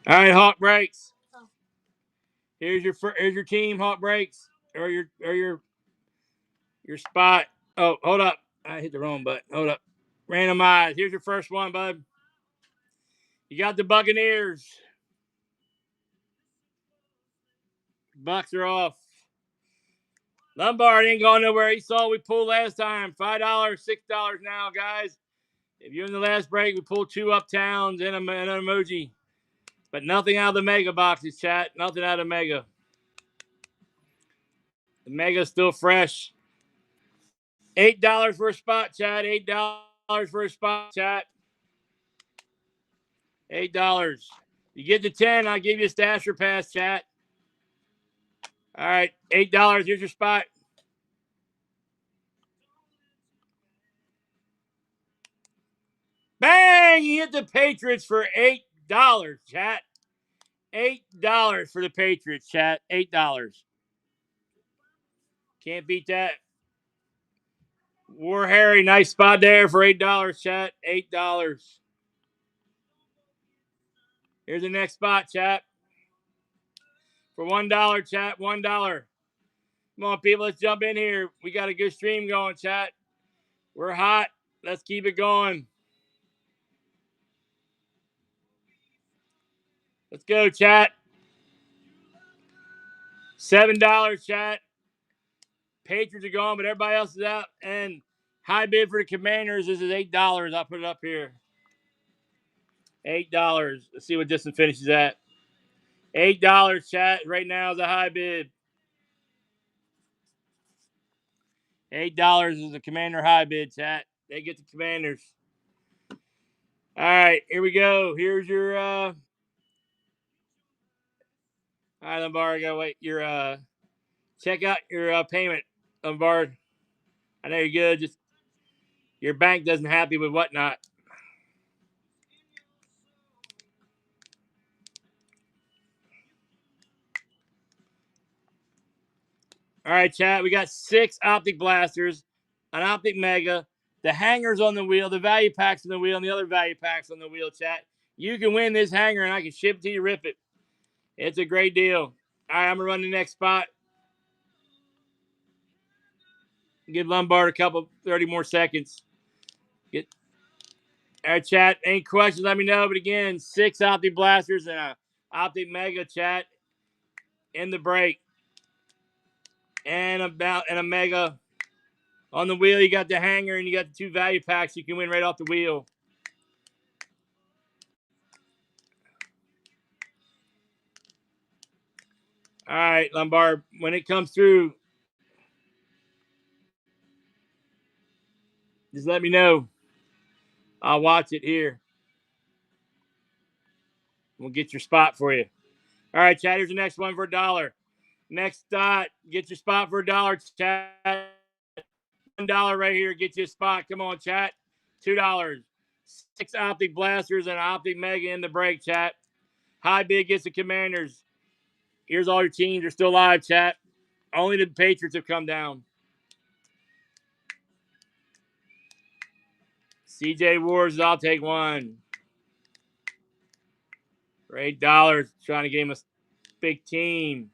All right, Hawk Breaks. Oh. Here's your team, Hawk Breaks, or your spot. Oh, hold up. I hit the wrong button. Hold up. Randomize. Here's your first one, bud. You got the Buccaneers. Bucks are off. Lombard ain't going nowhere. He saw we pulled last time. $5, $6 now, guys. If you're in the last break, we pulled 2 Uptowns and an emoji. But nothing out of the Mega boxes, chat. Nothing out of Mega. The Mega's still fresh. $8 for a spot, chat. $8 for a spot, chat. $8. You get to 10, I'll give you a stasher pass, chat. All right, $8. Here's your spot. Bang! You hit the Patriots for $8, chat. $8 for the Patriots, chat. $8. Can't beat that. War Harry, nice spot there for $8, chat. $8. Here's the next spot, chat. For $1, chat. $1. Come on, people, let's jump in here. We got a good stream going, chat. We're hot. Let's keep it going. Let's go, chat. $7, chat. Patriots are going, but everybody else is out. And high bid for the Commanders. This is $8. I'll put it up here. $8. Let's see what distance finishes at. $8, chat. Right now is a high bid. $8 is the Commander high bid, chat. They get the Commanders. All right, here we go. Here's your all right, Lombard, I gotta wait. Your check out your payment, Lombard. I know you're good. Just your bank doesn't happy with whatnot. All right, chat. We got 6 Optic Blasters, an Optic Mega, the hangers on the wheel, the value packs on the wheel, and the other value packs on the wheel, chat. You can win this hanger, and I can ship it to you, rip it. It's a great deal. All right, I'm going to run the next spot. Give Lombard a couple, 30 more seconds. All right, chat. Any questions, let me know. But again, 6 Optic Blasters and a Optic Mega, chat, in the break. And a Mega. On the wheel, you got the hanger and you got the 2 value packs. You can win right off the wheel. All right, Lombard. When it comes through, just let me know. I'll watch it here. We'll get your spot for you. All right, chat. Here's the next one for $1. Next dot, get your spot for $1, chat. $1 right here, get you a spot. Come on, chat. $2. 6 Optic Blasters and Optic Mega in the break, chat. High bid gets the Commanders. Here's all your teams. They're still alive, chat. Only the Patriots have come down. CJ Wars, I'll take one. For $8, trying to get him a big team.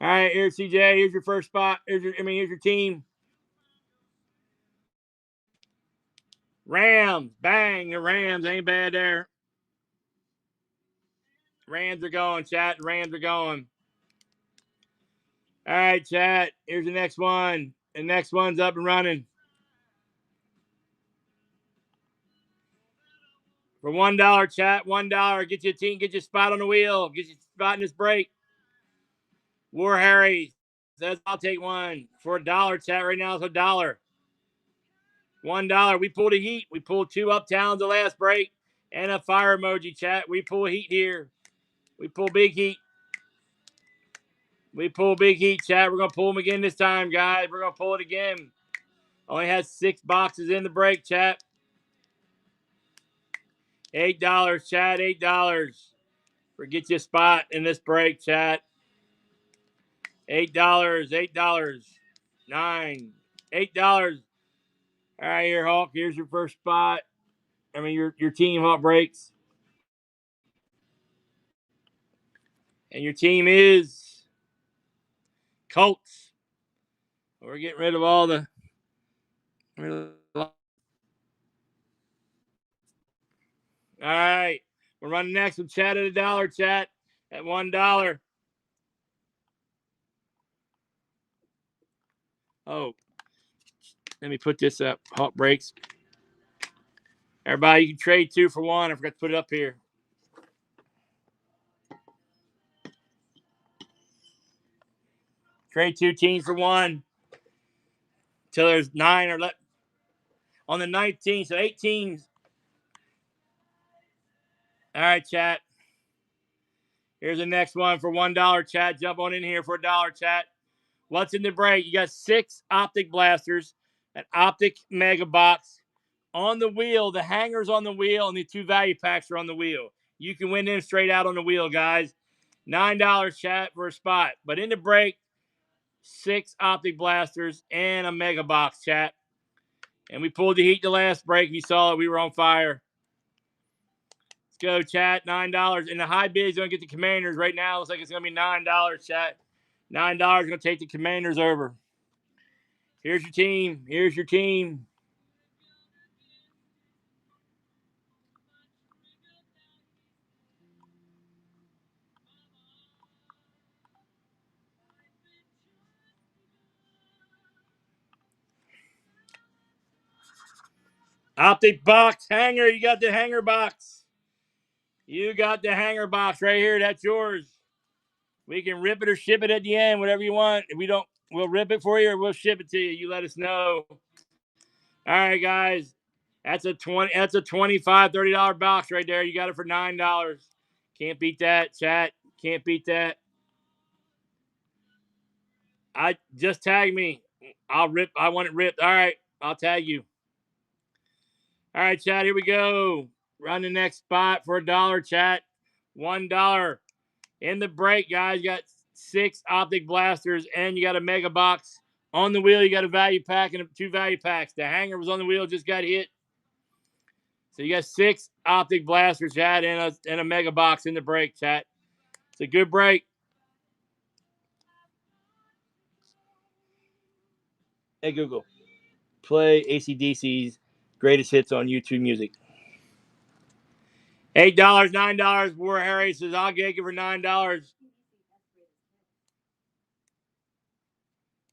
All right, here's CJ. Here's your first spot. Here's your team. Rams. Bang. The Rams ain't bad there. Rams are going, chat. The Rams are going. All right, chat. Here's the next one. The next one's up and running. For $1, chat. $1. Get your team. Get your spot on the wheel. Get your spot in this break. War Harry says, I'll take one. For $1, chat. Right now it's $1. $1. We pulled a heat. We pulled 2 Uptowns the last break. And a fire emoji, chat. We pull heat here. We pull big heat. We pull big heat, chat. We're going to pull them again this time, guys. We're going to pull it again. Only has 6 boxes in the break, chat. $8, chat. $8. Get you a spot in this break, chat. $8. $8. 9. $8. All right, here, Hawk. Here's your first spot. Your team, Hawk breaks. And your team is Colts. We're getting rid of all the. All right. We're running next with chat at $1, chat. At $1. Oh, let me put this up. Hawk breaks. Everybody, you can trade 2 for 1. I forgot to put it up here. Trade 2 teams for 1 till there's 9 or left on the 19th. So 8 teams. All right, chat. Here's the next one for $1, chat. Jump on in here for $1, chat. What's in the break? You got 6 Optic Blasters, an Optic Mega Box on the wheel. The hangers on the wheel and the 2 value packs are on the wheel. You can win them straight out on the wheel, guys. $9, chat, for a spot. But in the break, 6 Optic Blasters and a Mega Box, chat. And we pulled the heat the last break. You saw it. We were on fire. Let's go, chat. $9. And the high bid is going to get the Commanders. Right now, it looks like it's going to be $9, chat. $9 going to take the Commanders over. Here's your team. Here's your team. Optic box hanger. You got the hanger box. You got the hanger box right here. That's yours. We can rip it or ship it at the end, whatever you want. If we don't, we'll rip it for you or we'll ship it to you. You let us know. All right, guys. That's a $25, $30 box right there. You got it for $9. Can't beat that, chat. Can't beat that. I just tag me. I'll rip. I want it ripped. All right. I'll tag you. All right, chat. Here we go. Run the next spot for $1, chat. $1 in the break, guys. You got 6 Optic Blasters and you got a Mega Box on the wheel. You got a value pack and 2 value packs. The hanger was on the wheel, just got hit. So you got 6 Optic Blasters, chat, and a Mega Box in the break, chat. It's a good break. Hey, Google, play AC/DC's greatest hits on YouTube Music. $8, $9. War Harry says, I'll get it for $9.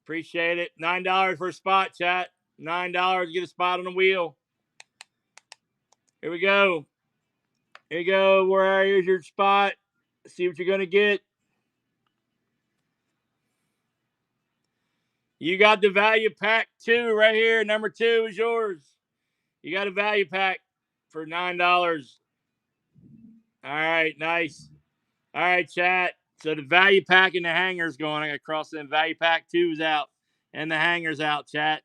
Appreciate it. $9 for a spot, chat. $9 to get a spot on the wheel. Here we go. Here you go. Here's your spot. See what you're going to get. You got the value pack 2 right here. Number 2 is yours. You got a value pack for $9. All right, nice. All right, chat. So the value pack and the hanger's going. I got to cross in. Value pack 2's out and the hanger's out, chat.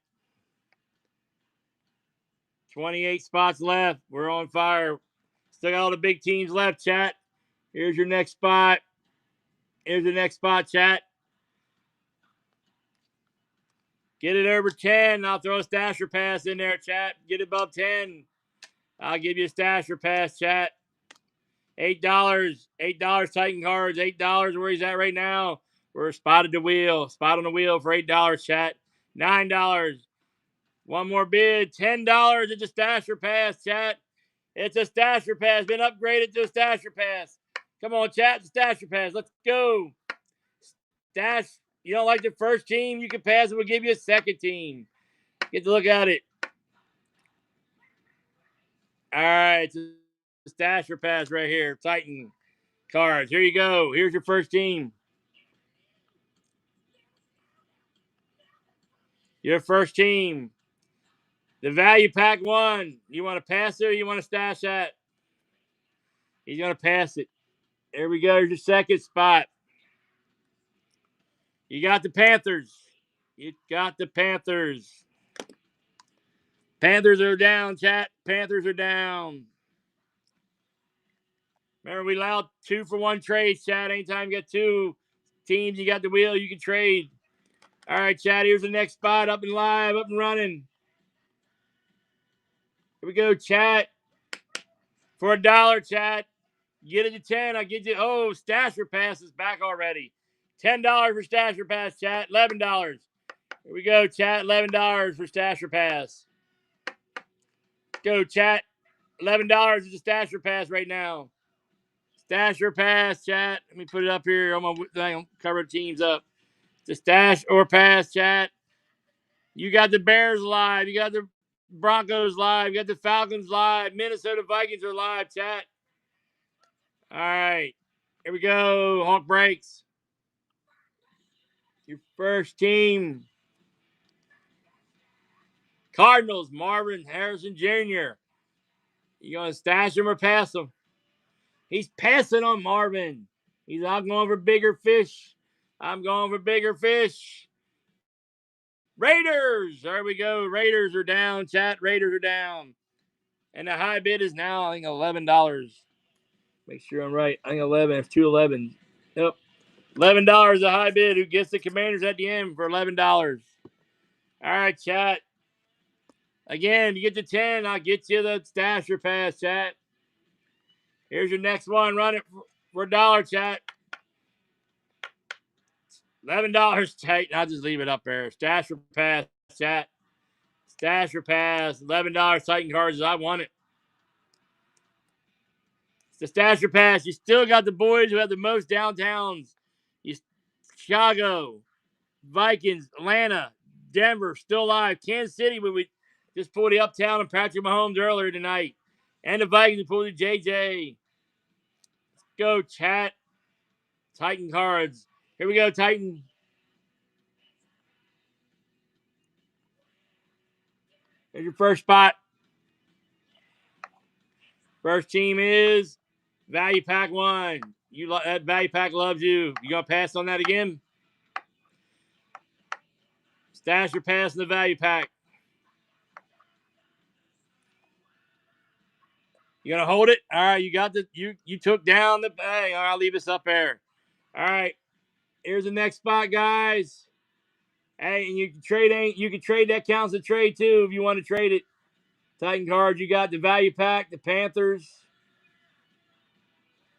28 spots left. We're on fire. Still got all the big teams left, chat. Here's your next spot. Here's the next spot, chat. Get it over 10. I'll throw a stasher pass in there, chat. Get it above 10. I'll give you a stasher pass, chat. $8. $8 Titan cards. $8 where he's at right now. We're spotted the wheel. Spot on the wheel for $8, chat. $9. One more bid. $10. It's a stasher pass, chat. It's a stasher pass. Been upgraded to a stasher pass. Come on, chat. It's a stasher pass. Let's go. Stash. You don't like the first team? You can pass it. We'll give you a second team. Get to look at it. All right. It's a stasher pass right here. Titan cards. Here you go. Here's your first team. Your first team. The value pack 1. You want to pass it or you want to stash that? He's going to pass it. There we go. Here's your second spot. You got the Panthers. You got the Panthers. Panthers are down, chat. Panthers are down. Remember, we allowed 2-for-1 trades, chat. Anytime you got 2 teams, you got the wheel, you can trade. All right, chat. Here's the next spot. Up and live, up and running. Here we go, chat. For $1, chat. Get it to 10. I'll get you. Oh, stasher pass is back already. $10 for stasher pass, chat. $11. Here we go, chat. $11 for stasher pass. Go, chat. $11 is a stasher pass right now. Stasher pass, chat. Let me put it up here on my thing. Cover the teams up. The stash or pass, chat. You got the Bears live. You got the Broncos live. You got the Falcons live. Minnesota Vikings are live, chat. All right. Here we go. Honk breaks. Your first team. Cardinals, Marvin Harrison Jr. You going to stash him or pass him? He's passing on Marvin. I'm going for bigger fish. I'm going for bigger fish. Raiders. There we go. Raiders are down, chat. Raiders are down. And the high bid is now, I think, $11. Make sure I'm right. I think 11. It's 211. Yep. $11 the high bid. Who gets the Commanders at the end for $11? All right, chat. Again, you get to 10, I'll get you the stasher pass, chat. Here's your next one. Run it for $1, chat. $11, chat. I'll just leave it up there. Stasher pass, chat. Stasher pass. $11 Titan cards. I want it. It's the stasher pass. You still got the boys who have the most downtowns. Chicago, Vikings, Atlanta, Denver, still alive. Kansas City, we just pulled the Uptown and Patrick Mahomes earlier tonight. And the Vikings pulled the JJ. Let's go, chat. Titan cards. Here we go, Titan. Here's your first spot. First team is Value Pack 1. That Value Pack loves you. You gonna pass on that again? Stash your pass in the Value Pack. You gonna hold it? All right, you got you took down the bang. All right, I'll leave this up there. All right. Here's the next spot, guys. Hey, and you can trade that counts as a trade too if you want to trade it. Titan cards, you got the Value Pack, the Panthers.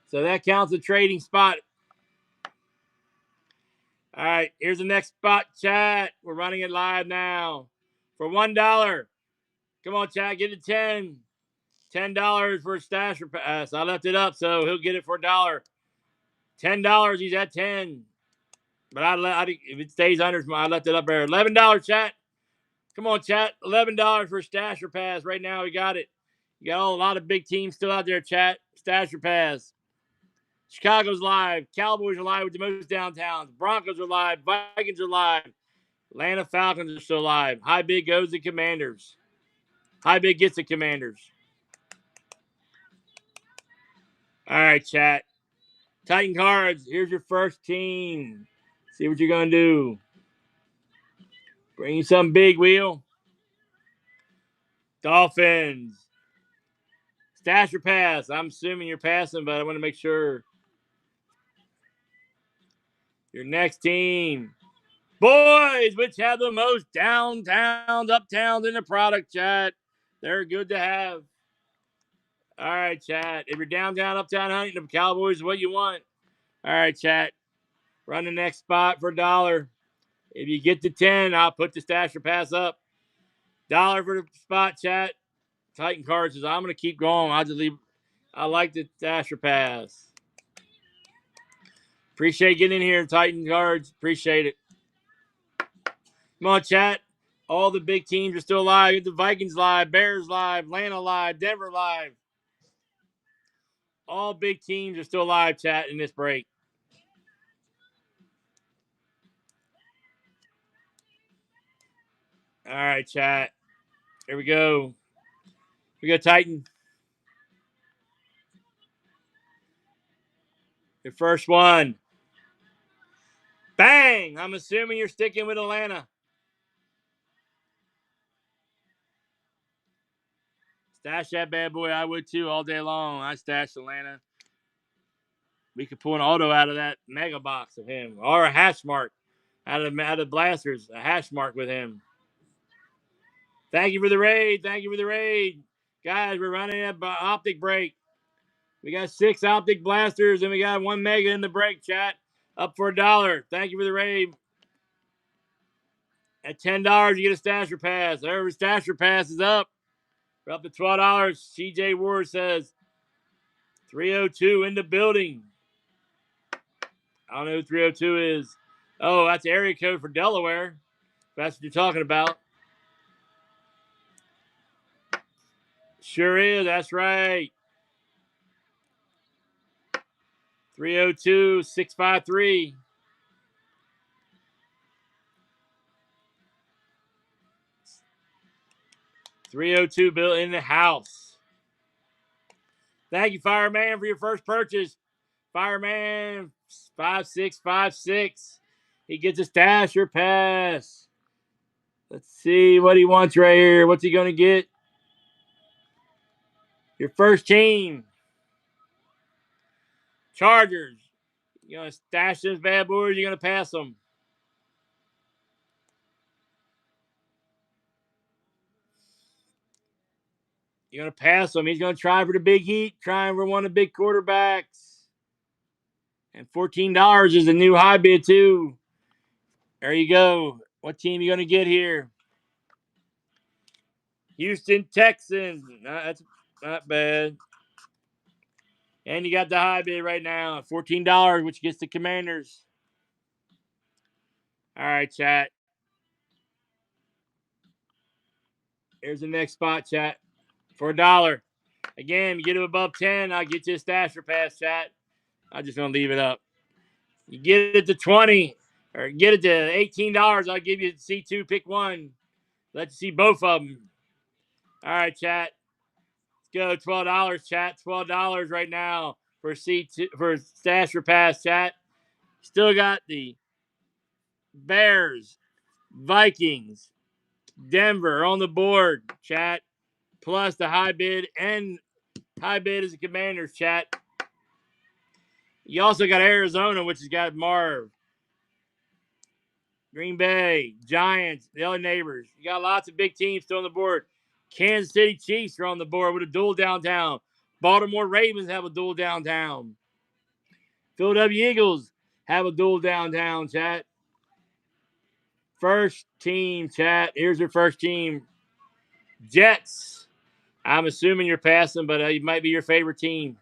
So that counts as a trading spot. All right, here's the next spot, chat. We're running it live now. For $1. Come on, chat, get it 10. $10 for a stasher pass. I left it up, so he'll get it for $1. $10, he's at 10. But if it stays under, I left it up there. $11, chat. Come on, chat. $11 for a stasher pass. Right now, we got it. You got a lot of big teams still out there, chat. Stasher pass. Chicago's live. Cowboys are live with the most downtowns. Broncos are live. Vikings are live. Atlanta Falcons are still alive. High bid goes to Commanders. High bid gets the Commanders. All right, chat. Titan cards. Here's your first team. See what you're going to do. Bring you something big, Wheel. Dolphins. Stash or pass? I'm assuming you're passing, but I want to make sure. Your next team. Boys, which have the most downtowns, uptowns in the product, chat. They're good to have. All right, chat. If you're downtown, uptown hunting, the Cowboys is what you want. All right, chat. Run the next spot for $1. If you get to 10, I'll put the stash or pass up. $1 for the spot, chat. Titan cards says, I'm going to keep going. I'll just leave. I like the stash or pass. Appreciate getting in here, Titan cards. Appreciate it. Come on, chat. All the big teams are still alive. The Vikings live, Bears live, Atlanta live, Denver live. All big teams are still alive, chat, in this break. All right, chat. Here we go. We got Titan. Your first one. Bang! I'm assuming you're sticking with Atlanta. Stash that bad boy. I would too all day long. I stashed Atlanta. We could pull an auto out of that mega box of him, or a hash mark out of blasters. A hash mark with him. Thank you for the raid. Thank you for the raid, guys. We're running a optic break. We got 6 optic blasters and we got 1 mega in the break, chat. Up for $1. Thank you for the raid. At $10, you get a stasher pass. Every stasher pass is up. We're up to $12. CJ Ward says 302 in the building. I don't know who 302 is. Oh, that's area code for Delaware. If that's what you're talking about. Sure is. That's right. 302 653. 302 built in the house. Thank you, Fireman, for your first purchase. Fireman 5656. He gets a stash or pass. Let's see what he wants right here. What's he going to get? Your first team. Chargers. You going to stash those bad boys or you going to pass them? You're going to pass him. He's going to try for the big heat, trying for one of the big quarterbacks. And $14 is a new high bid, too. There you go. What team are you going to get here? Houston Texans. That's not bad. And you got the high bid right now, $14, which gets the Commanders. All right, chat. Here's the next spot, chat. For $1. Again, you get it above 10, I'll get you a stash or pass, chat. I'm just going to leave it up. You get it to 20 or get it to $18, I'll give you C2, pick one. Let you see both of them. All right, chat. Let's go. $12, chat. $12 right now for C2 for stash or pass, chat. Still got the Bears, Vikings, Denver on the board, chat. Plus the high bid, and high bid is the Commanders, chat. You also got Arizona, which has got Marv. Green Bay, Giants, the other neighbors. You got lots of big teams still on the board. Kansas City Chiefs are on the board with a dual downtown. Baltimore Ravens have a dual downtown. Philadelphia Eagles have a dual downtown, chat. First team, chat. Here's your first team. Jets. I'm assuming you're passing, but it might be your favorite team.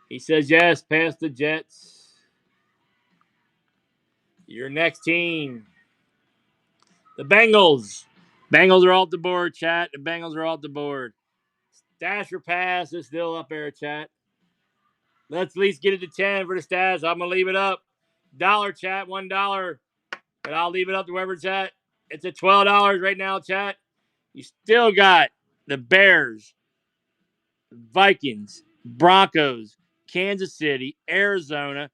He says yes, pass the Jets. Your next team. The Bengals. Bengals are off the board, chat. The Bengals are off the board. Stash or pass is still up there, chat. Let's at least get it to 10 for the stash. I'm going to leave it up. Dollar, chat, $1. But I'll leave it up to whoever, chat. It's at $12 right now, chat. You still got the Bears, Vikings, Broncos, Kansas City, Arizona,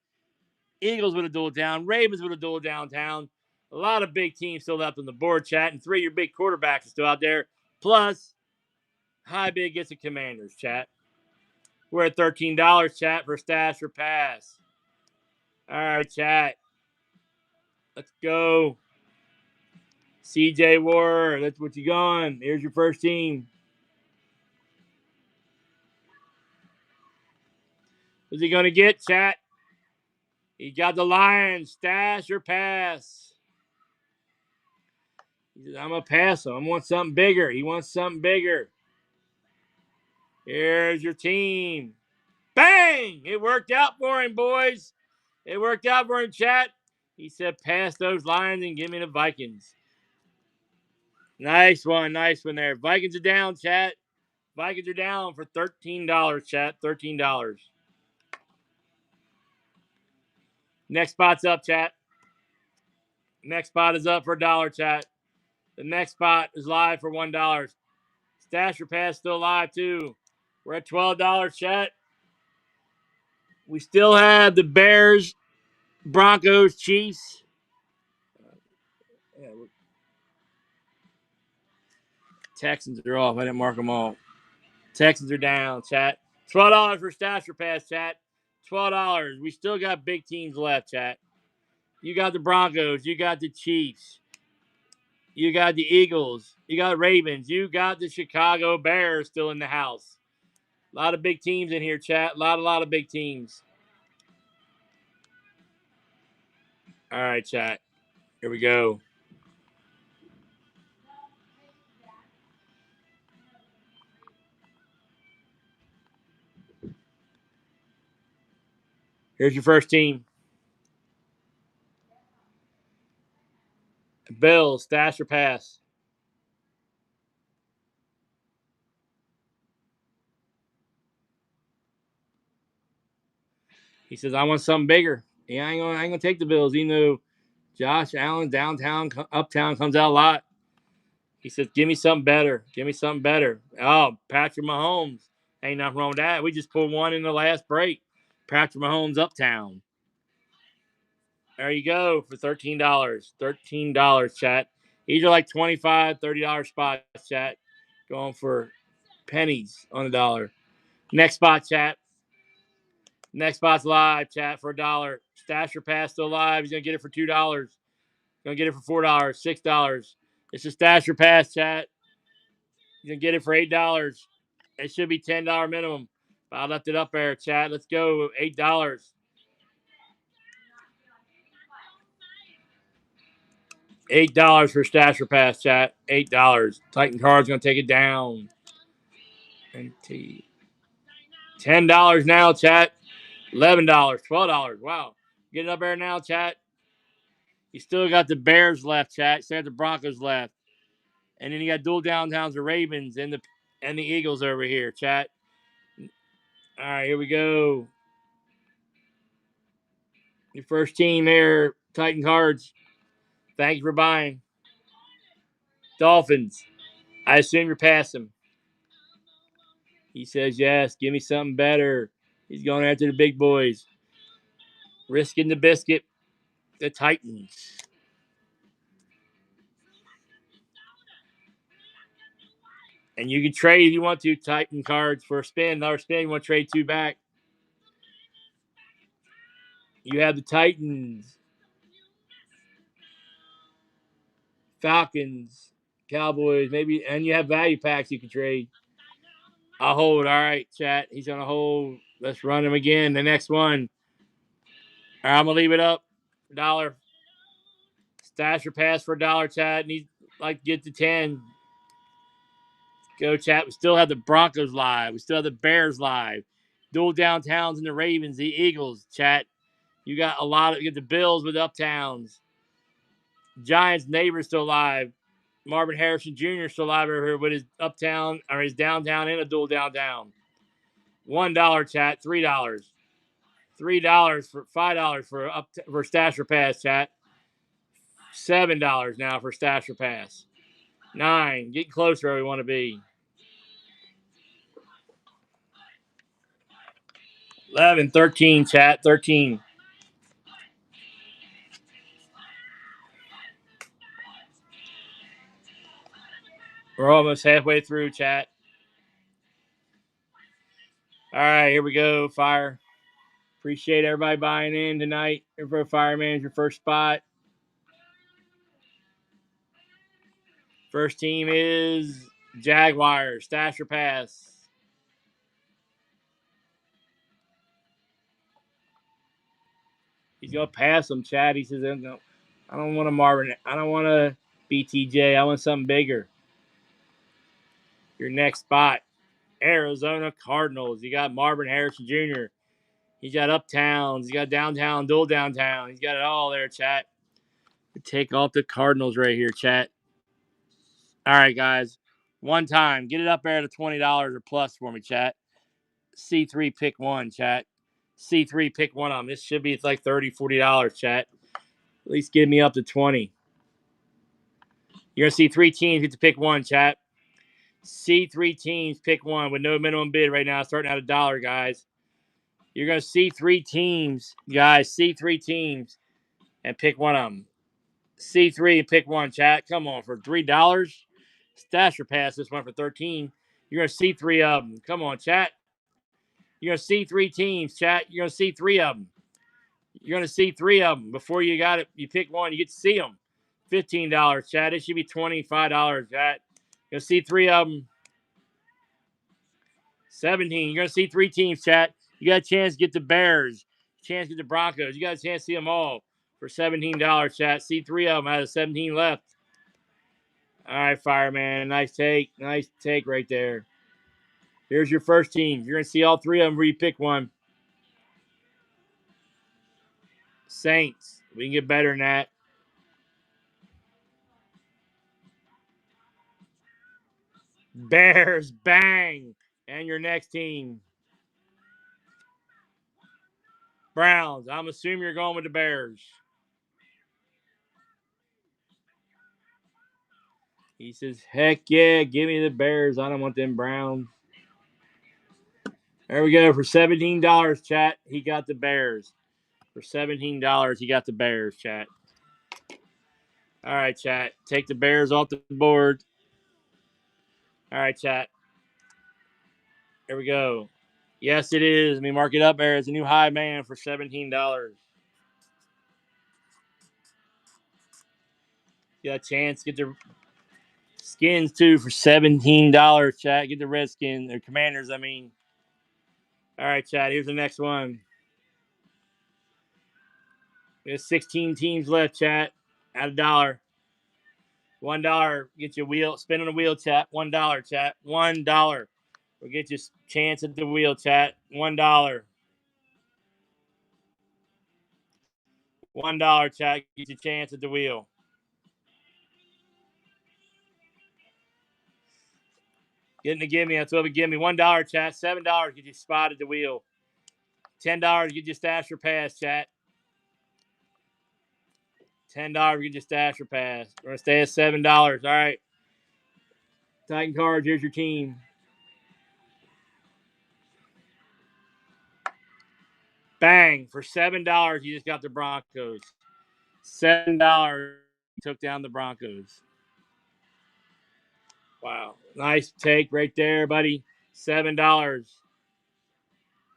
Eagles with a dual down, Ravens with a dual downtown. A lot of big teams still left on the board, chat, and 3 of your big quarterbacks are still out there. Plus, high bid gets the Commanders, chat. We're at $13, chat, for stash or pass. All right, chat. Let's go. CJ Ward, that's what you going. Here's your first team. Who's he going to get, chat? He got the Lions, stash or pass. He says, I'm going to pass him. I want something bigger. He wants something bigger. Here's your team. Bang! It worked out for him, boys. It worked out for him, chat. He said, pass those Lions and give me the Vikings. Nice one there. Vikings are down, chat. Vikings are down for $13, chat. $13. Next spot's up, chat. Next spot is up for $1, chat. The next spot is live for $1. Stash or pass still live, too. We're at $12, chat. We still have the Bears, Broncos, Chiefs. Texans are off. I didn't mark them all. Texans are down, chat. $12 for stash or pass, chat. $12. We still got big teams left, chat. You got the Broncos. You got the Chiefs. You got the Eagles. You got Ravens. You got the Chicago Bears still in the house. A lot of big teams in here, chat. A lot of big teams. All right, chat. Here we go. Here's your first team. Bills, stash or pass. He says, I want something bigger. Yeah, I ain't gonna take the Bills. You know, Josh Allen, downtown, uptown comes out a lot. He says, give me something better. Give me something better. Oh, Patrick Mahomes. Ain't nothing wrong with that. We just pulled one in the last break. Patrick Mahomes, Uptown. There you go for $13. $13, chat. These are like $25, $30 spots, chat. Going for pennies on the dollar. Next spot, chat. Next spot's live, chat, for $1. Stash or pass still live. He's going to get it for $2. Going to get it for $4, $6. It's a stash or pass, chat. He's going to get it for $8. It should be $10 minimum. But I left it up there, chat. Let's go. $8. $8 for stash or pass, chat. $8. Titan Card's going to take it down. $10 now, chat. $11. $12. Wow. Get it up there now, chat. You still got the Bears left, chat. You still got the Broncos left. And then you got dual downtowns, the Ravens and the Eagles over here, chat. All right, here we go. Your first team here, Titan Cards. Thank you for buying. Dolphins. I assume you're passing. He says yes. Give me something better. He's going after the big boys. Risking the biscuit. The Titans. And you can trade if you want to, Titan Cards, for a spin. Another spin. You want to trade 2 back. You have the Titans. Falcons. Cowboys. Maybe. And you have value packs you can trade. I'll hold. All right, chat. He's going to hold. Let's run him again. The next one. All right, I'm going to leave it up. $1. Stash or pass for $1, chat. Need like to get to 10. Go, chat. We still have the Broncos live. We still have the Bears live. Dual downtowns and the Ravens, the Eagles, chat. You got a lot of, you get the Bills with Uptowns. Giants neighbors still live. Marvin Harrison Jr. still live over here with his Uptown or his downtown and a dual downtown. $1, chat. $3. $3 for $5 for Stasher Pass, chat. $7 now for Stasher Pass. 9. Getting closer where we want to be. 11, 13, chat. 13. We're almost halfway through, chat. All right, here we go. Fire. Appreciate everybody buying in tonight. For Fireman's your first spot. First team is Jaguars. Stasher Pass. He's gonna pass him, Chad. He says, "No, I don't want a Marvin. I don't want a BTJ. I want something bigger." Your next spot, Arizona Cardinals. You got Marvin Harrison Jr. He's got Uptown. He's got Downtown, Dual Downtown. He's got it all there, chat. Take off the Cardinals right here, chat. All right, guys. One time. Get it up there to $20 or plus for me, chat. C3 pick one, chat. C3 pick one of them. This should be like $30, $40, chat. At least get me up to 20. You're going to see 3 teams get to pick one, chat. See 3 teams pick one with no minimum bid right now, starting at $1, guys. You're going to see 3 teams, guys. See 3 teams and pick one of them. C3 and pick one, chat. Come on, for $3. Stasher Pass this one for 13. You're going to see 3 of them. Come on, chat. You're going to see 3 teams, chat. You're going to see 3 of them. You're going to see 3 of them. Before you got it, you pick one, you get to see them. $15, chat. It should be $25, chat. You're going to see 3 of them. 17. You're going to see 3 teams, chat. You got a chance to get the Bears. Chance to get the Broncos. You got a chance to see them all for $17, chat. See 3 of them out of 17 left. All right, Fireman. Nice take. Nice take right there. Here's your first team. You're going to see all 3 of them where you pick one. Saints. We can get better than that. Bears. Bang. And your next team. Browns. I'm assuming you're going with the Bears. He says, heck yeah, give me the Bears. I don't want them Browns. There we go. For $17, chat, he got the Bears. For $17, he got the Bears, chat. All right, chat. Take the Bears off the board. All right, chat. There we go. Yes, it is. Let me mark it up there as a new high, man, for $17. You got a chance to get the Skins, too, for $17, chat. Get the Redskins, or Commanders, I mean. All right, chat. Here's the next one. There's 16 teams left, chat. At $1. $1. Get your wheel. Spin on the wheel, chat. $1, chat. $1. We'll get you a chance at the wheel, chat. $1. $1, chat. Get your chance at the wheel. Getting the gimme. That's what we give me. $1, chat. $7. Get you spot at the wheel. $10. Get your stash or pass, chat. $10. Get your stash or pass. We're going to stay at $7. All right. Titan Cards, here's your team. Bang. For $7, you just got the Broncos. $7 took down the Broncos. Wow. Nice take right there, buddy. $7.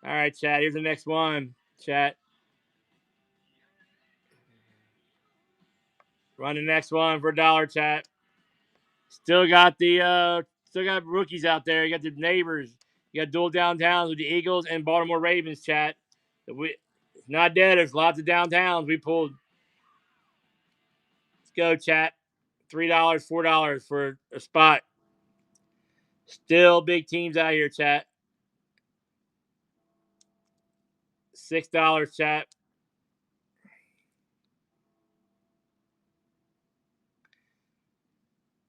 All right, chat. Here's the next one. Chat. Run the next one for $1, chat. Still got rookies out there. You got the neighbors. You got dual downtowns with the Eagles and Baltimore Ravens, chat. It's not dead. There's lots of downtowns we pulled. Let's go, chat. $3, $4 for a spot. Still big teams out here, chat. $6, chat.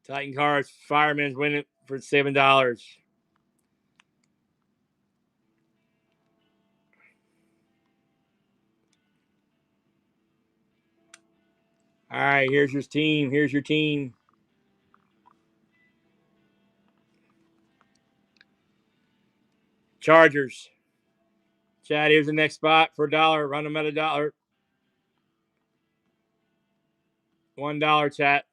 Titan Cards, Fireman's winning for $7. All right, here's your team. Here's your team. Chargers. Chad, here's the next spot for $1. Run them at $1. $1, chat.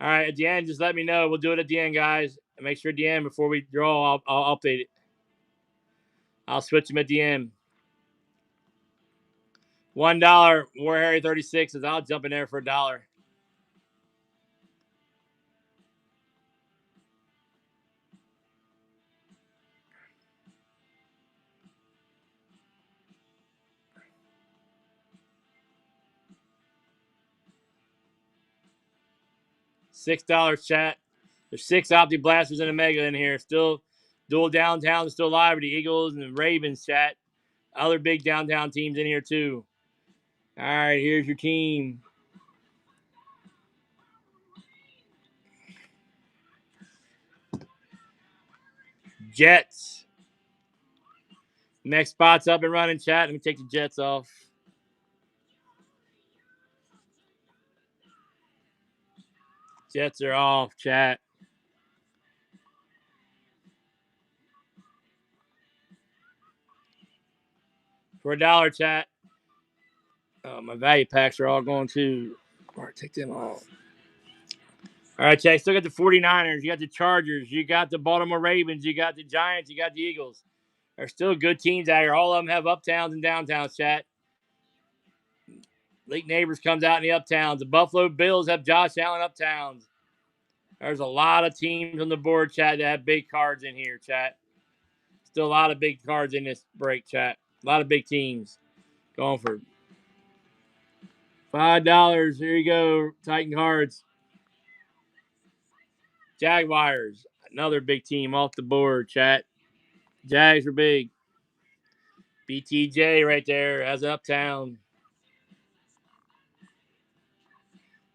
All right, at the end, just let me know. We'll do it at the end, guys. Make sure at the end before we draw, I'll update it. I'll switch them at the end. $1. War Harry 36 is. I'll jump in there for $1. $6, chat. There's 6 Optic Blasters and a Mega in here. Still, dual downtown is still live with the Eagles and the Ravens, chat. Other big downtown teams in here, too. All right, here's your team. Jets. Next spot's up and running, chat. Let me take the Jets off. Jets are off, chat. For $1, chat. Oh, my value packs are all going to. All right, take them off. All right, chat. Still got the 49ers. You got the Chargers. You got the Baltimore Ravens. You got the Giants. You got the Eagles. There's still good teams out here. All of them have uptowns and downtowns, chat. Lake Neighbors comes out in the uptowns. The Buffalo Bills have Josh Allen uptowns. There's a lot of teams on the board, chat, that have big cards in here, chat. Still a lot of big cards in this break, chat. A lot of big teams going for $5. Here you go, Titan cards. Jaguars, another big team off the board, chat. Jags are big. BTJ right there has uptown.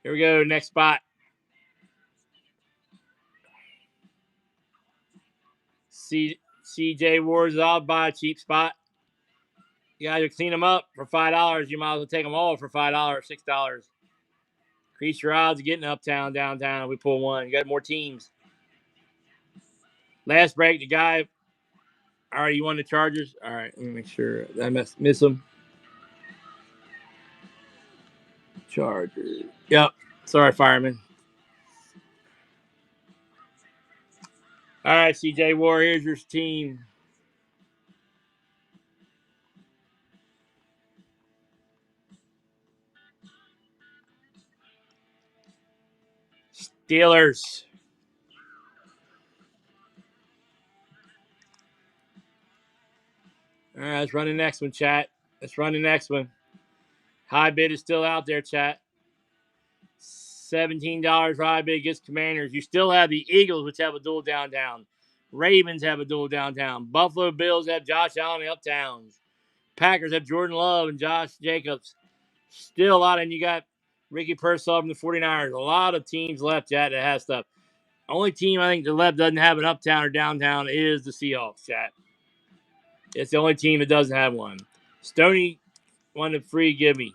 Here we go, next spot. CJ Ward's out by a cheap spot. You guys clean them up for $5. You might as well take them all for $5, $6. Increase your odds of getting uptown, downtown. We pull one. You got more teams. Last break, the guy. All right, you won the Chargers. All right, let me make sure I miss them. Chargers. Yep. Sorry, fireman. All right, CJ War. Here's your team. Steelers. All right, let's run the next one, chat. Let's run the next one. High bid is still out there, chat. $17 for high bid against Commanders. You still have the Eagles, which have a dual downtown. Ravens have a dual downtown. Buffalo Bills have Josh Allen in the uptowns. Packers have Jordan Love and Josh Jacobs. Still a lot, and you got Ricky Pearsall from the 49ers. A lot of teams left that has stuff. Only team I think the left doesn't have an uptown or downtown is the Seahawks, chat. It's the only team that doesn't have one. Stoney won the free gimme.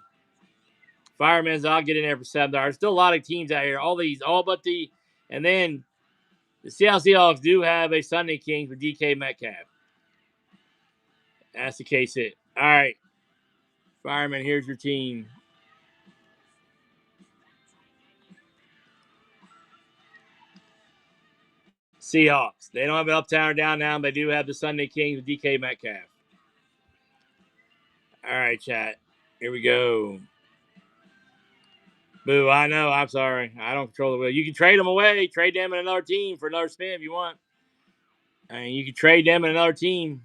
Fireman's, I'll get in there for $7. Still a lot of teams out here. All these, all but the, and then the Seattle Seahawks do have a Sunday Kings with DK Metcalf. That's the case hit. All right. Fireman, here's your team. Seahawks. They don't have an uptown or downtown, but they do have the Sunday Kings with DK Metcalf. All right, chat. Here we go. Boo, I know. I'm sorry. I don't control the wheel. You can trade them away. Trade them in another team for another spin if you want. And you can trade them in another team.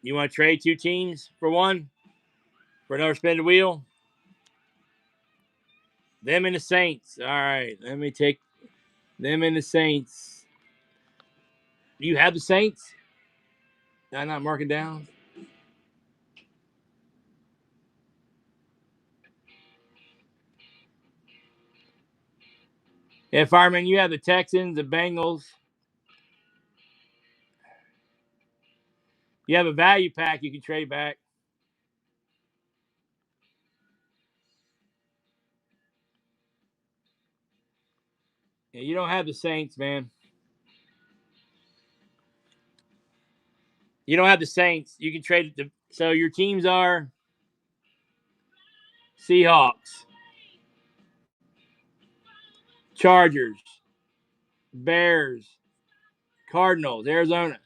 You want to trade 2 teams for one? For another spin the wheel? Them and the Saints. All right. Let me take them and the Saints. Do you have the Saints? Did I not mark it down? Yeah, Fireman, you have the Texans, the Bengals. You have a value pack you can trade back. Yeah, you don't have the Saints, man. You don't have the Saints. You can trade it. So your teams are Seahawks, Chargers, Bears, Cardinals, Arizona,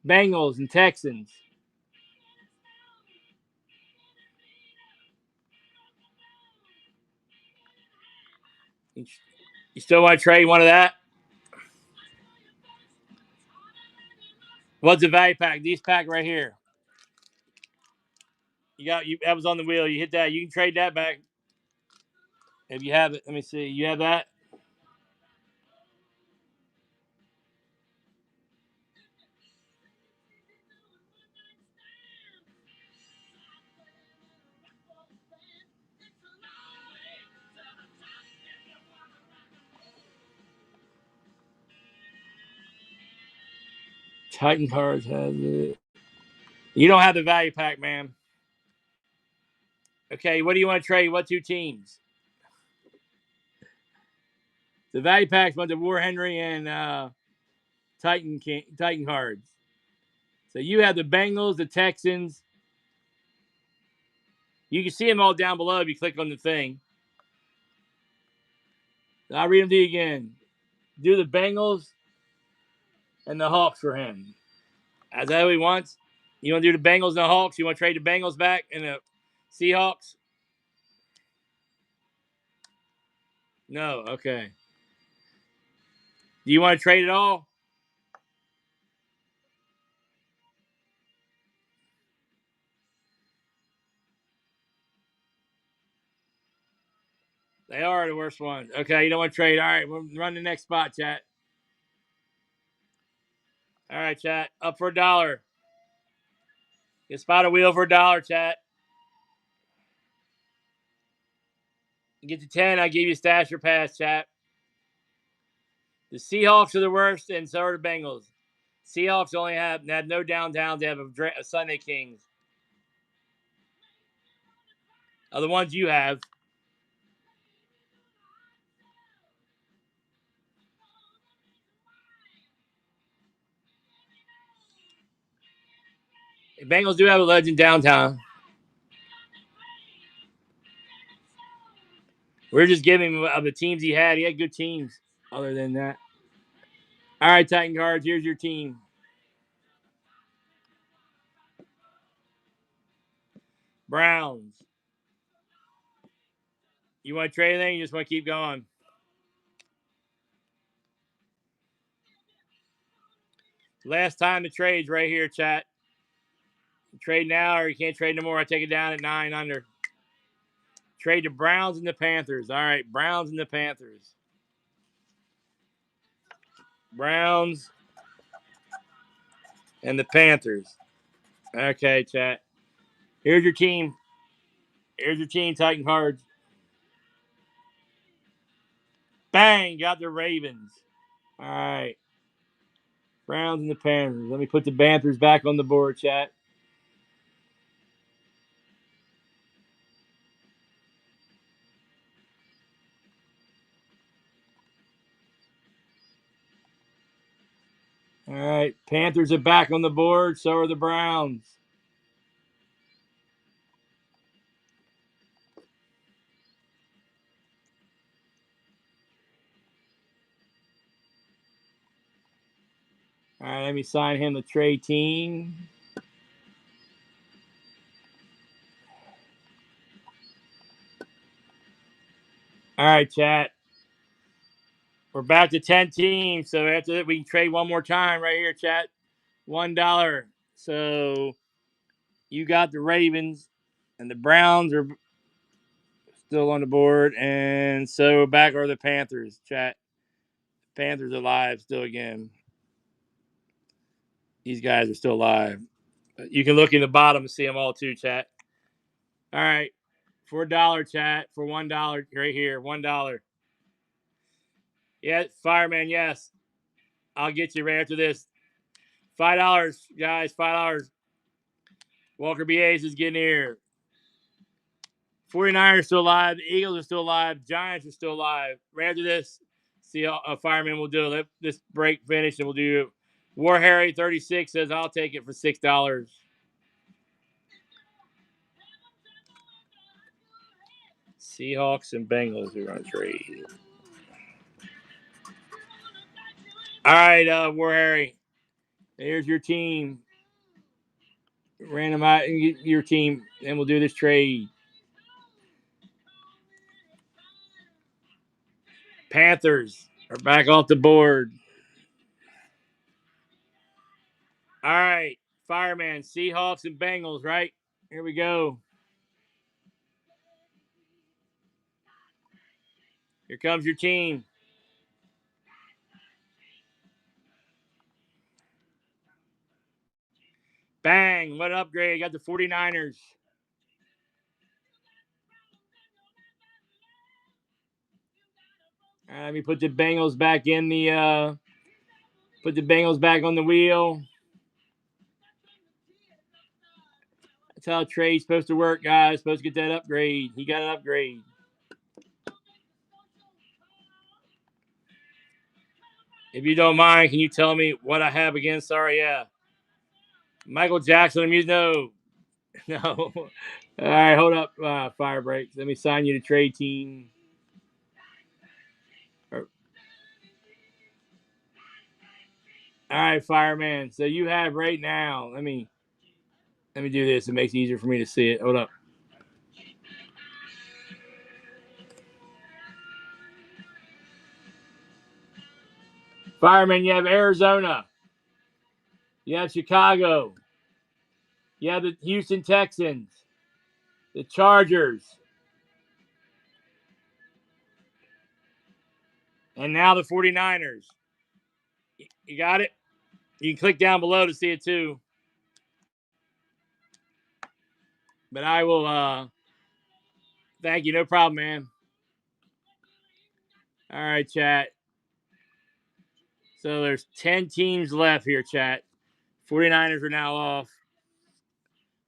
Bengals, and Texans. You still want to trade one of that? What's the value pack? These pack right here. You that was on the wheel. You hit that. You can trade that back if you have it. Let me see. You have that. Titan Cards has it. You don't have the value pack, man. Okay, what do you want to trade? What two teams? The value packs went to War Henry and Titan Cards. So you have the Bengals, the Texans. You can see them all down below if you click on the thing. I'll read them to you again. Do the Bengals and the Hawks for him. Is that what he wants? You want to do the Bengals and the Hawks? You want to trade the Bengals back and the Seahawks? No. Okay. Do you want to trade it all? They are the worst ones. Okay, you don't want to trade. All right, we'll run the next spot, chat. All right, chat. Up for $1. You spot a wheel for $1, chat. You get to 10, I give you stash or pass, chat. The Seahawks are the worst, and so are the Bengals. Seahawks only have no downtowns. They have a Sunday Kings. Are the ones you have. The Bengals do have a legend downtown. We're just giving him of the teams he had. He had good teams other than that. All right, Titan Cards, here's your team. Browns. You want to trade anything? You just want to keep going? Last time the trade's right here, chat. Trade now or you can't trade no more. I take it down at 9 under. Trade the Browns and the Panthers. All right, Browns and the Panthers. Browns and the Panthers. Okay, chat. Here's your team. Here's your team, Titan Cards. Bang, got the Ravens. All right. Browns and the Panthers. Let me put the Panthers back on the board, chat. All right. Panthers are back on the board. So are the Browns. All right. Let me sign him the trade team. All right, chat. We're back to 10 teams. So after that, we can trade one more time right here, chat. $1. So you got the Ravens and the Browns are still on the board. And so back are the Panthers, chat. Panthers are live still again. These guys are still live. You can look in the bottom and see them all too, chat. All right. For $1, chat. For $1 right here. $1. Yeah, Fireman, yes. I'll get you right after this. $5, guys. $5. Walker BAs is getting here. 49ers still alive. The Eagles are still alive. Giants are still alive. Right after this, see how a fireman will do. Let this break finish, and we'll do. War Harry 36 says, I'll take it for $6. Seahawks and Bengals are going to trade. All right, War Harry. Here's your team. Random out your team, and we'll do this trade. Panthers are back off the board. All right, Fireman, Seahawks and Bengals, right? Here we go. Here comes your team. Bang, what an upgrade. Got the 49ers. All right, let me put the Bengals back in the put the Bengals back on the wheel. That's how trade's supposed to work, guys. Supposed to get that upgrade. He got an upgrade. If you don't mind, can you tell me what I have again? Sorry, yeah. Michael Jackson, no. No. All right, hold up, fire breaks. Let me sign you to trade team. All right, fireman. So you have right now. Let me do this. It makes it easier for me to see it. Hold up. Fireman, you have Arizona. You have Chicago. You have the Houston Texans. The Chargers. And now the 49ers. You got it? You can click down below to see it too. But I will thank you. No problem, man. All right, chat. So there's 10 teams left here, chat. 49ers are now off.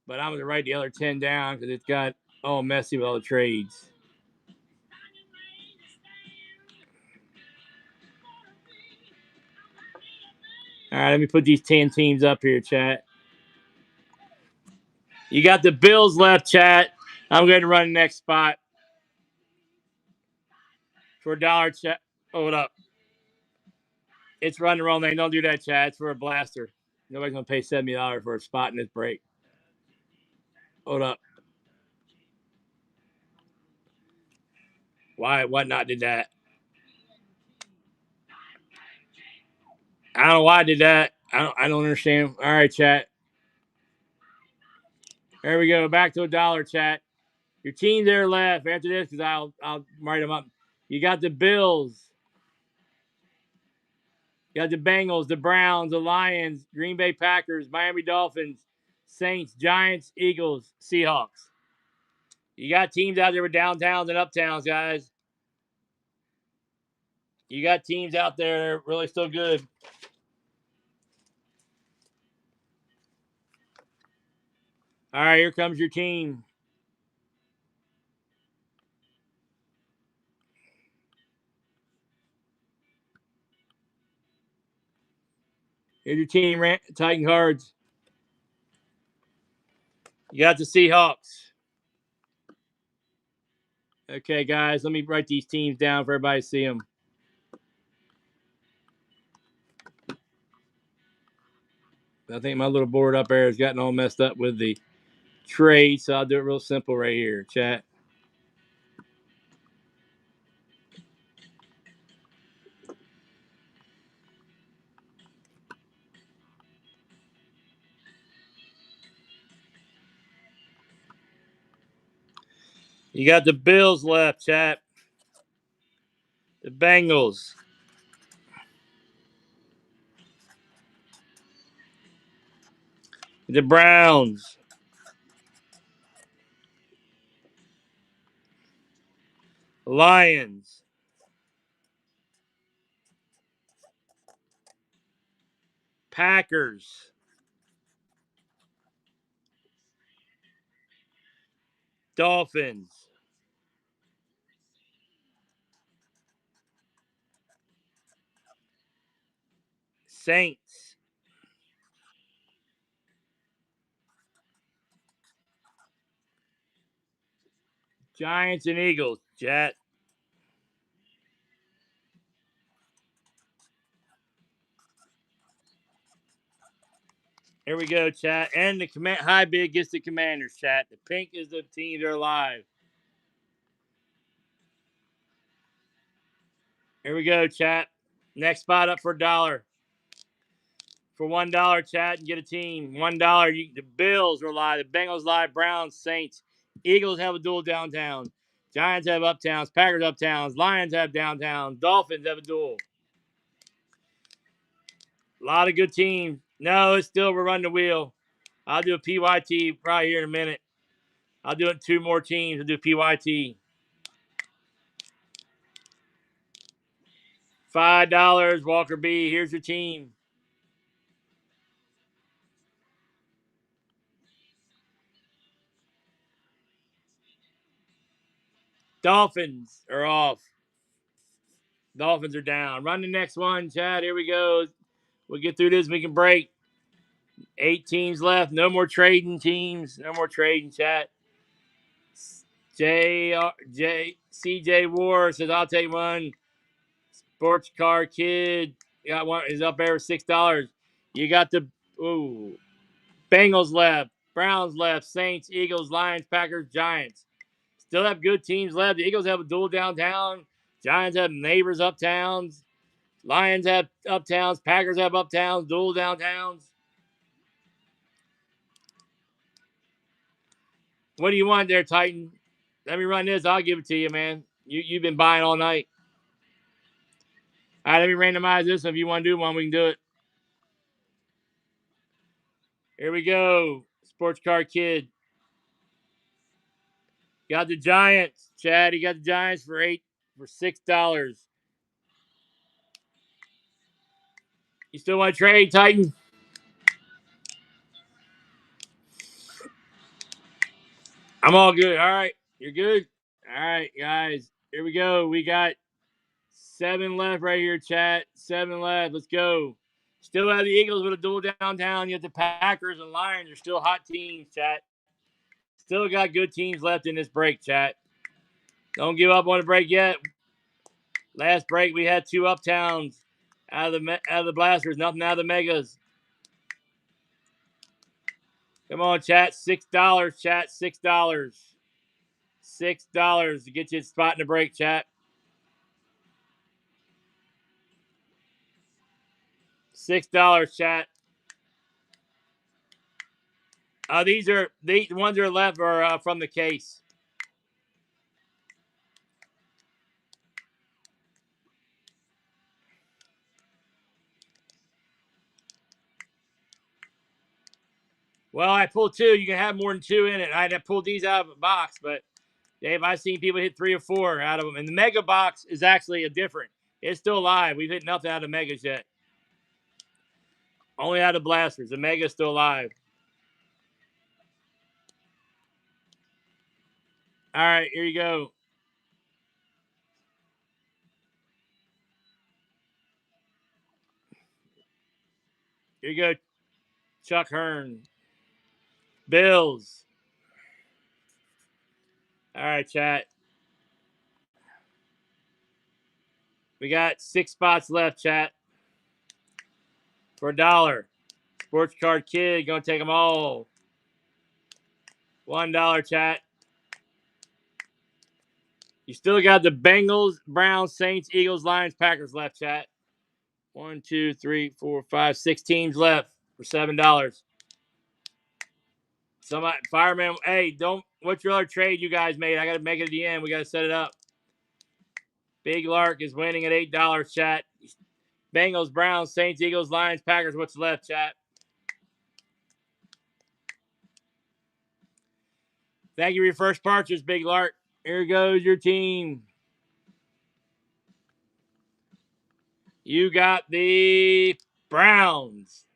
But I'm going to write the other 10 down because it's got all messy with all the trades. All right, let me put these 10 teams up here, chat. You got the Bills left, chat. I'm going to run the next spot for $1, chat. Hold up. It's running the wrong thing. Don't do that, chat. It's for a blaster. Nobody's going to pay $70 for a spot in this break. Hold up. Why? What not did that? I don't know why I did that. I don't understand. All right, chat. There we go. Back to $1, chat. Your teams there left after this because I'll write them up. You got the Bills. You got the Bengals, the Browns, the Lions, Green Bay Packers, Miami Dolphins, Saints, Giants, Eagles, Seahawks. You got teams out there with downtowns and uptowns, guys. You got teams out there really still good. All right, here comes your team. Here's your team, Titan cards. You got the Seahawks. Okay, guys, let me write these teams down for everybody to see them. I think my little board up there has gotten all messed up with the trade, so I'll do it real simple right here, chat. You got the Bills left, chat. The Bengals. The Browns. Lions. Packers. Dolphins. Saints. Giants and Eagles, chat. Here we go, chat. And the high bid gets the Commanders, chat. The pink is the team that are live. Here we go, chat. Next spot up for $1. For $1, chat, and get a team. $1. The Bills are live. The Bengals live. Browns, Saints. Eagles have a duel downtown. Giants have uptowns. Packers uptowns. Lions have downtown. Dolphins have a duel. A lot of good teams. No, it's still we're running the wheel. I'll do a PYT right here in a minute. I'll do it 2 more teams. I'll do PYT. $5, Walker B. Here's your team. Dolphins are off. Dolphins are down. Run the next one, Chad. Here we go. We'll get through this. We can break. 8 teams left. No more trading teams. No more trading, chat. CJ War says, I'll take one. Sports Car Kid got one. Is up there with $6. You got the Bengals left. Browns left. Saints, Eagles, Lions, Packers, Giants. Still have good teams left. The Eagles have a duel downtown. Giants have neighbors uptowns. Lions have uptowns. Packers have uptowns. Duel downtowns. What do you want there, Titan? Let me run this. I'll give it to you, man. You've been buying all night. All right, let me randomize this. If you want to do one, we can do it. Here we go. Sports Car Kid. Got the Giants. Chad, he got the Giants for $6. You still want to trade, Titan? I'm all good. All right. You're good? All right, guys. Here we go. We got 7 left right here, chat. 7 left. Let's go. Still have the Eagles with a duel downtown. You have the Packers and Lions are still hot teams, chat. Still got good teams left in this break, chat. Don't give up on the break yet. Last break, we had 2 uptowns out of the blasters. Nothing out of the megas. Come on, chat. $6, chat. $6. $6 to get you a spot in the break, chat. $6, chat. These ones that are left are from the case. Well, I pulled 2. You can have more than 2 in it. I had to pull these out of a box, but Dave, I've seen people hit 3 or 4 out of them. And the mega box is actually a different. It's still live. We've hit nothing out of megas yet. Only out of blasters. The mega's still live. All right, here you go. Here you go, Chuck Hearn. Bills. All right, chat. We got 6 spots left, chat. For $1. Sports Card Kid, gonna take them all. $1, chat. You still got the Bengals, Browns, Saints, Eagles, Lions, Packers left, chat. 1, 2, 3, 4, 5, 6 teams left for $7. Somebody, fireman, hey, what's your other trade you guys made? I got to make it at the end. We got to set it up. Big Lark is winning at $8, chat. Bengals, Browns, Saints, Eagles, Lions, Packers. What's left, chat? Thank you for your first purchase, Big Lark. Here goes your team. You got the Browns.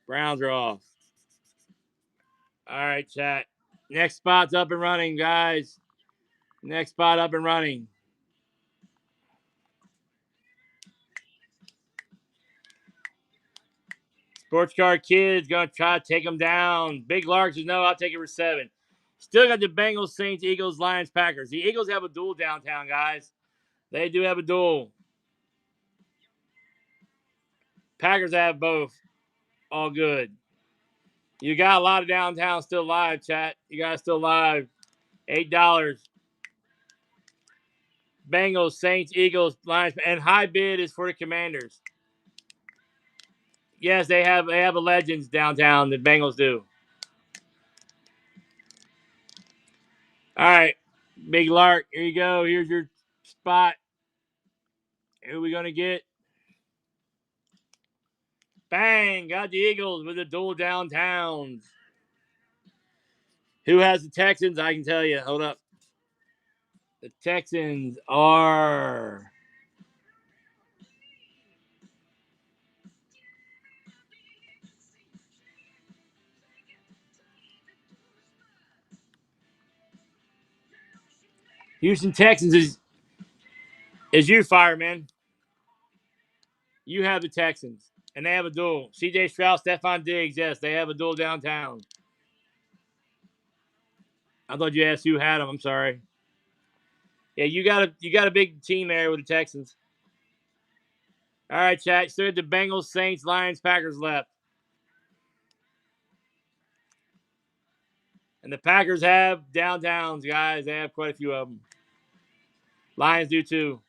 Browns are off. All right, chat. Next spot's up and running, guys. Next spot up and running. Sports Card Kids going to try to take them down. Big Lark says, no, I'll take it for 7. Still got the Bengals, Saints, Eagles, Lions, Packers. The Eagles have a duel downtown, guys. They do have a duel. Packers have both. All good. You got a lot of downtown still live, chat. You guys still live. $8. Bengals, Saints, Eagles, Lions, and high bid is for the Commanders. Yes, they have a Legends downtown. The Bengals do. All right, Big Lark, here you go. Here's your spot. Who are we gonna get? Bang! Got the Eagles with a dual downtowns. Who has the Texans? I can tell you. Hold up. The Texans are Houston Texans is you, Fireman. You have the Texans, and they have a duel. C.J. Stroud, Stephon Diggs, yes, they have a duel downtown. I thought you asked who had them. I'm sorry. Yeah, you got a big team there with the Texans. All right, chat. Still had the Bengals, Saints, Lions, Packers left. And the Packers have downtowns, guys. They have quite a few of them. Lions do too.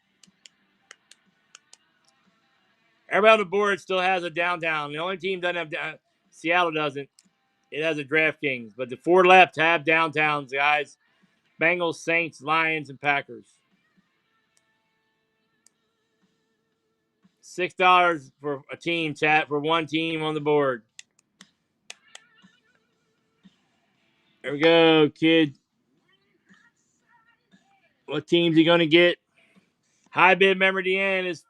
Everybody on the board still has a downtown. The only team doesn't have Seattle doesn't. It has a DraftKings. But the 4 left have downtowns, guys. Bengals, Saints, Lions, and Packers. $6 for a team, chat, for one team on the board. There we go, kid. What team's he going to get? High bid member at the end is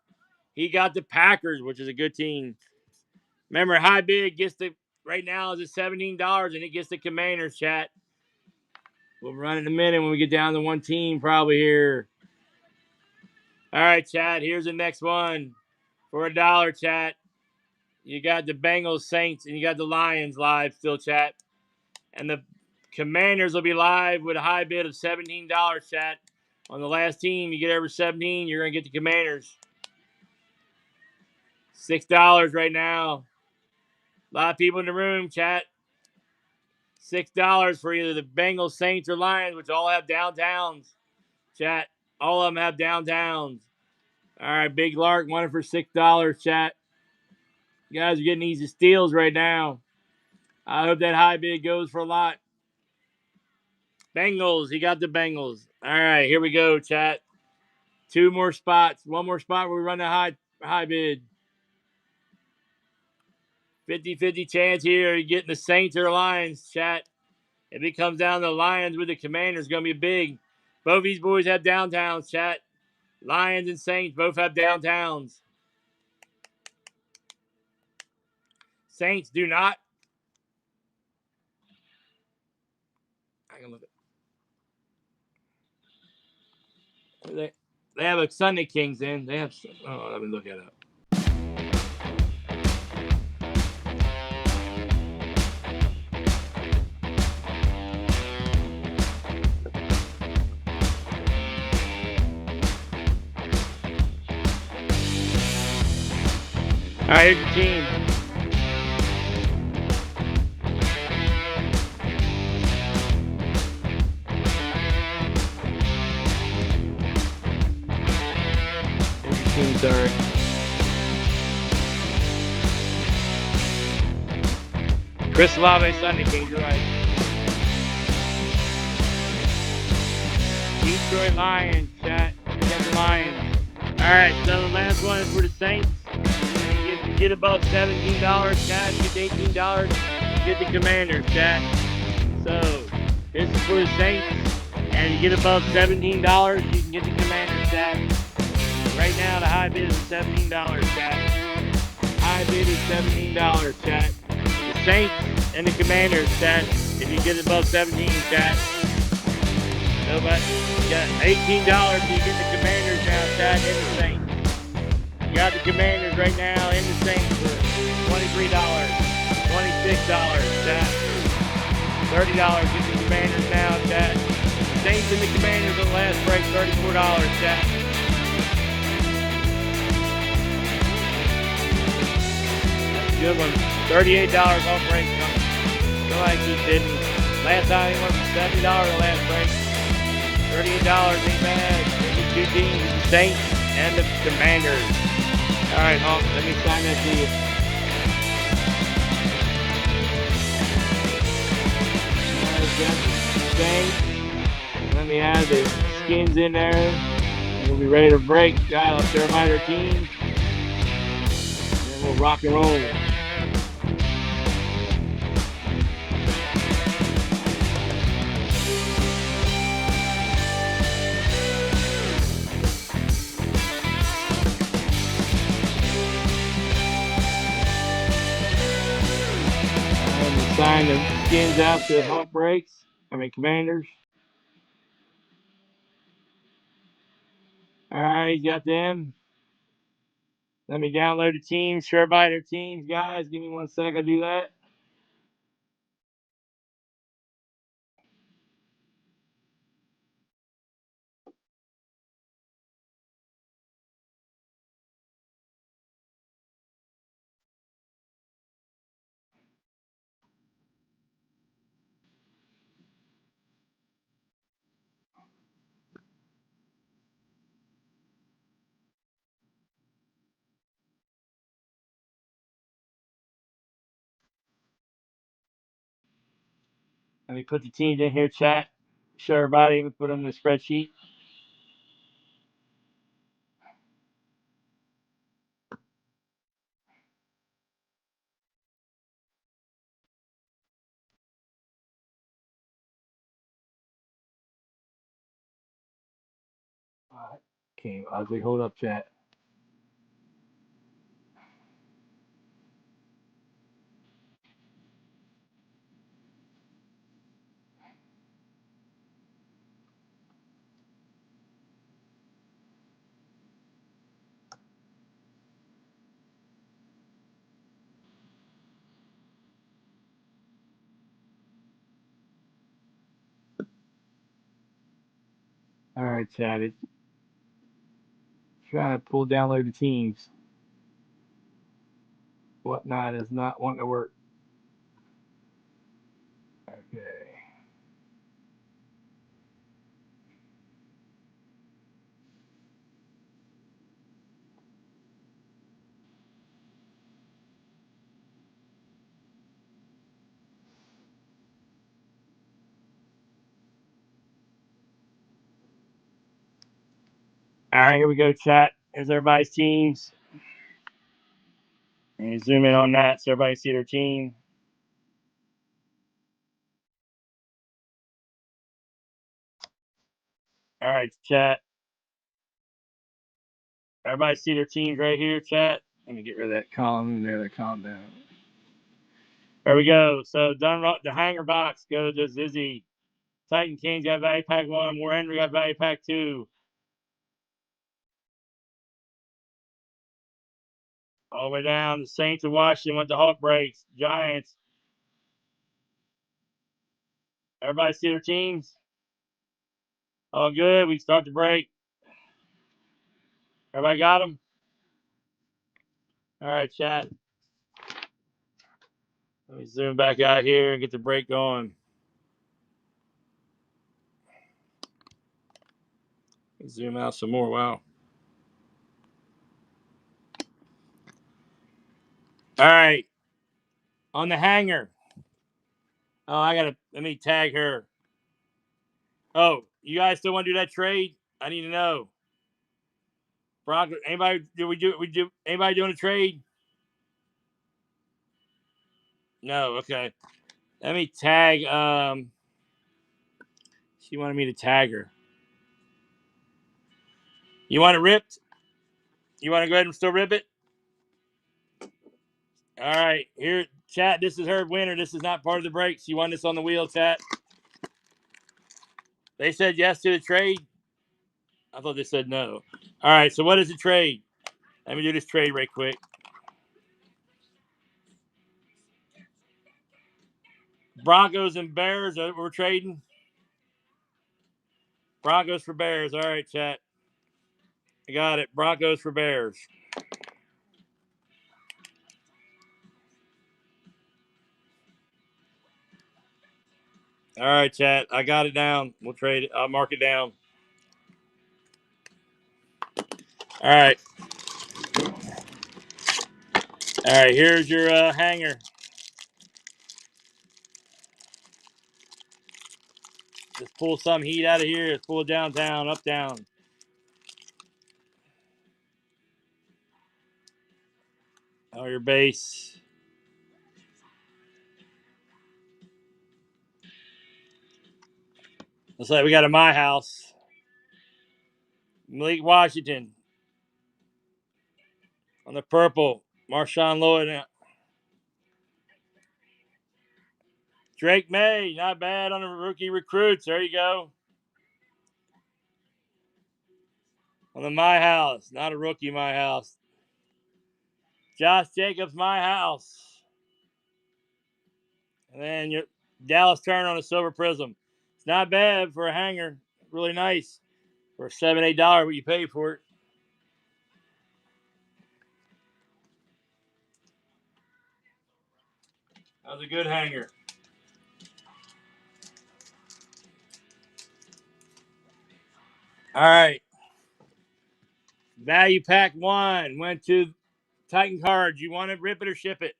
he got the Packers, which is a good team. Remember, high bid gets the right now is at $17, and it gets the Commanders, chat. We'll run in a minute when we get down to one team, probably here. All right, chat. Here's the next one for $1, chat. You got the Bengals, Saints, and you got the Lions live still, chat. And the Commanders will be live with a high bid of $17, chat. On the last team, you get over 17, you're going to get the Commanders. $6 right now. A lot of people in the room, chat. $6 for either the Bengals, Saints, or Lions, which all have downtowns. Chat. All of them have downtowns. All right, Big Lark, one for $6, chat. You guys are getting easy steals right now. I hope that high bid goes for a lot. Bengals, he got the Bengals. All right, here we go, chat. 2 more spots. 1 more spot where we run the high bid. 50-50 chance here. You're getting the Saints or Lions, chat. If it comes down to the Lions with the Commanders, it's going to be big. Both these boys have downtowns, chat. Lions and Saints both have downtowns. Saints do not. I can look at. They have a Sunday Kings in. They have. Oh, let me look it up. All right, here's your team. Sorry. Chris Olave, Sunday Kings, you're right. Detroit Lions, chat. You got the Lions. Alright, so the last one is for the Saints. You get above $17, chat. You get $18. You get the Commanders, chat. So, this is for the Saints. And you get above $17, you can get the Commanders, chat. Right now, the high bid is $17, chat. High bid is $17, chat. The Saints and the Commanders, chat. If you get above 17, chat. Nobody. You got $18, you get the Commanders now, chat, and the Saints. You got the Commanders right now and the Saints for $23. chat. $30. Get the Commanders now, chat. The Saints and the Commanders on the last break, $34, chat. That's a good one. $38 off break coming. Feel like he didn't. Last time he went for $70 the last break. $38 ain't bad. There's the two teams, the Saints and the Commanders. All right, Hawk, let me sign that to you. Let me add the skins in there. And we'll be ready to break. Dial up to remind our team. And we'll rock and roll. And we'll sign the skins out to Hawk breaks. Commanders. All right, you got them. Let me download the teams. Share by their teams, guys. Give me 1 sec. I'll do that. Let me put the teams in here, chat. Show everybody. We put them in the spreadsheet. All right. Okay, Ozzy, hold up, chat. All right, chat. It's trying to download the teams. Whatnot is not wanting to work. Okay. All right, here we go, chat. Here's everybody's teams. And you zoom in on that so everybody can see their team. All right, chat. Everybody see their teams right here, chat. Let me get rid of that column there, that column down. There we go. So the hanger box goes to Zizzy. Titan Kings got value pack 1. War Henry got value pack 2. All the way down. The Saints of Washington went to Hawk breaks. Giants. Everybody see their teams? All good. We start the break. Everybody got them? All right, chat. Let me zoom back out here and get the break going. Zoom out some more. Wow. All right. On the hanger. Oh, let me tag her. Oh, you guys still want to do that trade? I need to know. Broncos, anybody anybody doing a trade? No, okay. Let me tag she wanted me to tag her. You want it ripped? You want to go ahead and still rip it? All right. Here, chat, this is her winner. This is not part of the break. She won this on the wheel, chat. They said yes to the trade. I thought they said no. All right, so what is the trade? Let me do this trade right quick. Broncos and Bears. We're trading. Broncos for Bears. All right, chat. I got it. Broncos for Bears. All right, chat. I got it down. We'll trade it. I'll mark it down. All right. All right. Here's your hanger. Just pull some heat out of here. Let's pull it downtown, uptown. Oh, your base. Looks like we got a My House. Malik Washington on the purple. Marshawn Lloyd. Drake May, not bad on the rookie recruits. There you go. On the My House, not a rookie My House. Josh Jacobs, My House. And then your Dallas Turner on a silver prism. It's not bad for a hanger. Really nice. For $7, $8, what you pay for it. That was a good hanger. All right. Value pack 1 went to Titan Cards. You want to rip it or ship it?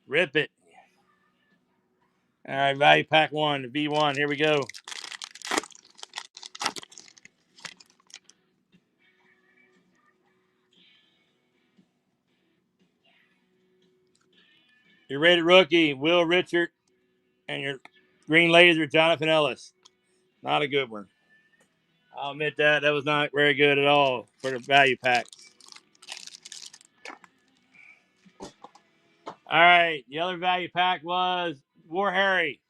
Rip it. All right. Value pack 1, V1. Here we go. Your rated rookie, Will Richard. And your green laser, Jonathan Ellis. Not a good one. I'll admit that. That was not very good at all for the value packs. All right. The other value pack was War Harry.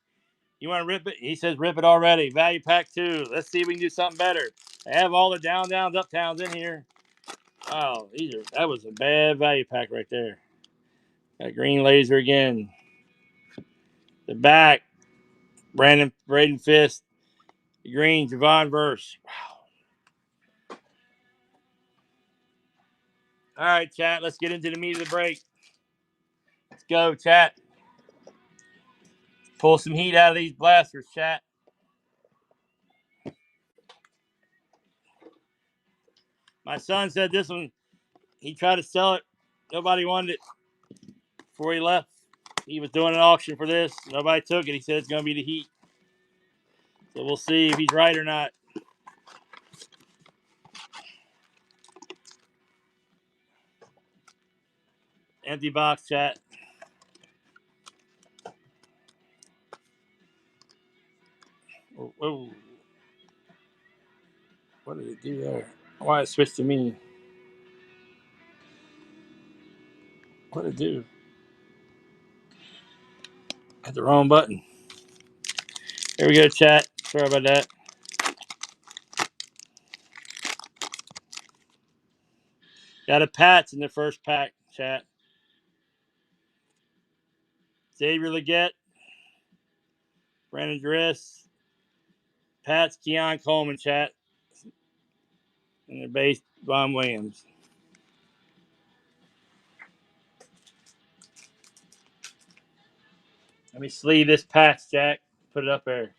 You want to rip it? He says rip it already. Value pack 2. Let's see if we can do something better. I have all the downs, uptowns in here. Oh, that was a bad value pack right there. That green laser again. The back, Braden Fist. The green, Javon Verse. Wow. All right, chat. Let's get into the meat of the break. Let's go, chat. Pull some heat out of these blasters, chat. My son said this one, he tried to sell it. Nobody wanted it before he left. He was doing an auction for this. Nobody took it. He said it's going to be the heat. So we'll see if he's right or not. Empty box, chat. Whoa. What did it do there? Why it switched to me? What did it do? Hit the wrong button. Here we go, chat. Sorry about that. Got a Pats in the first pack, chat. Xavier Leggett, Brandon Driss, Pats, Keon Coleman, chat. And the base, Von Williams. Let me sleeve this patch, Jack. Put it up there.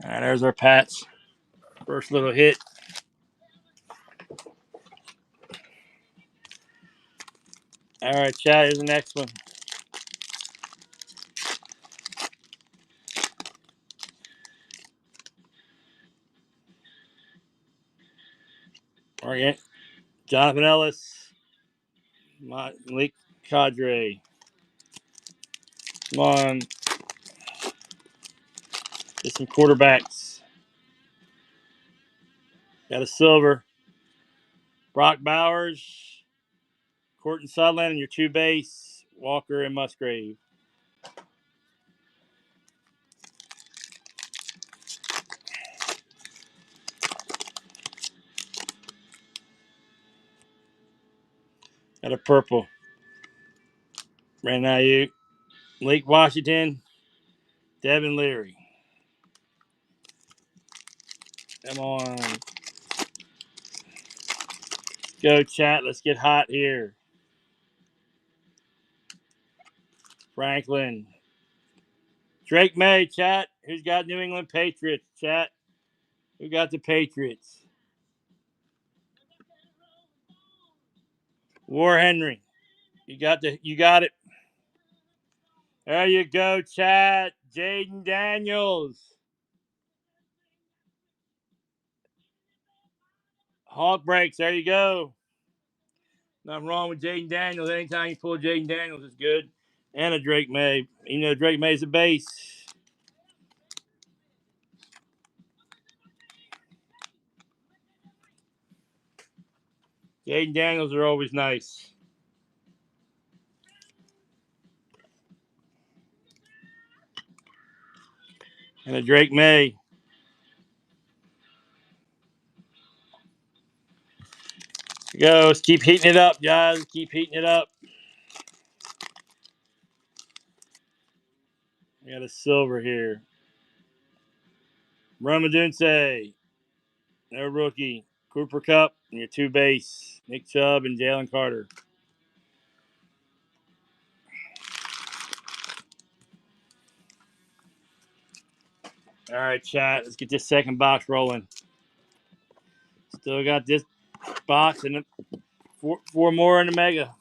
All right, there's our patch. First little hit. All right, chat. Here's the next one. Okay. Jonathan Ellis, Malik Cadre, Come on. Get some quarterbacks. Got a silver. Brock Bowers, Courtney Sutherland, and your two base, Walker and Musgrave. Got a purple. Brandon Ayuk, Lake Washington, Devin Leary. Come on. Go, chat. Let's get hot here. Franklin. Drake May, chat. Who's got New England Patriots, chat? Who got the Patriots? War Henry. You got it. There you go, chat. Jaden Daniels. Hawk breaks. There you go. Nothing wrong with Jaden Daniels. Anytime you pull Jaden Daniels is good. And a Drake May. You know Drake May's a base. Jaden Daniels are always nice. And a Drake May. Go. Let's keep heating it up, guys. Keep heating it up. We got a silver here. Romadunce. No rookie. Cooper Cup and your two base. Nick Chubb and Jalen Carter. All right, chat. Let's get this second box rolling. Still got this box and four more in the mega.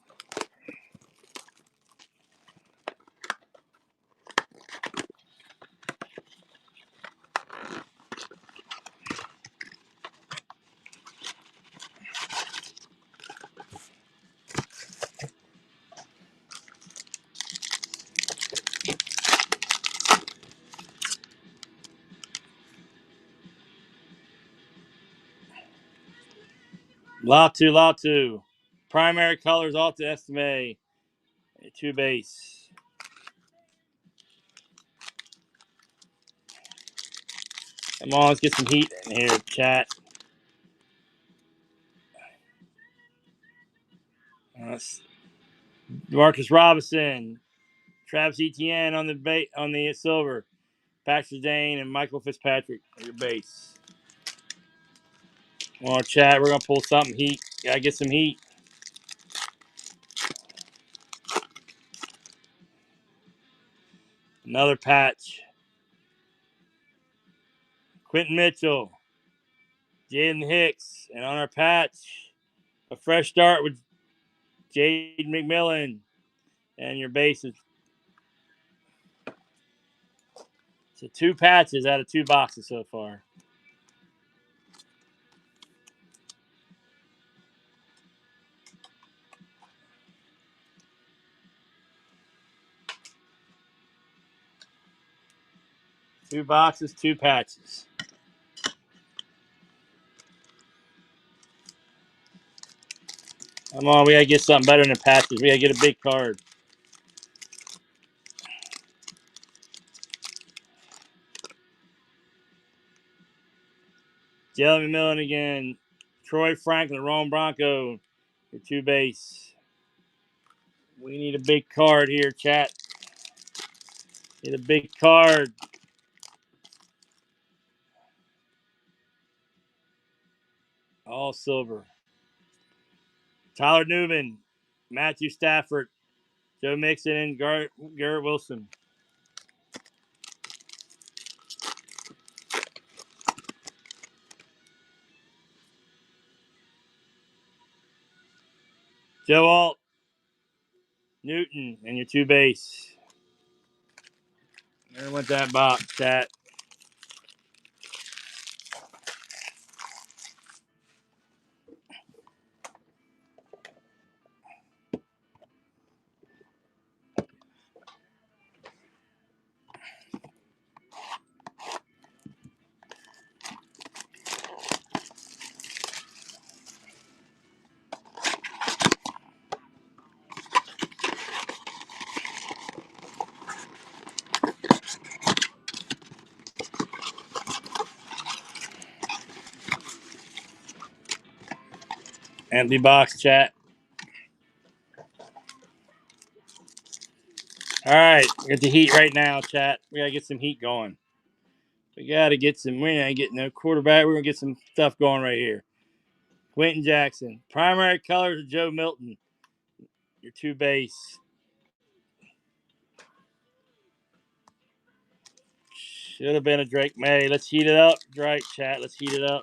Latu. Primary colors off to estimate. Two base. Come on, let's get some heat in here, chat. Marcus Robinson, Travis Etienne on the silver, Patrick Dane and Michael Fitzpatrick on your base. Come on, chat. We're gonna pull something heat. Gotta get some heat. Another patch. Quentin Mitchell, Jaden Hicks, and on our patch, a fresh start with Jaden McMillan, and your bases. So 2 patches out of 2 boxes so far. Two boxes, 2 patches. Come on, we gotta get something better than patches. We gotta get a big card. Jalen McMillan again. Troy Franklin, Rome Bronco, your 2 base. We need a big card here, chat. Need a big card. All silver. Tyler Newman, Matthew Stafford, Joe Mixon, and Garrett Wilson. Joe Alt, Newton, and your 2 base. There went that box, chat. Empty box, chat. All right, get the heat right now, chat. We gotta get some heat going. We gotta get some. We ain't getting no quarterback. We're gonna get some stuff going right here. Quentin Jackson. Primary colors of Joe Milton. Your 2 base. Should have been a Drake May. Let's heat it up. Right, chat. Let's heat it up.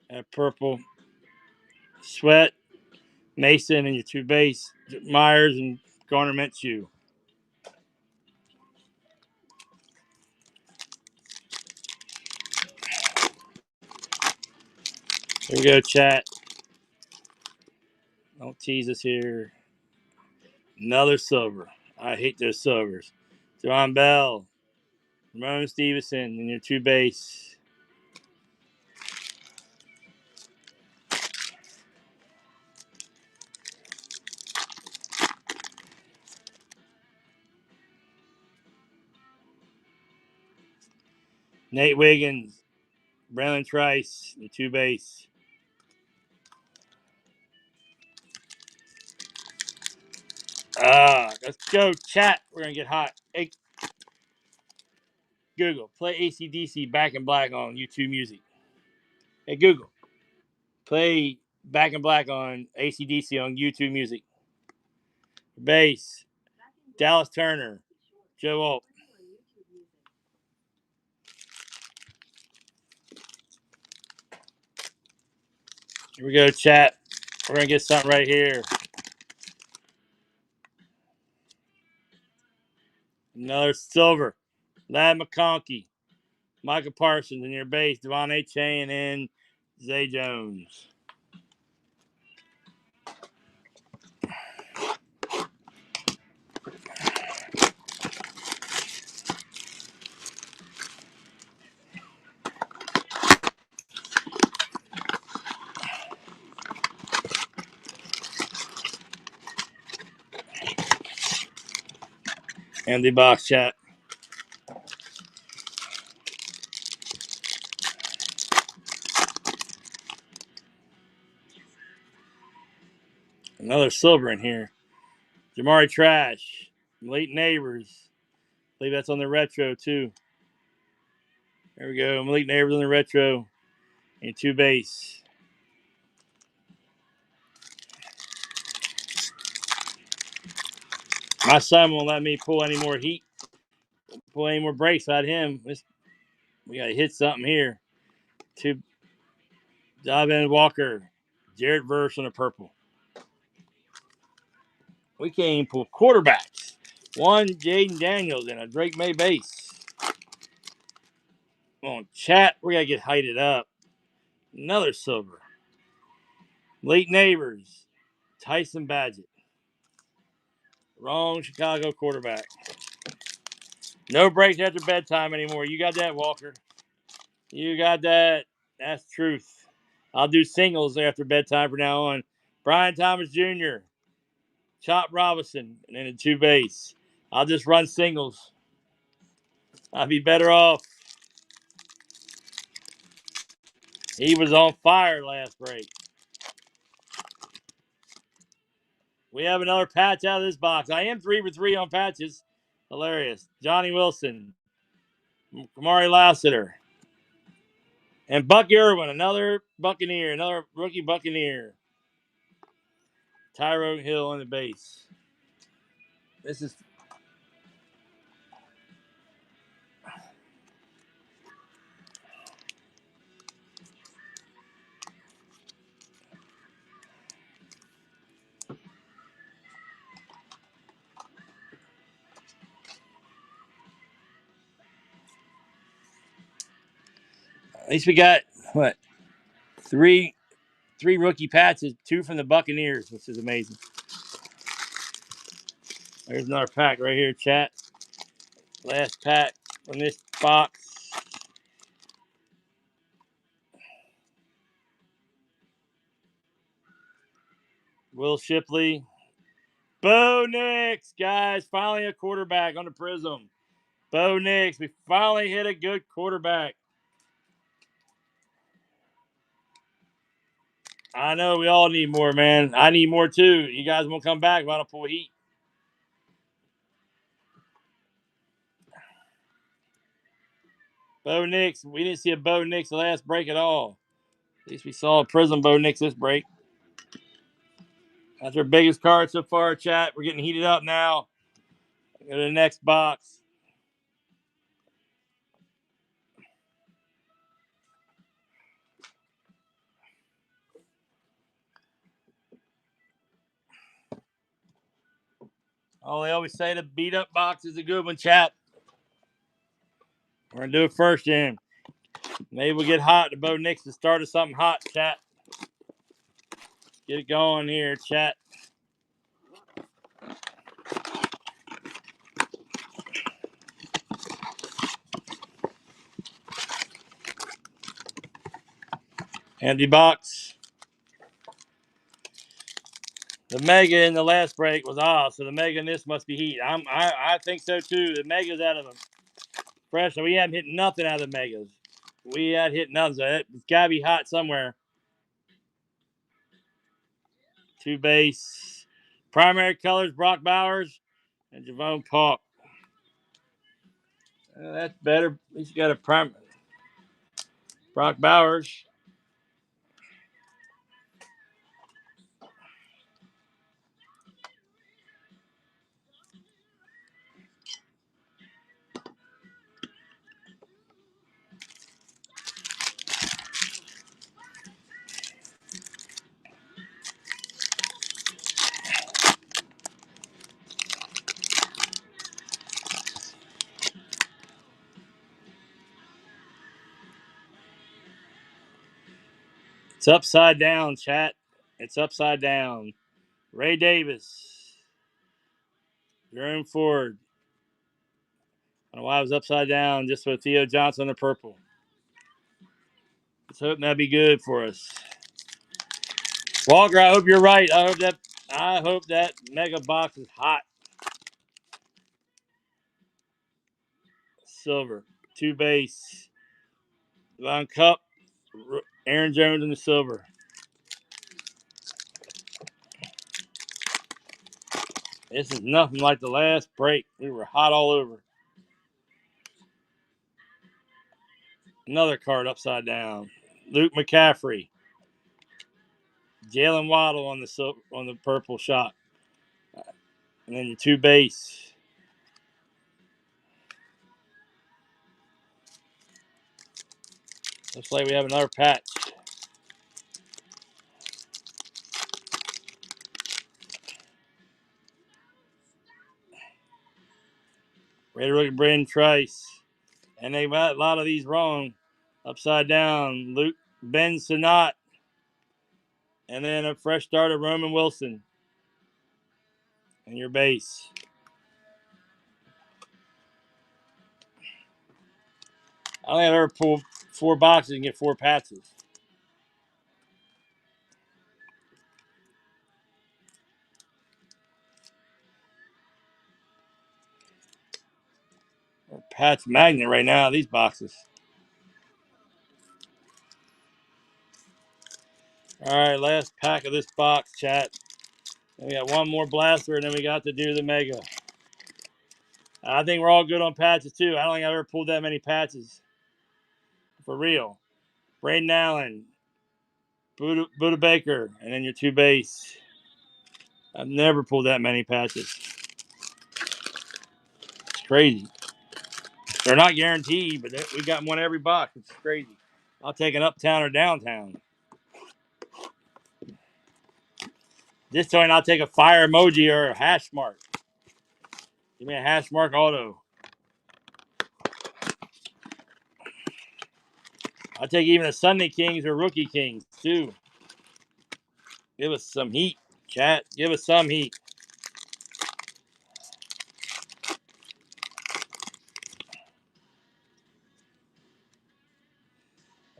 That purple. Sweat. Mason and your 2 base. Myers and Garner Minshew. Here we go, chat. Don't tease us here. Another silver. I hate those silvers. John Bell. Ramon Stevenson and your 2 base. Nate Wiggins. Braylon Trice, your 2 base. Let's go, chat. We're going to get hot. Hey, Google, play AC/DC Back in Black on YouTube Music. Hey, Google, play Back in Black on AC/DC on YouTube Music. Bass, Dallas Turner, Joe Alt. Here we go, chat. We're going to get something right here. Another silver. Lad McConkey, Michael Parsons in your base, Devon A. Chain, and Zay Jones. Empty box, chat. Another silver in here. Jamari Trash, Late Neighbors. I believe that's on the retro, too. There we go. Malik Neighbors on the retro. And 2 base. My son won't let me pull any more heat, pull any more breaks out of him. We got to hit something here. 2 Javon Walker, Jared Verse on the purple. We can't even pull quarterbacks. 1 Jaden Daniels and a Drake May base. On chat, we got to get heighted up. Another silver. Late Neighbors, Tyson Badgett. Wrong Chicago quarterback. No breaks after bedtime anymore. You got that, Walker. You got that. That's truth. I'll do singles after bedtime from now on. Brian Thomas Jr., Chop Robinson, and then a 2 base. I'll just run singles. I'll be better off. He was on fire last break. We have another patch out of this box. I am 3 for 3 on patches. Hilarious. Johnny Wilson, Kamari Lassiter, and Buck Irwin, another Buccaneer, another rookie Buccaneer. Tyrone Hill on the base. This is at least we got what 3 rookie patches, 2 from the Buccaneers, which is amazing. There's another pack right here, chat. Last pack from this box. Will Shipley. Bo Nix, guys. Finally a quarterback on the Prism. Bo Nix. We finally hit a good quarterback. I know we all need more, man. I need more too. You guys won't come back. Why don't pull heat? Bo Nix. We didn't see a Bo Nix the last break at all. At least we saw a Prism Bo Nix this break. That's our biggest card so far, chat. We're getting heated up now. Go to the next box. Oh, they always say the beat up box is a good one, chat. We're going to do it first, then. Maybe we'll get hot. The Bo Nix to start us something hot, chat. Get it going here, chat. Empty box. The Mega in the last break was off, so the Mega in this must be heat. I think so too. The Mega's out of them. Fresh, we haven't hit nothing out of the Megas. We had hit nothing, so it's got to be hot somewhere. Two base. Primary colors, Brock Bowers and Javon Paulk. That's better. At least you got a prime. Brock Bowers. It's upside down, chat. It's upside down. Ray Davis. Jerome Ford. I don't know why it was upside down just with Theo Johnson in the purple. Let's hope that'd be good for us. Walker, I hope you're right. I hope that mega box is hot. Silver. Two base. Von Cup. Aaron Jones in the silver. This is nothing like the last break. We were hot all over. Another card upside down. Luke McCaffrey. Jalen Waddle on the purple shot. And then your two base. Looks like we have another patch. Ready to look at Brandon Trice. And they got a lot of these wrong. Upside down. Luke Ben Sinat. And then a fresh start of Roman Wilson. And your base. I don't think I've ever pulled 4 boxes and get 4 patches. Or patch magnet right now, these boxes. All right, last pack of this box, chat. We got one more blaster, and then we got to do the mega. I think we're all good on patches, too. I don't think I've ever pulled that many patches. For real. Braden Allen, Buda Baker, and then your two base. I've never pulled that many patches. It's crazy. They're not guaranteed, but we got one every box. It's crazy. I'll take an Uptown or Downtown. This time I'll take a fire emoji or a hash mark. Give me a hash mark auto. I'll take even a Sunday Kings or Rookie Kings, too. Give us some heat, chat. Give us some heat.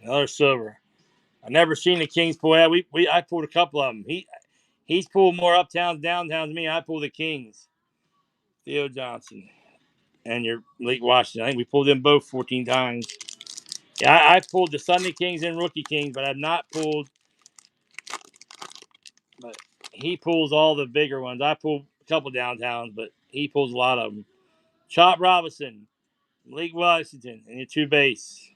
Another silver. I never seen the Kings pull that. I pulled a couple of them. He's pulled more Uptowns, Downtowns than me. I pulled the Kings. Theo Johnson and your Lake Washington. I think we pulled them both 14 times. Yeah, I pulled the Sunday Kings and Rookie Kings, but I've not pulled he pulls all the bigger ones. I pull a couple downtowns, but he pulls a lot of them. Chop Robinson, Malik Washington, and your 2 base.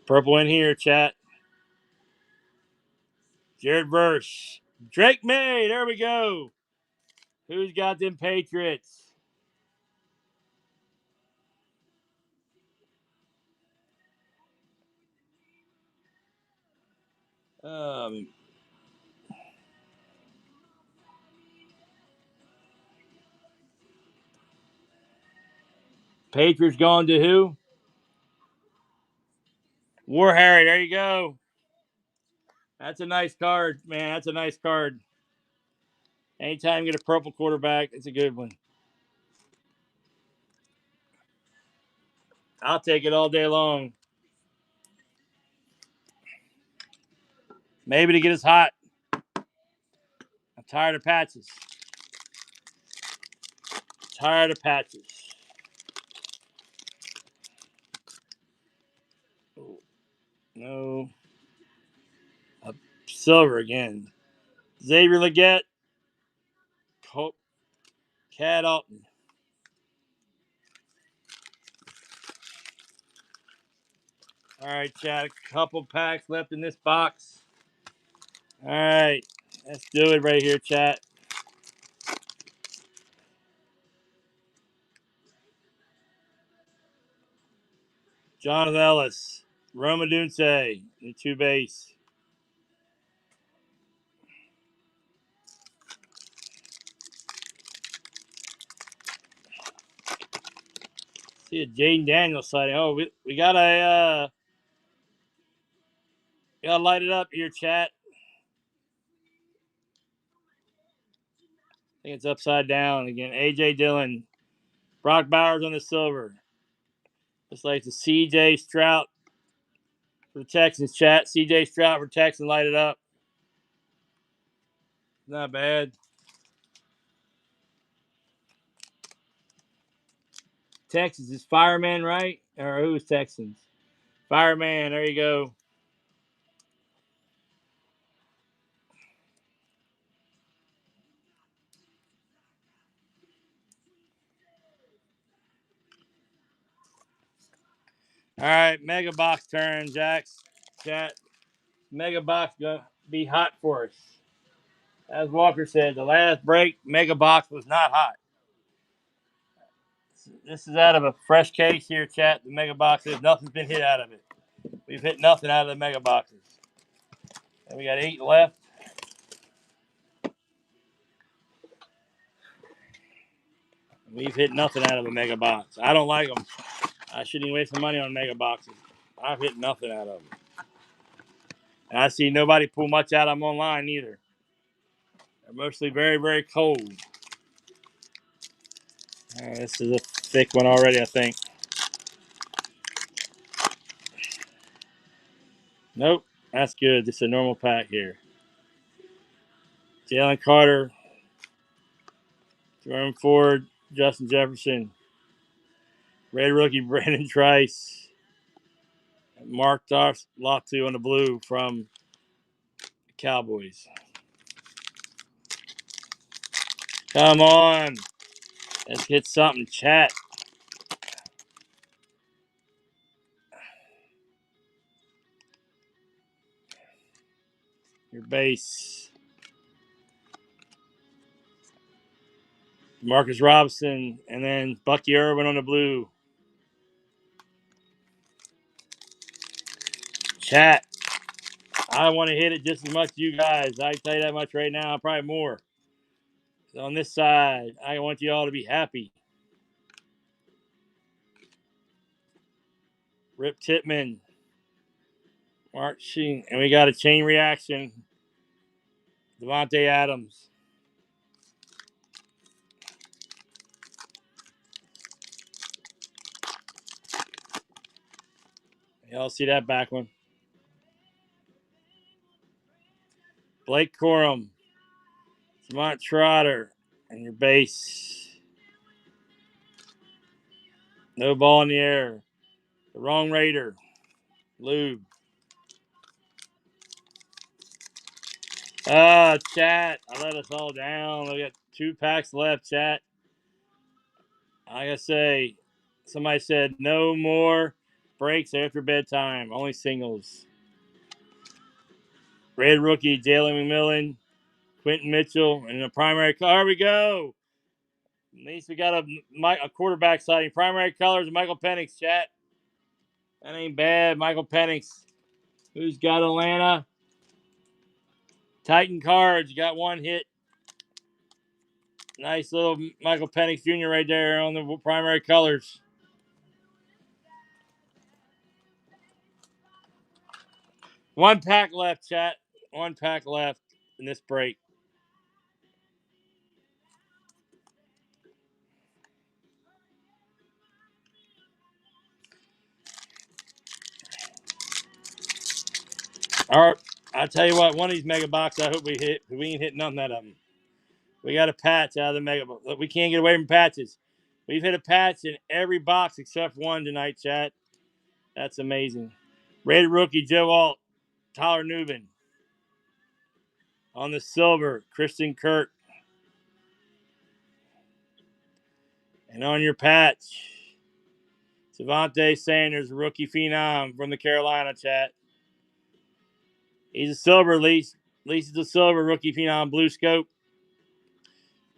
Purple in here, chat. Jared Verse. Drake May. There we go. Who's got them Patriots? Patriots going to who? War Harry. There you go. That's a nice card, man. That's a nice card. Anytime you get a purple quarterback, it's a good one. I'll take it all day long. Maybe to get us hot. I'm tired of patches. Tired of patches. No. Silver again. Xavier Leggett. Cat Alton. All right, chat. A couple packs left in this box. All right. Let's do it right here, chat. Jonathan Ellis. Roma Dunce. The 2 base. See a Jaden Daniels sighting. Oh, we gotta light it up here, chat. I think it's upside down again. AJ Dillon. Brock Bowers on the silver. Looks like the CJ Stroud for the Texans, chat. CJ Stroud for Texans. Light it up. Not bad. Texas is Fireman, right? Or who's Texans? Fireman. There you go. All right, Mega Box turn, Jax. Chat. Mega Box gonna be hot for us. As Walker said, the last break, Mega Box was not hot. This is out of a fresh case here, chat. The Mega Boxes, nothing's been hit out of it. We've hit nothing out of the Mega Boxes. And we got 8 left. We've hit nothing out of a Mega Box. I don't like them. I shouldn't even waste my money on Mega Boxes. I've hit nothing out of them. And I see nobody pull much out of them online either. They're mostly very, very cold. This is a thick one already, I think. Nope, that's good. This is a normal pack here. Jalen Carter, Jerome Ford, Justin Jefferson, Red Rookie Brandon Trice, Mark Latu on the blue from the Cowboys. Come on. Let's hit something, chat. Your base. Marcus Robinson, and then Bucky Irvin on the blue. Chat. I want to hit it just as much as you guys. I can tell you that much right now, probably more. So on this side, I want you all to be happy. Rip Titman. Mark Sheen. And we got a chain reaction. Devontae Adams. Y'all see that back one? Blake Corum. Smart Trotter. And your base. No ball in the air. The wrong Raider. Lube. Chat. I let us all down. We got 2 packs left, chat. Like I say, somebody said no more breaks after bedtime. Only singles. Red rookie, Jalen McMillan, Quentin Mitchell, and the primary color. Here we go. At least we got a quarterback sighting. Primary colors, Michael Penix, chat. That ain't bad. Michael Penix. Who's got Atlanta? Titan cards. You got 1 hit. Nice little Michael Penix Jr. right there on the primary colors. One pack left, chat. 1 pack left in this break. All right, I'll tell you what. One of these mega boxes, I hope we hit. We ain't hit none of them. We got a patch out of the mega box. We can't get away from patches. We've hit a patch in every box except one tonight, chat. That's amazing. Rated rookie, Joe Alt, Tyler Newman. On the silver, Christian Kirk. And on your patch, Savante Sanders, rookie phenom from the Carolina, chat. He's a silver, at least. At least he's a silver rookie phenom, blue scope.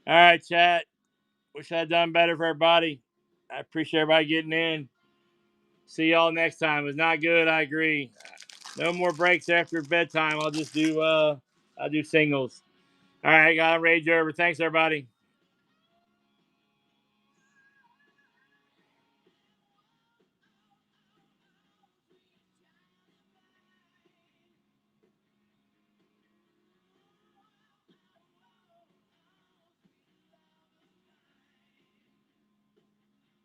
All right, chat. Wish I'd done better for everybody. I appreciate everybody getting in. See y'all next time. It's not good, I agree. No more breaks after bedtime. I'll just do I'll do singles. All right, got Rage over. Thanks everybody.